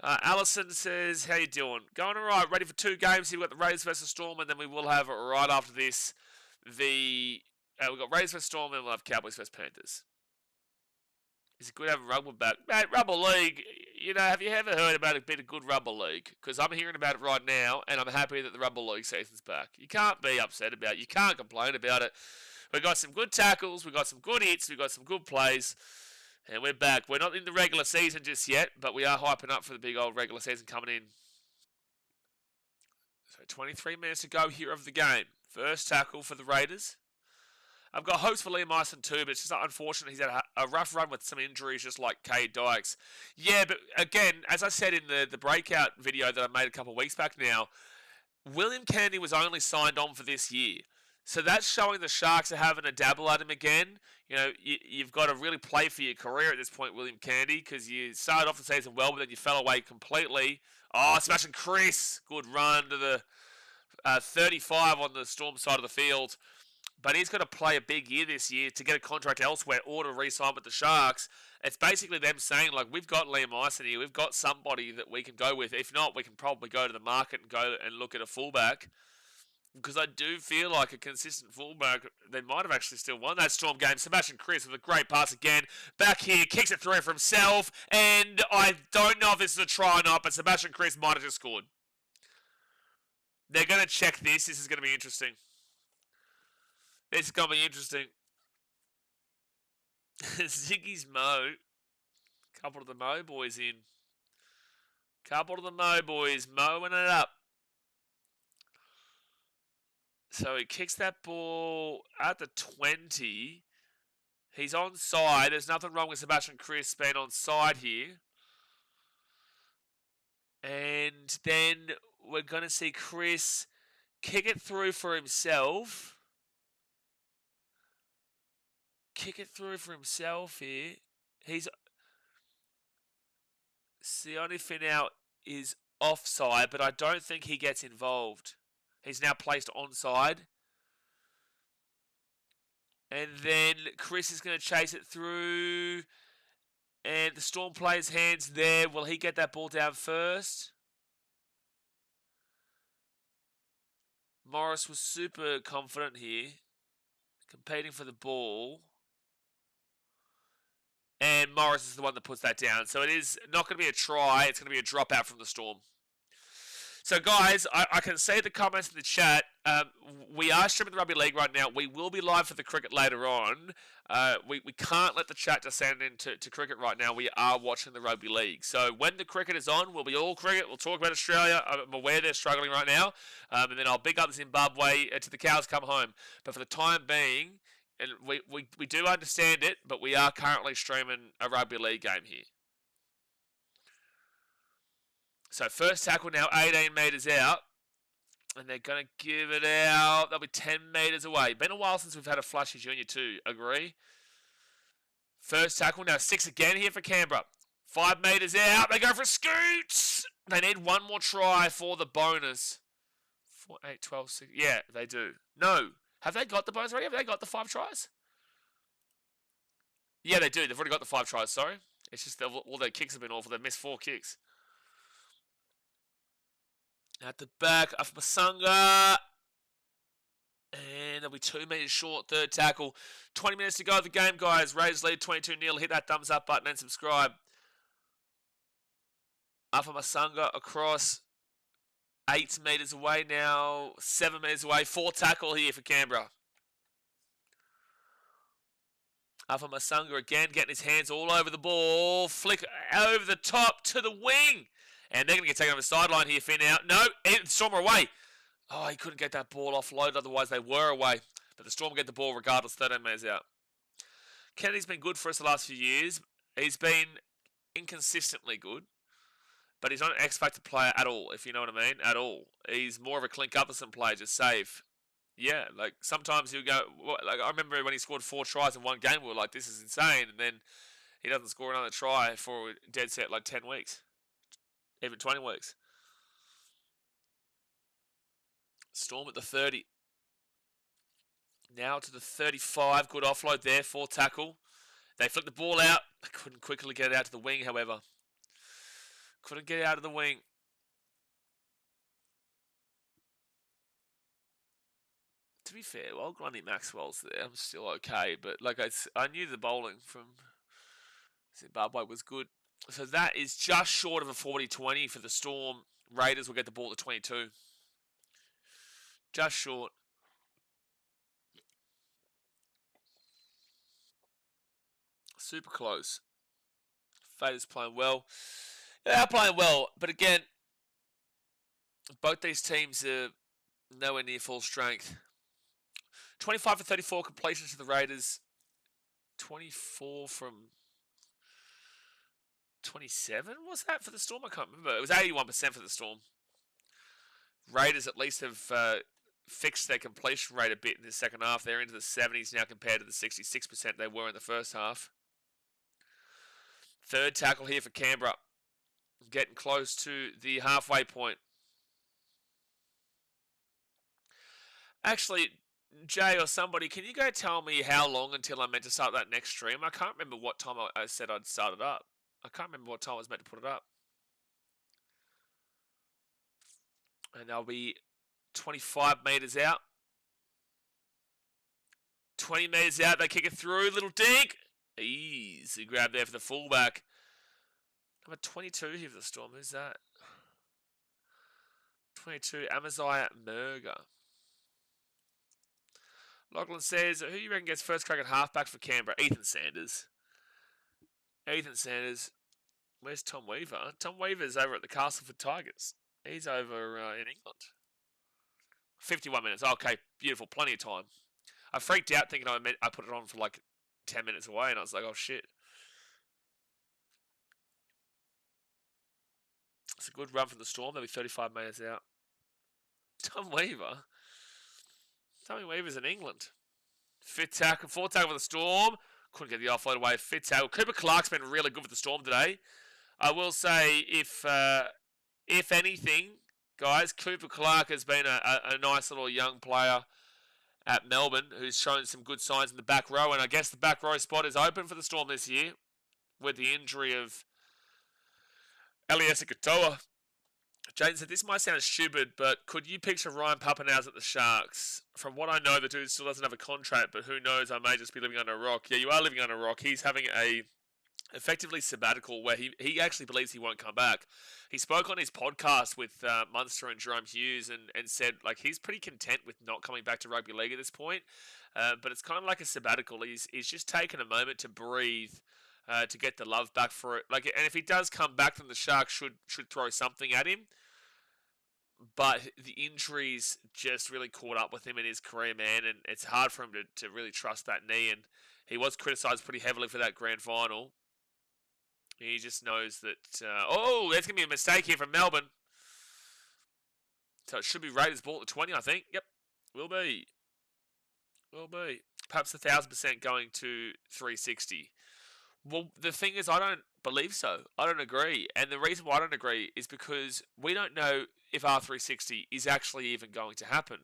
Allison says, how you doing? Going all right, ready for 2 games. We've got the Raiders versus Storm, and then we will have, right after this, we've got Raiders versus Storm, and we'll have Cowboys versus Panthers. Is it good having rugby back? Mate, Rugby League, you know, have you ever heard about a bit of good Rugby League? Because I'm hearing about it right now, and I'm happy that the Rugby League season's back. You can't be upset about it. You can't complain about it. We've got some good tackles. We've got some good hits. We've got some good plays. And we're back. We're not in the regular season just yet, but we are hyping up for the big old regular season coming in. So 23 minutes to go here of the game. First tackle for the Raiders. I've got hopes for Liam Myson too, but it's just unfortunate he's had a rough run with some injuries, just like Cade Dykes. Yeah, but again, as I said in the breakout video that I made a couple of weeks back now, William Kennedy was only signed on for this year. So that's showing the Sharks are having a dabble at him again. You know, you've got to really play for your career at this point, William Kennedy, because you started off the season well, but then you fell away completely. Oh, smashing Chris. Good run to the 35 on the Storm side of the field. But he's got to play a big year this year to get a contract elsewhere or to re-sign with the Sharks. It's basically them saying, like, we've got Liam Myson here. We've got somebody that we can go with. If not, we can probably go to the market and go and look at a fullback. Because I do feel like a consistent fullback, they might have actually still won that Storm game. Sebastian Chris with a great pass again. Back here, kicks it through for himself. And I don't know if this is a try or not, but Sebastian Chris might have just scored. They're going to check this. This is going to be interesting. This is going to be interesting. Ziggy's Mo. Couple of the Mo boys in. Couple of the Mo boys mowing it up. So he kicks that ball at the 20. He's onside. There's nothing wrong with Sebastian Chris being onside here. And then we're going to see Chris kick it through for himself. Kick it through for himself here. Sione Finau is offside, but I don't think he gets involved. He's now placed onside. And then Chris is going to chase it through. And the Storm player's hands there. Will he get that ball down first? Morris was super confident here. Competing for the ball. And Morris is the one that puts that down. So it is not going to be a try. It's going to be a dropout from the Storm. So, guys, I can see the comments in the chat. We are streaming the Rugby League right now. We will be live for the cricket later on. We can't let the chat descend into cricket right now. We are watching the Rugby League. So, when the cricket is on, we'll be all cricket. We'll talk about Australia. I'm aware they're struggling right now. And then I'll big up Zimbabwe till the cows come home. But for the time being, and we do understand it, but we are currently streaming a Rugby League game here. So first tackle now, 18 metres out. And they're going to give it out. They'll be 10 metres away. Been a while since we've had a Flushy Junior too. Agree? First tackle. Now 6 again here for Canberra. 5 metres out. They go for scoots. They need one more try for the bonus. 4, 8, 12, 6. Yeah, they do. No. Have they got the bonus already? Have they got the 5 tries? Yeah, they do. They've already got the 5 tries, sorry. It's just all their kicks have been awful. They've missed 4 kicks. At the back, Afmasanga. And they'll be 2 metres short, third tackle. 20 minutes to go of the game, guys. Raiders lead 22-0. Hit that thumbs up button and subscribe. Afmasanga across. 8 metres away now. 7 metres away. 4 tackle here for Canberra. Afmasanga again, getting his hands all over the ball. Flick over the top to the wing. And they're going to get taken over the sideline here, Finn out. No, Storm are away. Oh, he couldn't get that ball offloaded, otherwise they were away. But the Storm get the ball regardless, 13 metres out. Kennedy's been good for us the last few years. He's been inconsistently good. But he's not an X-Factor player at all, if you know what I mean. At all. He's more of a Clint-Gutherson player, just safe. Yeah, like sometimes he'll go... Like I remember when he scored 4 tries in one game, we were like, this is insane. And then he doesn't score another try for dead set like 10 weeks. Even 20 weeks. Storm at the 30. Now to the 35. Good offload there. 4 tackle. They flick the ball out. They couldn't quickly get it out to the wing, however. Couldn't get it out of the wing. To be fair, well, Grundy Maxwell's there. I'm still okay. But like I knew the bowling from Zimbabwe was good. So that is just short of a 40-20 for the Storm. Raiders will get the ball to 22. Just short. Super close. Fader's playing well. They are playing well, but again, both these teams are nowhere near full strength. 25 for 34 completions to the Raiders. 24 from 27 was that for the Storm? I can't remember. It was 81% for the Storm. Raiders at least have fixed their completion rate a bit in the second half. They're into the 70s now compared to the 66% they were in the first half. Third tackle here for Canberra. Getting close to the halfway point. Actually, Jay or somebody, can you go tell me how long until I'm meant to start that next stream? I can't remember what time I said I'd start it up. I can't remember what time I was meant to put it up. And they'll be 25 metres out. 20 metres out, they kick it through. Little dig. Easy grab there for the fullback. Number 22 here for the Storm. Who's that? 22, Amaziah Murga. Lachlan says, who you reckon gets first crack at halfback for Canberra? Ethan Sanders. Ethan Sanders. Where's Tom Weaver? Tom Weaver's over at the Castleford Tigers. He's over in England. 51 minutes. Okay, beautiful. Plenty of time. I freaked out thinking I put it on for like 10 minutes away, and I was like, oh shit. It's a good run from the Storm. They'll be 35 metres out. Tom Weaver. Tommy Weaver's in England. Fifth tackle, 4th tackle for the Storm. Couldn't get the offload away. 5th tackle. Cooper Clark's been really good for the Storm today. I will say, if anything, guys, Cooper Clark has been a nice little young player at Melbourne who's shown some good signs in the back row. And I guess the back row spot is open for the Storm this year with the injury of Eliesa Katoa. Jaden said, this might sound stupid, but could you picture Ryan Papenhuyzen at the Sharks? From what I know, the dude still doesn't have a contract, but who knows, I may just be living under a rock. Yeah, you are living under a rock. He's having a effectively sabbatical where he actually believes he won't come back. He spoke on his podcast with Munster and Jerome Hughes and said like he's pretty content with not coming back to rugby league at this point, but it's kind of like a sabbatical. He's just taken a moment to breathe, to get the love back for it. Like, and if he does come back, then the Sharks should throw something at him. But the injuries just really caught up with him in his career, man, and it's hard for him to really trust that knee. And he was criticised pretty heavily for that grand final. He just knows that... there's going to be a mistake here from Melbourne. So it should be Raiders ball at the 20, I think. Yep, will be. Will be. Perhaps 1,000% going to 360. Well, the thing is, I don't believe so. I don't agree. And the reason why I don't agree is because we don't know if R360 is actually even going to happen.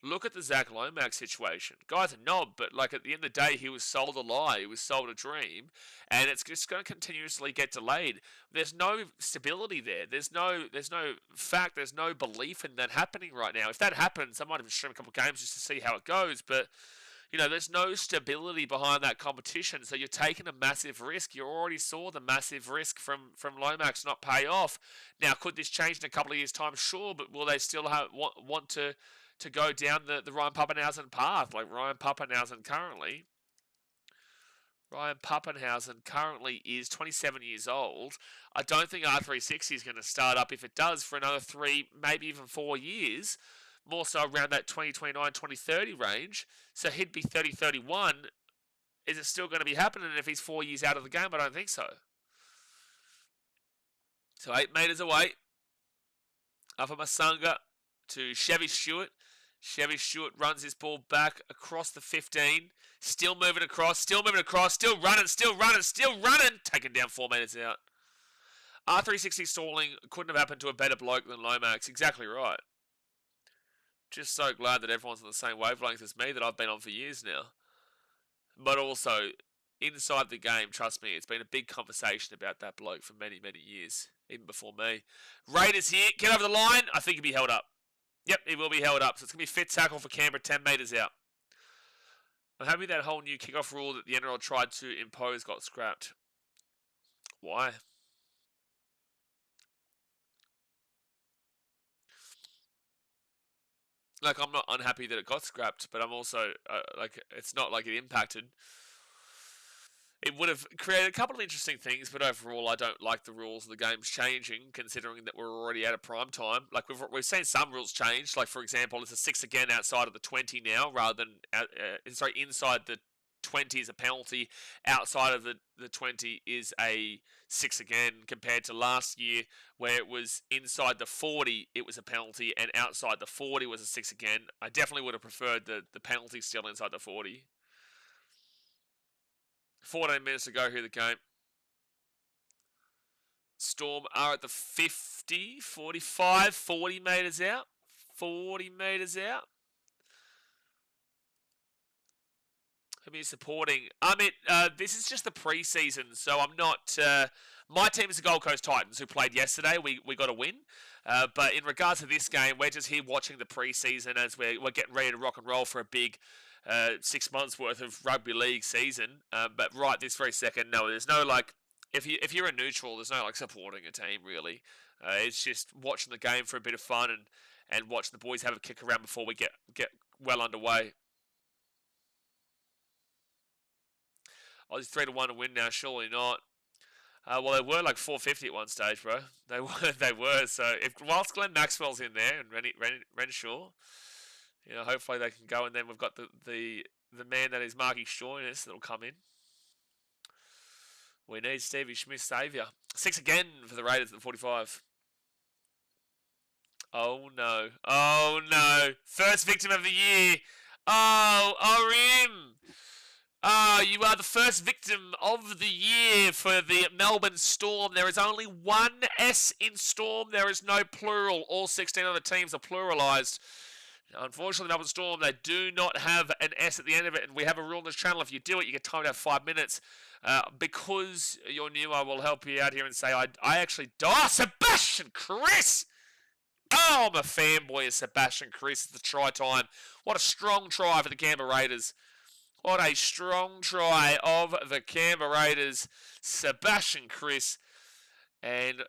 Look at the Zach Lomax situation. Guy's a knob, but like at the end of the day, he was sold a lie. He was sold a dream, and it's just going to continuously get delayed. There's no stability there. There's no fact. There's no belief in that happening right now. If that happens, I might even stream a couple of games just to see how it goes. But there's no stability behind that competition, so you're taking a massive risk. You already saw the massive risk from Lomax not pay off. Now, could this change in a couple of years' time? Sure, but will they still want to go down the Ryan Pappenhausen path? Like Ryan Pappenhausen currently is 27 years old. I don't think R360 is going to start up, if it does, for another 3, maybe even 4 years. More so around that 2029, 2030 range. So he'd be 30, 31. Is it still going to be happening if he's 4 years out of the game? I don't think so. So 8 metres away. Alpha Masanga to Chevy Stewart. Chevy Stewart runs his ball back across the 15. Still moving across. Still running. Taken down 4 metres out. R360 stalling couldn't have happened to a better bloke than Lomax. Exactly right. Just so glad that everyone's on the same wavelength as me that I've been on for years now. But also, inside the game, trust me, it's been a big conversation about that bloke for many, many years, even before me. Raiders here, get over the line. I think he'll be held up. Yep, he will be held up. So it's going to be fit tackle for Canberra, 10 metres out. I'm happy that whole new kickoff rule that the NRL tried to impose got scrapped. Why? Like, I'm not unhappy that it got scrapped, but I'm also, it's not like it impacted. It would have created a couple of interesting things, but overall, I don't like the rules of the game's changing, considering that we're already out of prime time. Like, we've seen some rules change. Like, for example, it's a 6 again outside of the 20 now, rather than, inside the 20 is a penalty, outside of the 20 is a 6 again, compared to last year where it was inside the 40 it was a penalty and outside the 40 was a 6 again. I definitely would have preferred the penalty still inside the 40. 14 minutes to go here the game. Storm are at the 50, 45, 40 metres out. 40 metres out. Who are you supporting? I mean, this is just the preseason, so I'm not... my team is the Gold Coast Titans, who played yesterday. We got a win. But in regards to this game, we're just here watching the preseason as we're getting ready to rock and roll for a big 6 months worth of rugby league season. But right this very second, no, there's no, like... If you're a neutral, there's no, like, supporting a team, really. It's just watching the game for a bit of fun and watching the boys have a kick around before we get well underway. Aussie's 3-1 to win now, surely not. Well, they were like 450 at one stage, bro. They were. So whilst Glenn Maxwell's in there and Renshaw, hopefully they can go. And then we've got the man that is Marky Stoinis that'll come in. We need Stevie Smith saviour. 6 again for the Raiders at the 45. Oh no! First victim of the year. Oh, Orim. You are the first victim of the year for the Melbourne Storm. There is only one S in Storm. There is no plural. All 16 other teams are pluralised. Unfortunately, Melbourne Storm, they do not have an S at the end of it. And we have a rule on this channel. If you do it, you get timed out 5 minutes. Because you're new, I will help you out here and say I actually... Oh, Sebastian Chris! Oh, I'm a fanboy of Sebastian Chris. It's the try time. What a strong try for the Canberra Raiders. What a strong try of the Canberra Raiders. Sebastian Chris. And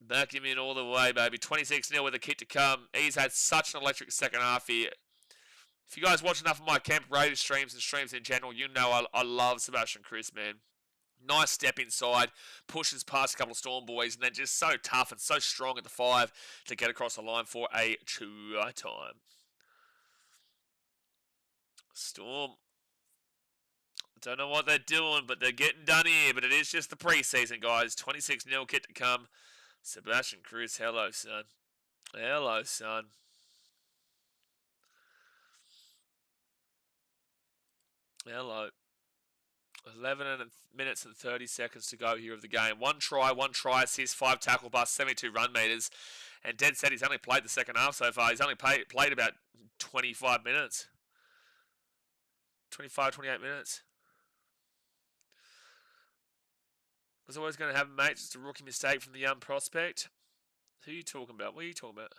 back him in all the way, baby. 26-0 with a kick to come. He's had such an electric second half here. If you guys watch enough of my Canberra Raiders streams and streams in general, you know I love Sebastian Chris, man. Nice step inside, pushes past a couple of Storm boys, and then just so tough and so strong at the 5 to get across the line for a try time. Storm. Don't know what they're doing, but they're getting done here. But it is just the preseason, guys. 26-0 kit to come. Sebastian Cruz, hello, son. Hello, son. Hello. 11 minutes and 30 seconds to go here of the game. One try assist, 5 tackle busts, 72 run meters. And Dead said he's only played the second half so far. He's only played about 25 minutes. 25, 28 minutes. Was always going to happen, mate. Just a rookie mistake from the young prospect. Who are you talking about? What are you talking about?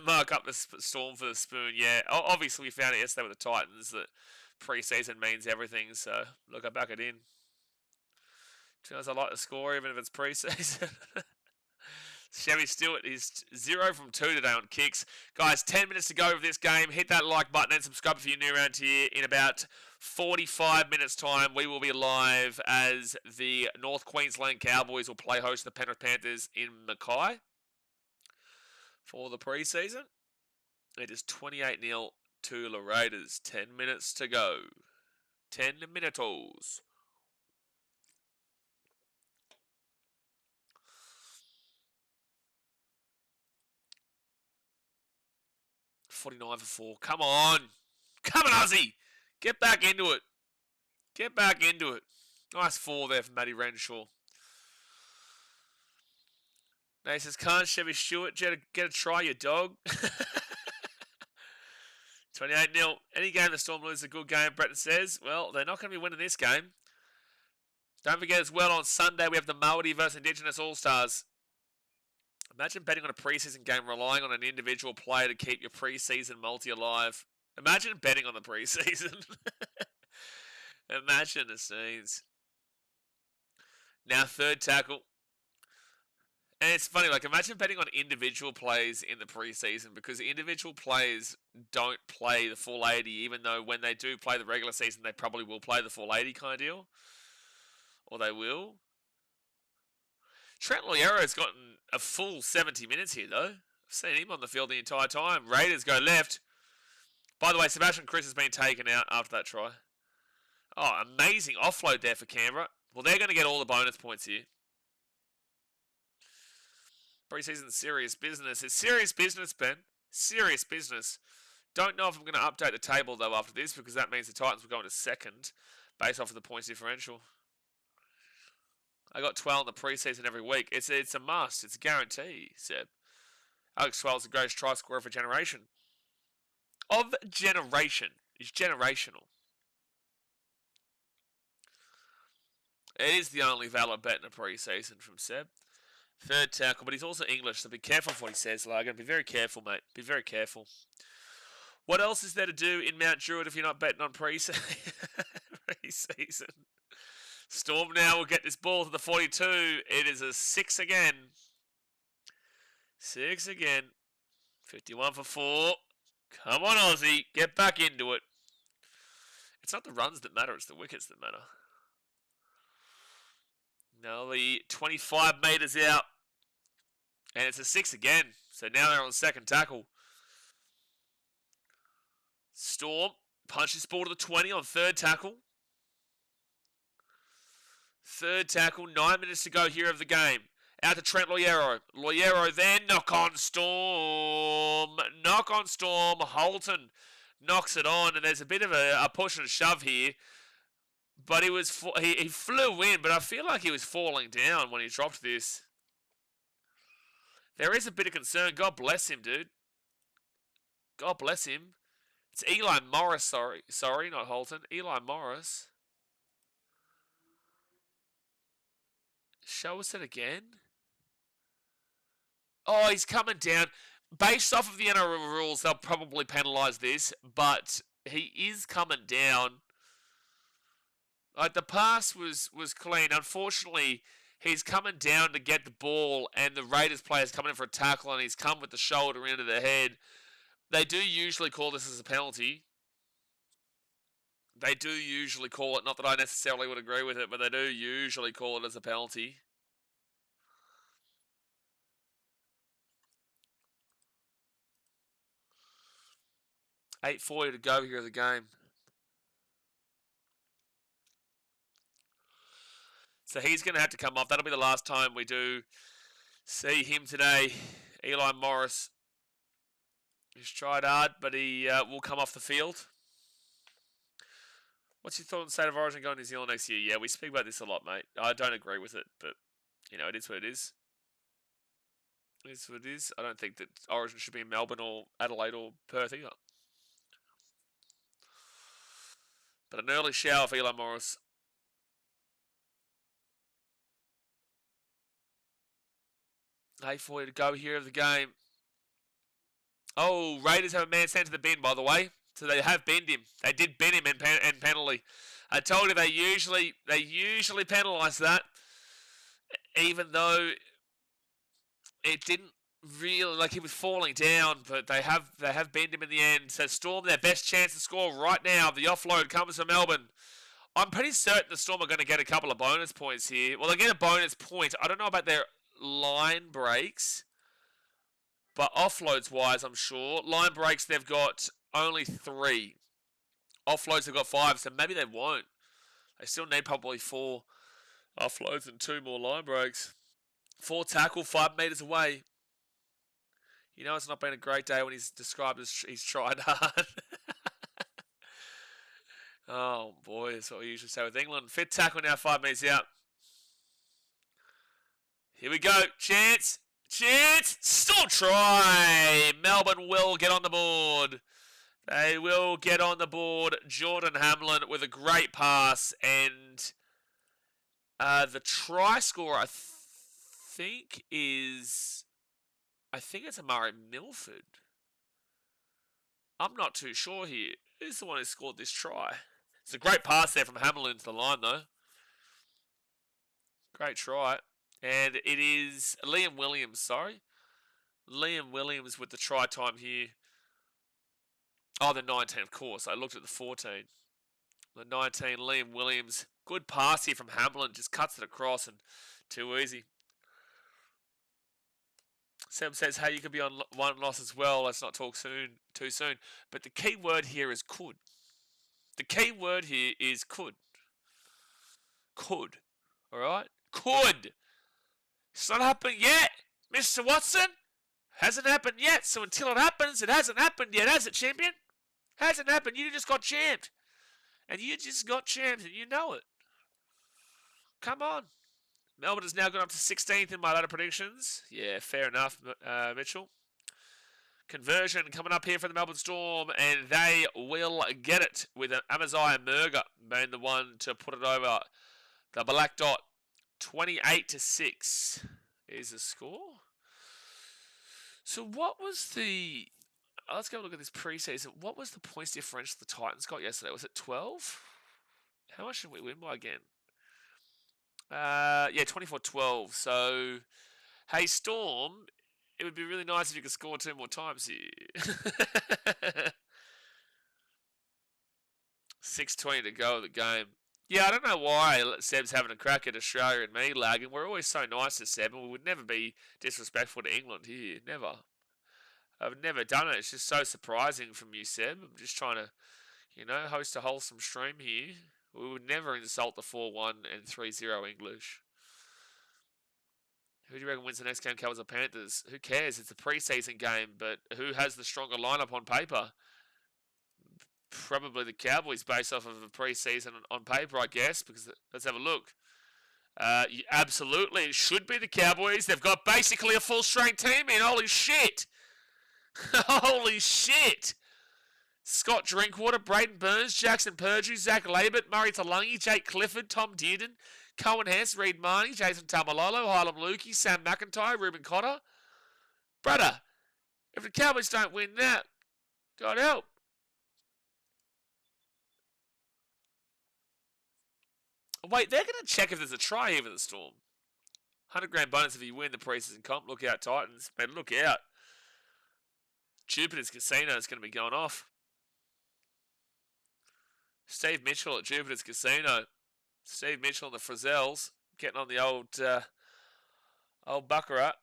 Mark up the Storm for the spoon. Yeah, obviously we found it yesterday with the Titans that preseason means everything. So look, I back it in. To be honest, I like the score even if it's preseason. Chevy Stewart is 0 from 2 today on kicks. Guys, 10 minutes to go of this game. Hit that like button and subscribe if you're new around here. In about 45 minutes' time, we will be live as the North Queensland Cowboys will play host to the Penrith Panthers in Mackay for the preseason. It is 28-0 to the Raiders. 10 minutes to go. 10 minutos. 49 for 4. Come on. Come on, Ozzy. Get back into it. Get back into it. Nice 4 there from Matty Renshaw. Now he says, can't Chevy Stewart get a try, you dog? 28-0. Any game the Storm lose is a good game, Breton says. Well, they're not going to be winning this game. Don't forget as well, on Sunday we have the Maori versus Indigenous All-Stars. Imagine betting on a preseason game relying on an individual player to keep your preseason multi alive. Imagine betting on the preseason. Imagine the scenes. Now, third tackle. And it's funny, like, imagine betting on individual plays in the preseason because individual players don't play the full 80, even though when they do play the regular season, they probably will play the full 80 kind of deal. Or they will. Trent Loiero's gotten a full 70 minutes here, though. I've seen him on the field the entire time. Raiders go left. By the way, Sebastian Kris has been taken out after that try. Oh, amazing offload there for Canberra. Well, they're going to get all the bonus points here. Preseason serious business. It's serious business, Ben. Serious business. Don't know if I'm going to update the table, though, after this, because that means the Titans will go into second based off of the points differential. I got 12 in the preseason every week. It's a must. It's a guarantee, Seb. Alex 12 is the greatest try scorer of a generation. Of generation. It's generational. It is the only valid bet in the preseason from Seb. Third tackle, but he's also English, so be careful of what he says, Logan. Be very careful, mate. Be very careful. What else is there to do in Mount Druitt if you're not betting on preseason? Storm now will get this ball to the 42. It is a 6 again. 6 again. 51 for 4. Come on, Aussie. Get back into it. It's not the runs that matter. It's the wickets that matter. Now the 25 metres out. And it's a 6 again. So now they're on second tackle. Storm punches ball to the 20 on third tackle. Third tackle, 9 minutes to go here of the game. Out to Trent Loiero. Loiero then knock on Storm. Knock on Storm. Holton knocks it on, and there's a bit of a push and a shove here. But he flew in, but I feel like he was falling down when he dropped this. There is a bit of concern. God bless him, dude. God bless him. It's Eli Morris, sorry, not Holton. Eli Morris. Show us it again. Oh, he's coming down. Based off of the NRL rules, they'll probably penalise this, but he is coming down. Like, the pass was clean. Unfortunately, he's coming down to get the ball, and the Raiders player's coming in for a tackle, and he's come with the shoulder into the head. They do usually call this as a penalty. They do usually call it, not that I necessarily would agree with it, but they do usually call it as a penalty. $8:40 to go here of the game. So he's going to have to come off. That'll be the last time we do see him today. Eli Morris. He's tried hard, but he will come off the field. What's your thought on the state of origin going to New Zealand next year? Yeah, we speak about this a lot, mate. I don't agree with it, but, it is what it is. It is what it is. I don't think that origin should be in Melbourne or Adelaide or Perth either. But an early shower for Eli Morris. $8.40 to go here of the game. Oh, Raiders have a man sent to the bin, by the way. So they have binned him. They did bin him and penalty. I told you they usually penalise that, even though it didn't really, like, he was falling down, but they have binned him in the end. So Storm, their best chance to score right now. The offload comes from Melbourne. I'm pretty certain the Storm are going to get a couple of bonus points here. Well, they get a bonus point. I don't know about their line breaks, but offloads-wise, I'm sure. Line breaks, they've got only 3. Offloads, they've got 5, so maybe they won't. They still need probably 4 offloads and 2 more line breaks. 4 tackle, 5 metres away. You know it's not been a great day when he's described as he's tried hard. Oh, boy, that's what we usually say with England. Fit tackle now, 5 metres out. Here we go. Chance. Still try. Melbourne will get on the board. They will get on the board. Jordan Hamlin with a great pass. And the try scorer, I think it's Amari Milford. I'm not too sure here. Who's the one who scored this try? It's a great pass there from Hamlin to the line, though. Great try. And it is Liam Williams, sorry. Liam Williams with the try time here. Oh, the 19, of course. I looked at the 14. The 19, Liam Williams. Good pass here from Hamlin. Just cuts it across and too easy. Sam says, hey, you could be on 1 loss as well. Let's not talk too soon. But the key word here is could. The key word here is could. Could. All right? Could. It's not happened yet, Mr. Watson. Hasn't happened yet. So until it happens, it hasn't happened yet, has it, champion? Hasn't happened. You just got champed. And you just got champed, and you know it. Come on. Melbourne has now gone up to 16th in my ladder predictions. Yeah, fair enough, Mitchell. Conversion coming up here for the Melbourne Storm, and they will get it with Amaziah Murga being the one to put it over the black dot. 28-6 is the score. So what was the... Let's go look at this preseason. What was the points differential the Titans got yesterday? Was it 12? How much did we win by again? Yeah, 24-12. So, hey, Storm, it would be really nice if you could score 2 more times here. 6:20 to go of the game. Yeah, I don't know why Seb's having a crack at Australia and me lagging. We're always so nice to Seb, and we would never be disrespectful to England here. Never. I've never done it. It's just so surprising from you, Seb. I'm just trying to, host a wholesome stream here. We would never insult the 4-1 and 3-0 English. Who do you reckon wins the next game, Cowboys or Panthers? Who cares? It's a preseason game, but who has the stronger lineup on paper? Probably the Cowboys based off of a preseason on paper, I guess, because let's have a look. Absolutely, it should be the Cowboys. They've got basically a full-strength team in. Holy shit! Holy shit! Scott Drinkwater, Braden Burns, Jackson Perdue, Zach Labert, Murray Talangi, Jake Clifford, Tom Dearden, Cohen Hess, Reed Marnie, Jason Tamalolo, Harlem Lukey, Sam McIntyre, Ruben Cotter. Brother, if the Cowboys don't win that, God help. Wait, they're going to check if there's a try here for the Storm. 100 grand bonus if you win the preseason comp. Look out, Titans. Man, look out. Jupiter's Casino is going to be going off. Steve Mitchell at Jupiter's Casino. Steve Mitchell and the Frizzels getting on the old baccarat.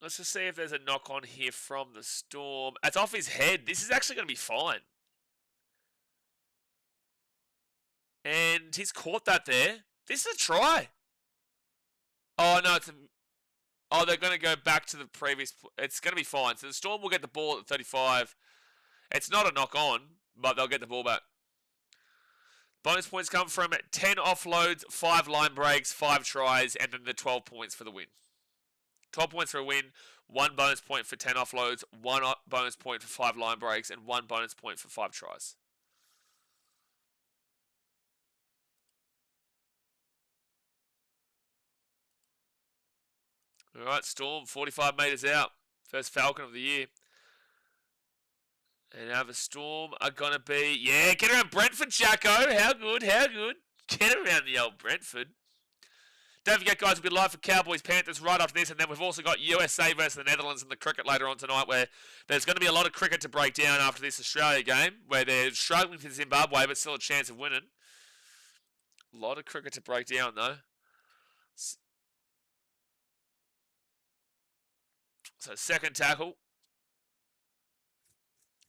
Let's just see if there's a knock on here from the Storm. It's off his head. This is actually going to be fine. And he's caught that there. This is a try. Oh, no, they're going to go back to the previous... It's going to be fine. So the Storm will get the ball at 35. It's not a knock on. but they'll get the ball back. Bonus points come from 10 offloads, 5 line breaks, 5 tries, and then the 12 points for the win. 12 points for a win, 1 bonus point for 10 offloads, 1 bonus point for 5 line breaks, and 1 bonus point for 5 tries. All right, Storm, 45 metres out. First Falcon of the year. And now the Storm are going to be... Yeah, get around Brentford, Jacko. How good, how good. Get around the old Brentford. Don't forget, guys, we'll be live for Cowboys Panthers right after this. And then we've also got USA versus the Netherlands in the cricket later on tonight, where there's going to be a lot of cricket to break down after this Australia game, where they're struggling to Zimbabwe, but still a chance of winning. A lot of cricket to break down, though. So second tackle.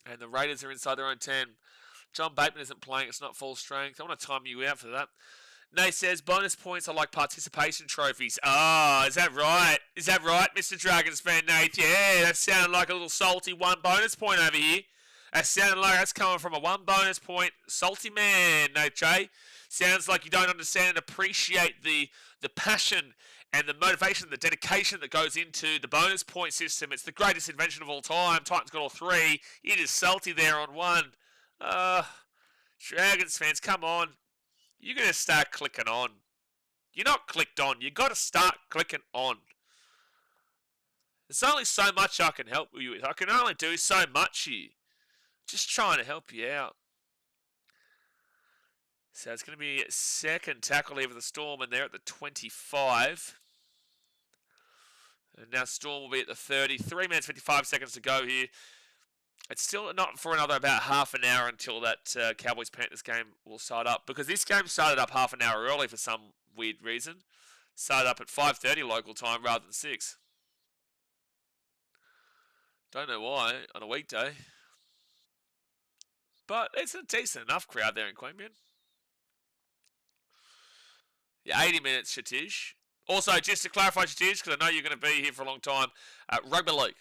And the Raiders are inside their own 10. John Bateman isn't playing. It's not full strength. I want to time you out for that. Nate says, bonus points are like participation trophies. Oh, is that right? Is that right, Mr. Dragons fan, Nate? Yeah, that sounded like a little salty 1 bonus point over here. That sounded like that's coming from a 1 bonus point salty man, Nate J. Sounds like you don't understand and appreciate the passion and the motivation, the dedication that goes into the bonus point system. It's the greatest invention of all time. Titans got all 3. It is salty there on 1. Dragons fans, come on. You're going to start clicking on. You're not clicked on. You got to start clicking on. There's only so much I can help you with. I can only do so much here. Just trying to help you out. So it's going to be second tackle here for the Storm, and they're at the 25. And now Storm will be at the 30. 3 minutes, 55 seconds to go here. It's still not for another about half an hour until that Cowboys-Panthers game will start up. Because this game started up half an hour early for some weird reason. Started up at 5:30 local time rather than 6. Don't know why on a weekday. But it's a decent enough crowd there in Queanbeyan. Yeah, 80 minutes, Shatish. Also, just to clarify, Shatish, because I know you're going to be here for a long time, Rugby League.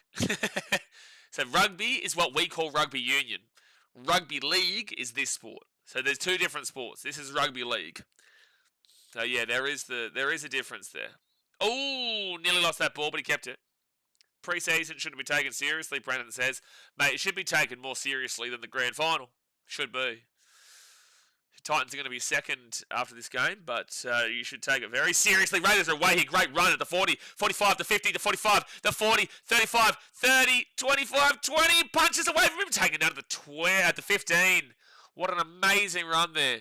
So rugby is what we call rugby union. Rugby league is this sport. So there's 2 different sports. This is rugby league. So yeah, there is a difference there. Oh, nearly lost that ball, but he kept it. Preseason shouldn't be taken seriously, Brandon says. Mate, it should be taken more seriously than the grand final. Should be. Titans are going to be second after this game, but you should take it very seriously. Raiders are away here. Great run at the 40, 45, the 50, the 45, the 40, 35, 30, 25, 20. Punches away from him. Taken down at the 15. What an amazing run there.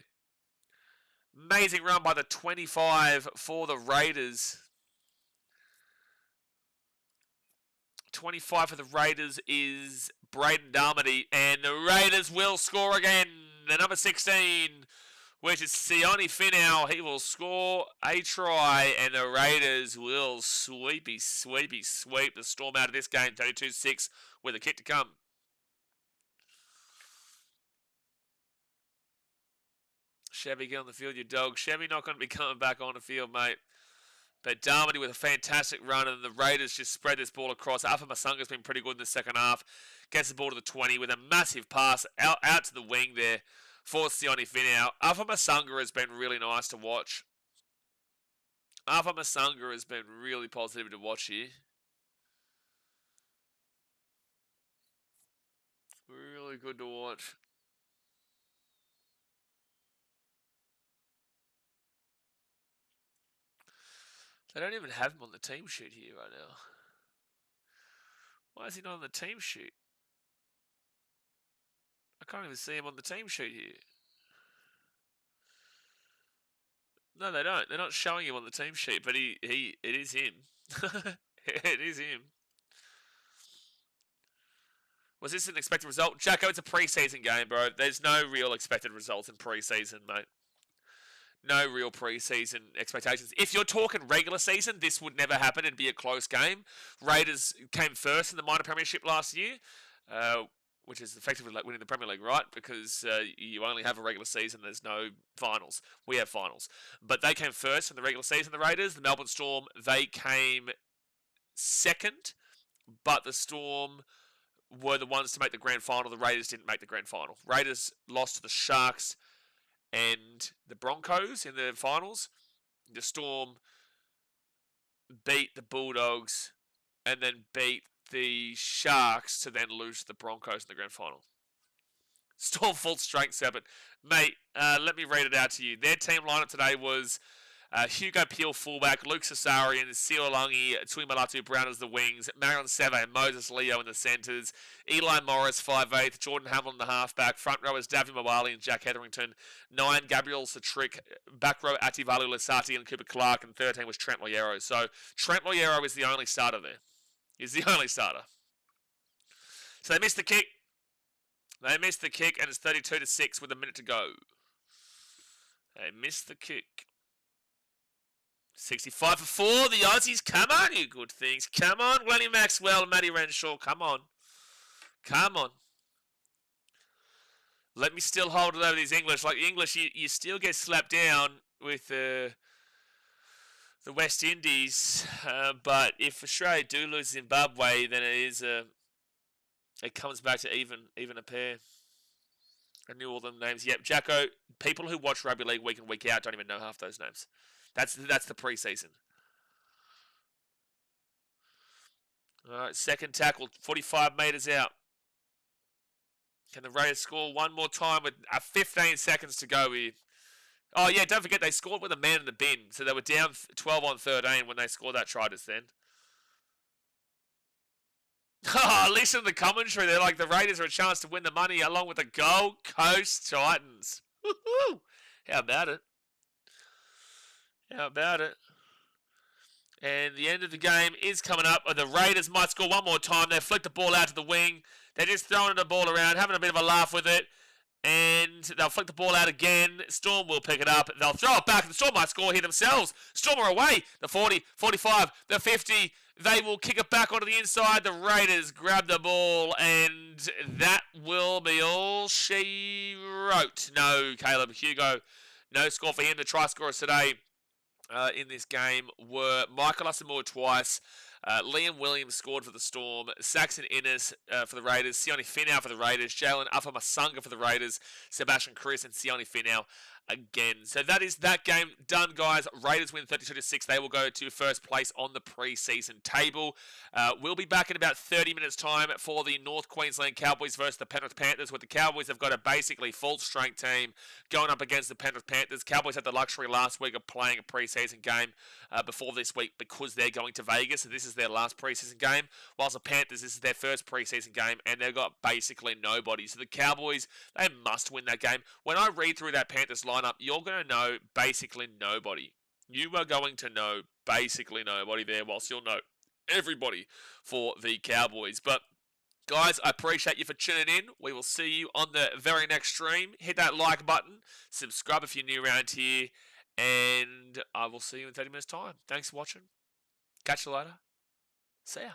Amazing run by the 25 for the Raiders. 25 for the Raiders is Braden Darmody, and the Raiders will score again. The number 16, which is Sione Finau, he will score a try, and the Raiders will sweep the Storm out of this game, 32-6, with a kick to come. Chevy, get on the field, you dog. Chevy not going to be coming back on the field, mate. But Darmody with a fantastic run, and the Raiders just spread this ball across. Alpha Masunga's been pretty good in the second half. Gets the ball to the 20 with a massive pass out to the wing there for Sione Finau. Alpha Masunga has been really nice to watch. Alpha Masunga has been really positive to watch here. Really good to watch. They don't even have him on the team sheet here right now. Why is he not on the team sheet? I can't even see him on the team sheet here. No, they don't. They're not showing him on the team sheet, but it is him. It is him. Was this an expected result? Jacko, it's a preseason game, bro. There's no real expected results in preseason, mate. No real preseason expectations. If you're talking regular season, this would never happen. It'd be a close game. Raiders came first in the minor premiership last year, which is effectively like winning the Premier League, right? Because you only have a regular season. There's no finals. We have finals. But they came first in the regular season, the Raiders. The Melbourne Storm, they came second. But the Storm were the ones to make the grand final. The Raiders didn't make the grand final. Raiders lost to the Sharks and the Broncos in the finals. The Storm beat the Bulldogs and then beat the Sharks to then lose to the Broncos in the grand final. Storm full strength 7. Mate, let me read it out to you. Their team lineup today was Hugo Peel fullback, Luke Cesarian, Siolongi, Tuimalatu Brown as the wings, Marion Seve and Moses Leo in the centres, Eli Morris 5'8", Jordan Hamill in the halfback, front rowers Davy Mawali and Jack Hetherington, 9 Gabriel Satrick, back row Ativalu Lasati and Cooper Clark, and 13 was Trent Loiero. So Trent Loiero is the only starter there. He's the only starter. So they missed the kick. They missed the kick, and it's 32-6 with a minute to go. They missed the kick. 65 for 4. The Aussies, come on, you good things. Come on, Glennie Maxwell and Matty Renshaw. Come on. Come on. Let me still hold it over these English. Like the English, you still get slapped down with the West Indies. But if Australia do lose Zimbabwe, then it comes back to even a pair. I knew all them names. Yep, Jacko. People who watch rugby league week in week out don't even know half those names. That's the preseason. All right, second tackle, 45 metres out. Can the Raiders score one more time with 15 seconds to go here? Oh, yeah, don't forget they scored with a man in the bin. So they were down 12 on 13 when they scored that try just then. Oh, listen to the commentary. They're like, the Raiders are a chance to win the money along with the Gold Coast Titans. Woo-hoo! How about it? How about it? And the end of the game is coming up. The Raiders might score one more time. They flick the ball out to the wing. They're just throwing the ball around, having a bit of a laugh with it. And they'll flick the ball out again. Storm will pick it up. They'll throw it back. The Storm might score here themselves. Storm are away. The 40, 45, the 50. They will kick it back onto the inside. The Raiders grab the ball. And that will be all she wrote. No, Caleb Hugo. No score for him. The try scorers today in this game were Michael Asamoah twice. Liam Williams scored for the Storm. Saxon Innes for the Raiders. Sione Finau for the Raiders. Jalen Afamasunga for the Raiders. Sebastian Chris and Sione Finau again. So that is that game done, guys. Raiders win 32-6. They will go to first place on the preseason table. We'll be back in about 30 minutes' time for the North Queensland Cowboys versus the Penrith Panthers, where the Cowboys have got a basically full-strength team going up against the Penrith Panthers. Cowboys had the luxury last week of playing a preseason game before this week because they're going to Vegas, so this is their last preseason game, whilst the Panthers, this is their first preseason game, and they've got basically nobody. So the Cowboys, they must win that game. When I read through that Panthers lineup, you're going to know basically nobody. You are going to know basically nobody there, whilst you'll know everybody for the Cowboys. But guys, I appreciate you for tuning in. We will see you on the very next stream. Hit that like button. Subscribe if you're new around here. And I will see you in 30 minutes' time. Thanks for watching. Catch you later. See ya.